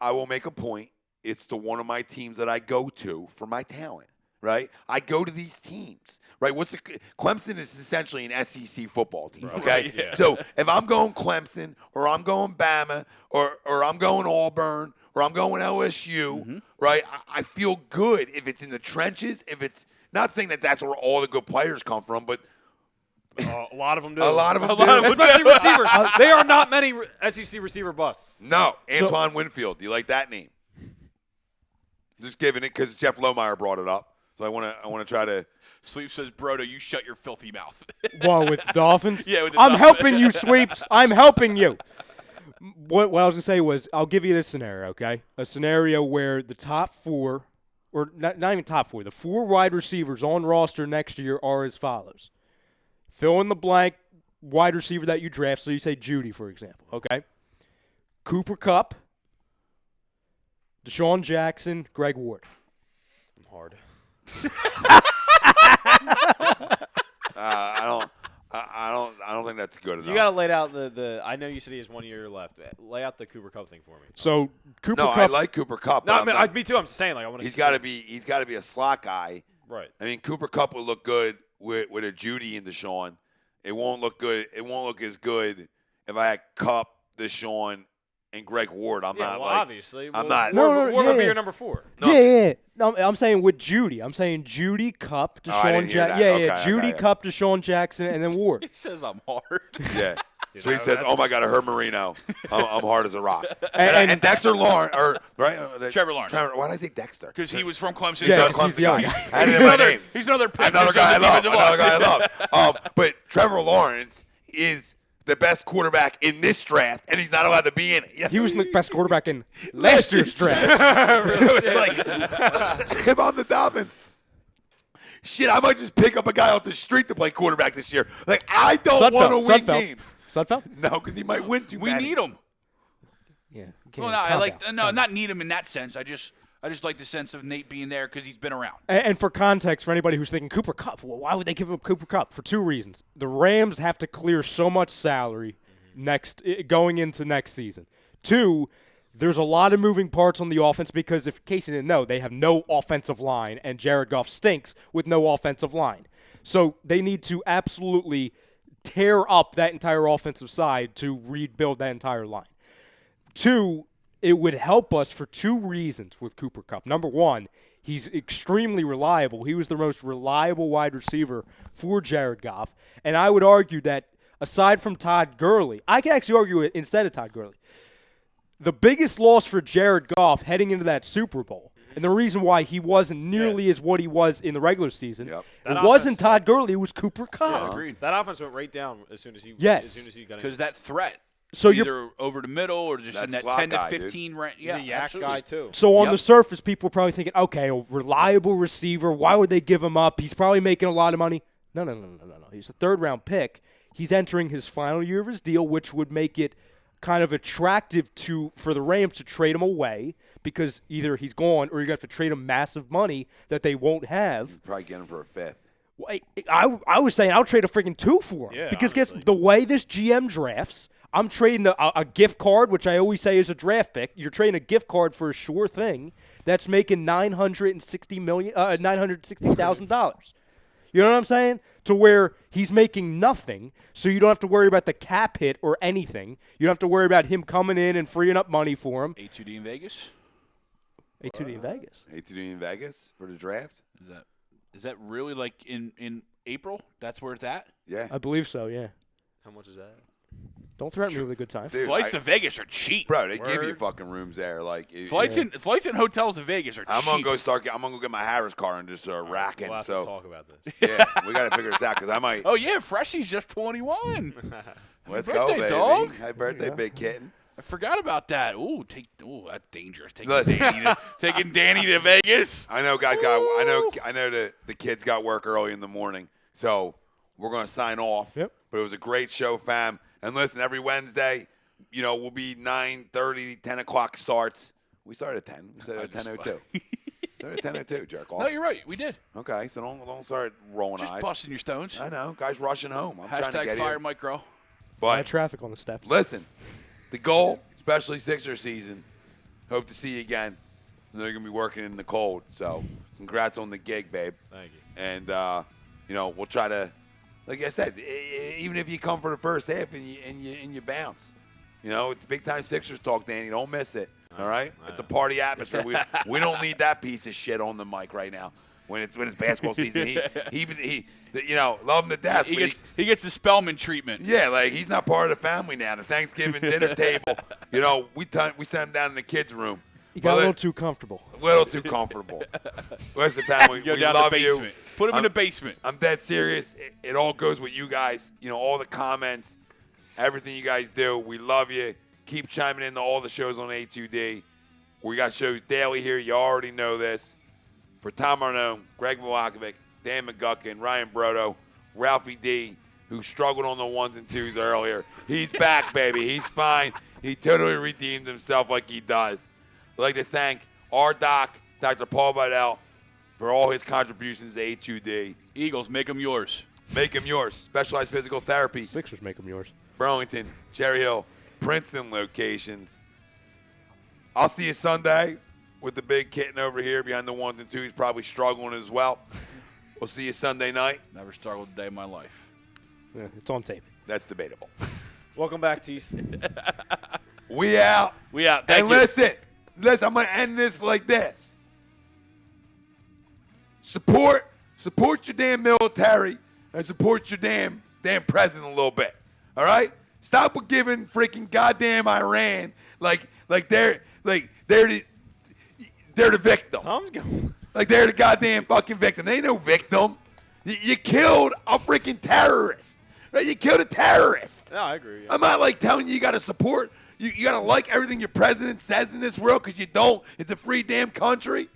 I will make a point. It's to one of my teams that I go to for my talent, right? I go to these teams, right? Clemson is essentially an SEC football team, okay? Right, yeah. So if I'm going Clemson or I'm going Bama or I'm going Auburn or I'm going LSU, right? I feel good if it's in the trenches, if it's not saying that that's where all the good players come from, but A lot of them do. a lot of them do. Especially receivers. They are not many SEC receiver busts. No, Antoine Winfield. Do you like that name? Just giving it because Jeff Lohmeyer brought it up. So I want to try to. Sleep says, Brodo, you shut your filthy mouth. Well, with the Dolphins? Yeah, with the I'm Dolphins. helping you, Sweeps. I'm helping you. What I was going to say was, I'll give you this scenario, okay? A scenario where the top 4, or not even top 4, the 4 wide receivers on roster next year are as follows. Fill in the blank wide receiver that you draft. So you say Judy, for example, okay? Cooper Kupp, Deshaun Jackson, Greg Ward. I'm hard. I don't think that's good enough. You got to lay out the. I know you said he has 1 year left. Lay out the Cooper Cup thing for me. So Cooper No, Kupp. I like Cooper Kupp. No, but I mean, I'm not- me too. I'm just saying, like, I want to. he's got to be a slot guy. right. I mean, Cooper Kupp will look good with a Judy and Deshaun. It won't look good. It won't look as good if I had Kupp, Deshaun, and Greg Ward. I'm Yeah, not well, like. obviously. I'm not. Ward would be yeah. your number 4. No. Yeah. No, I'm saying with Judy. I'm saying Judy, Kupp, I Deshaun didn't hear Jackson. that. Yeah, Okay, Judy, okay. Kupp, Deshaun Jackson, and then Ward. He says I'm hard. Yeah. Dude, Sweep says, "Oh my God, I heard Marino. I'm hard as a rock." And- And Dexter Lawrence, or right? Trevor Lawrence. Why did I say Dexter? Because he was from Clemson. Yeah, Clemson he's the young guy. guy. I didn't know my name. He's another pick. Another guy I love. Another guy I love. But Trevor Lawrence is the best quarterback in this draft, and he's not allowed to be in it. He was the best quarterback in last year's draft. Like, if I'm the Dolphins, shit, I might just pick up a guy off the street to play quarterback this year. Like, I don't want to win games. Sudfeld? No, because he might win too We many. need him. Yeah. Well, no, I like not need him in that sense. I just like the sense of Nate being there because he's been around. And for context, for anybody who's thinking Cooper Kupp, well, why would they give up Cooper Kupp? For 2 reasons. The Rams have to clear so much salary going into next season. 2, there's a lot of moving parts on the offense because, in case you didn't know, they have no offensive line, and Jared Goff stinks with no offensive line. So they need to absolutely tear up that entire offensive side to rebuild that entire line. 2, it would help us for 2 reasons with Cooper Kupp. Number 1, He's extremely reliable. He was the most reliable wide receiver for Jared Goff. And I would argue that aside from Todd Gurley, I can actually argue it instead of Todd Gurley. The biggest loss for Jared Goff heading into that Super Bowl, and the reason why he wasn't nearly as what he was in the regular season, it wasn't Todd Gurley, it was Cooper Kupp. Yeah, agreed. That offense went right down as soon as he Yes. as soon as he got in. Because that threat. So either over the middle or just That in that slot 10 to guy, 15 range. He's a yak absolutely. guy too. So on Yep. the surface, people are probably thinking, okay, a reliable receiver, why would they give him up? He's probably making a lot of money. No. He's a third-round pick. He's entering his final year of his deal, which would make it kind of attractive for the Rams to trade him away because either he's gone or you have to trade him massive money that they won't have. Probably get him for a fifth. I was saying I'll trade a freaking 2 for him. Yeah, because honestly. guess the way this GM drafts, I'm trading a gift card, which I always say is a draft pick. You're trading a gift card for a sure thing that's making $960,000. You know what I'm saying? To where he's making nothing, so you don't have to worry about the cap hit or anything. You don't have to worry about him coming in and freeing up money for him. A2D in Vegas? A2D in Vegas. A2D in Vegas for the draft? Is that really like in April? That's where it's at? Yeah. I believe so, yeah. How much is that? Don't threaten me with a good time. Dude, Flights to Vegas are cheap. Bro, they give you Word. fucking rooms there. Like Flights in hotels in Vegas are cheap. I'm gonna go get my Harris car and just racking. We'll have to So talk about this. yeah, we gotta figure this out because I might. Oh yeah, Freshie's just 21. Let's Happy go, birthday, baby. dog. Happy birthday, big kitten. I forgot about that. That's dangerous. Listen. Taking Danny to Vegas. I know, guys. I know the kids got work early in the morning, so we're gonna sign off. Yep. But it was a great show, fam. And listen, every Wednesday, we'll be 9:30, 10 o'clock starts. We started at 10. We started at 10:02. Started at 10:02, jerk off. No, you're right. We did. Okay, so don't start rolling Just eyes. busting your stones. I know, guys rushing home. I'm trying to Hashtag get fire here. micro. Bad But traffic on the steps. listen, the goal, especially Sixer season, hope to see you again. They're going to be working in the cold, so congrats on the gig, babe. Thank you. And, we'll try to, like I said, even if you come for the first half and you bounce, it's big-time Sixers talk, Danny. Don't miss it, all right? It's a party atmosphere. We don't need that piece of shit on the mic right now when it's basketball season. He love him to death. He but gets the Spellman treatment. yeah, like he's not part of the family now. The Thanksgiving dinner table, we sent him down in the kids' room. You got a little too comfortable. A little too comfortable. Listen, family, Go we down love the you. basement. Put him in the basement. I'm dead serious. It all goes with you guys. All the comments, everything you guys do. We love you. Keep chiming in to all the shows on A2D. We got shows daily here. You already know this. For Tom Arnone, Greg Milakovic, Dan McGuckin, Ryan Brodo, Ralphie D, who struggled on the 1s and 2s earlier. He's back, baby. He's fine. He totally redeemed himself like he does. I'd like to thank our doc, Dr. Paul Vidal, for all his contributions to A2D. Eagles, make them yours. Make him yours. Specialized Physical Therapy, Sixers make them yours. Burlington, Cherry Hill, Princeton locations. I'll see you Sunday with the big kitten over here behind the 1s and 2s. He's probably struggling as well. We'll see you Sunday night. Never struggled a day in my life. Yeah, it's on tape. That's debatable. Welcome back, Tease. We out. We out. Thank And you. listen, I'm going to end this like this. Support your damn military and support your damn president a little bit. All right? Stop with giving freaking goddamn Iran like they're the victim. Tom's going. Like they're the goddamn fucking victim. They ain't no victim. You killed a freaking terrorist. Right? You killed a terrorist. No, I agree. Yeah. I'm not like telling you got to support. You got to like everything your president says in this world because you don't. It's a free damn country.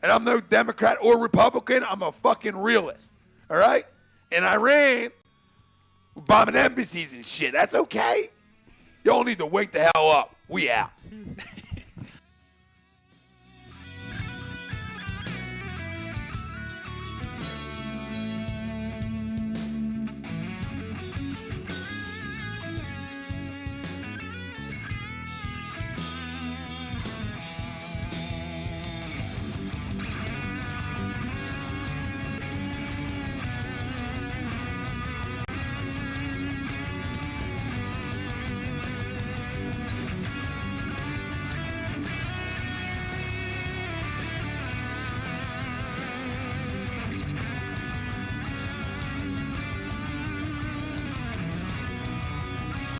And I'm no Democrat or Republican. I'm a fucking realist. All right? In Iran, we're bombing embassies and shit. That's okay. Y'all need to wake the hell up. We out.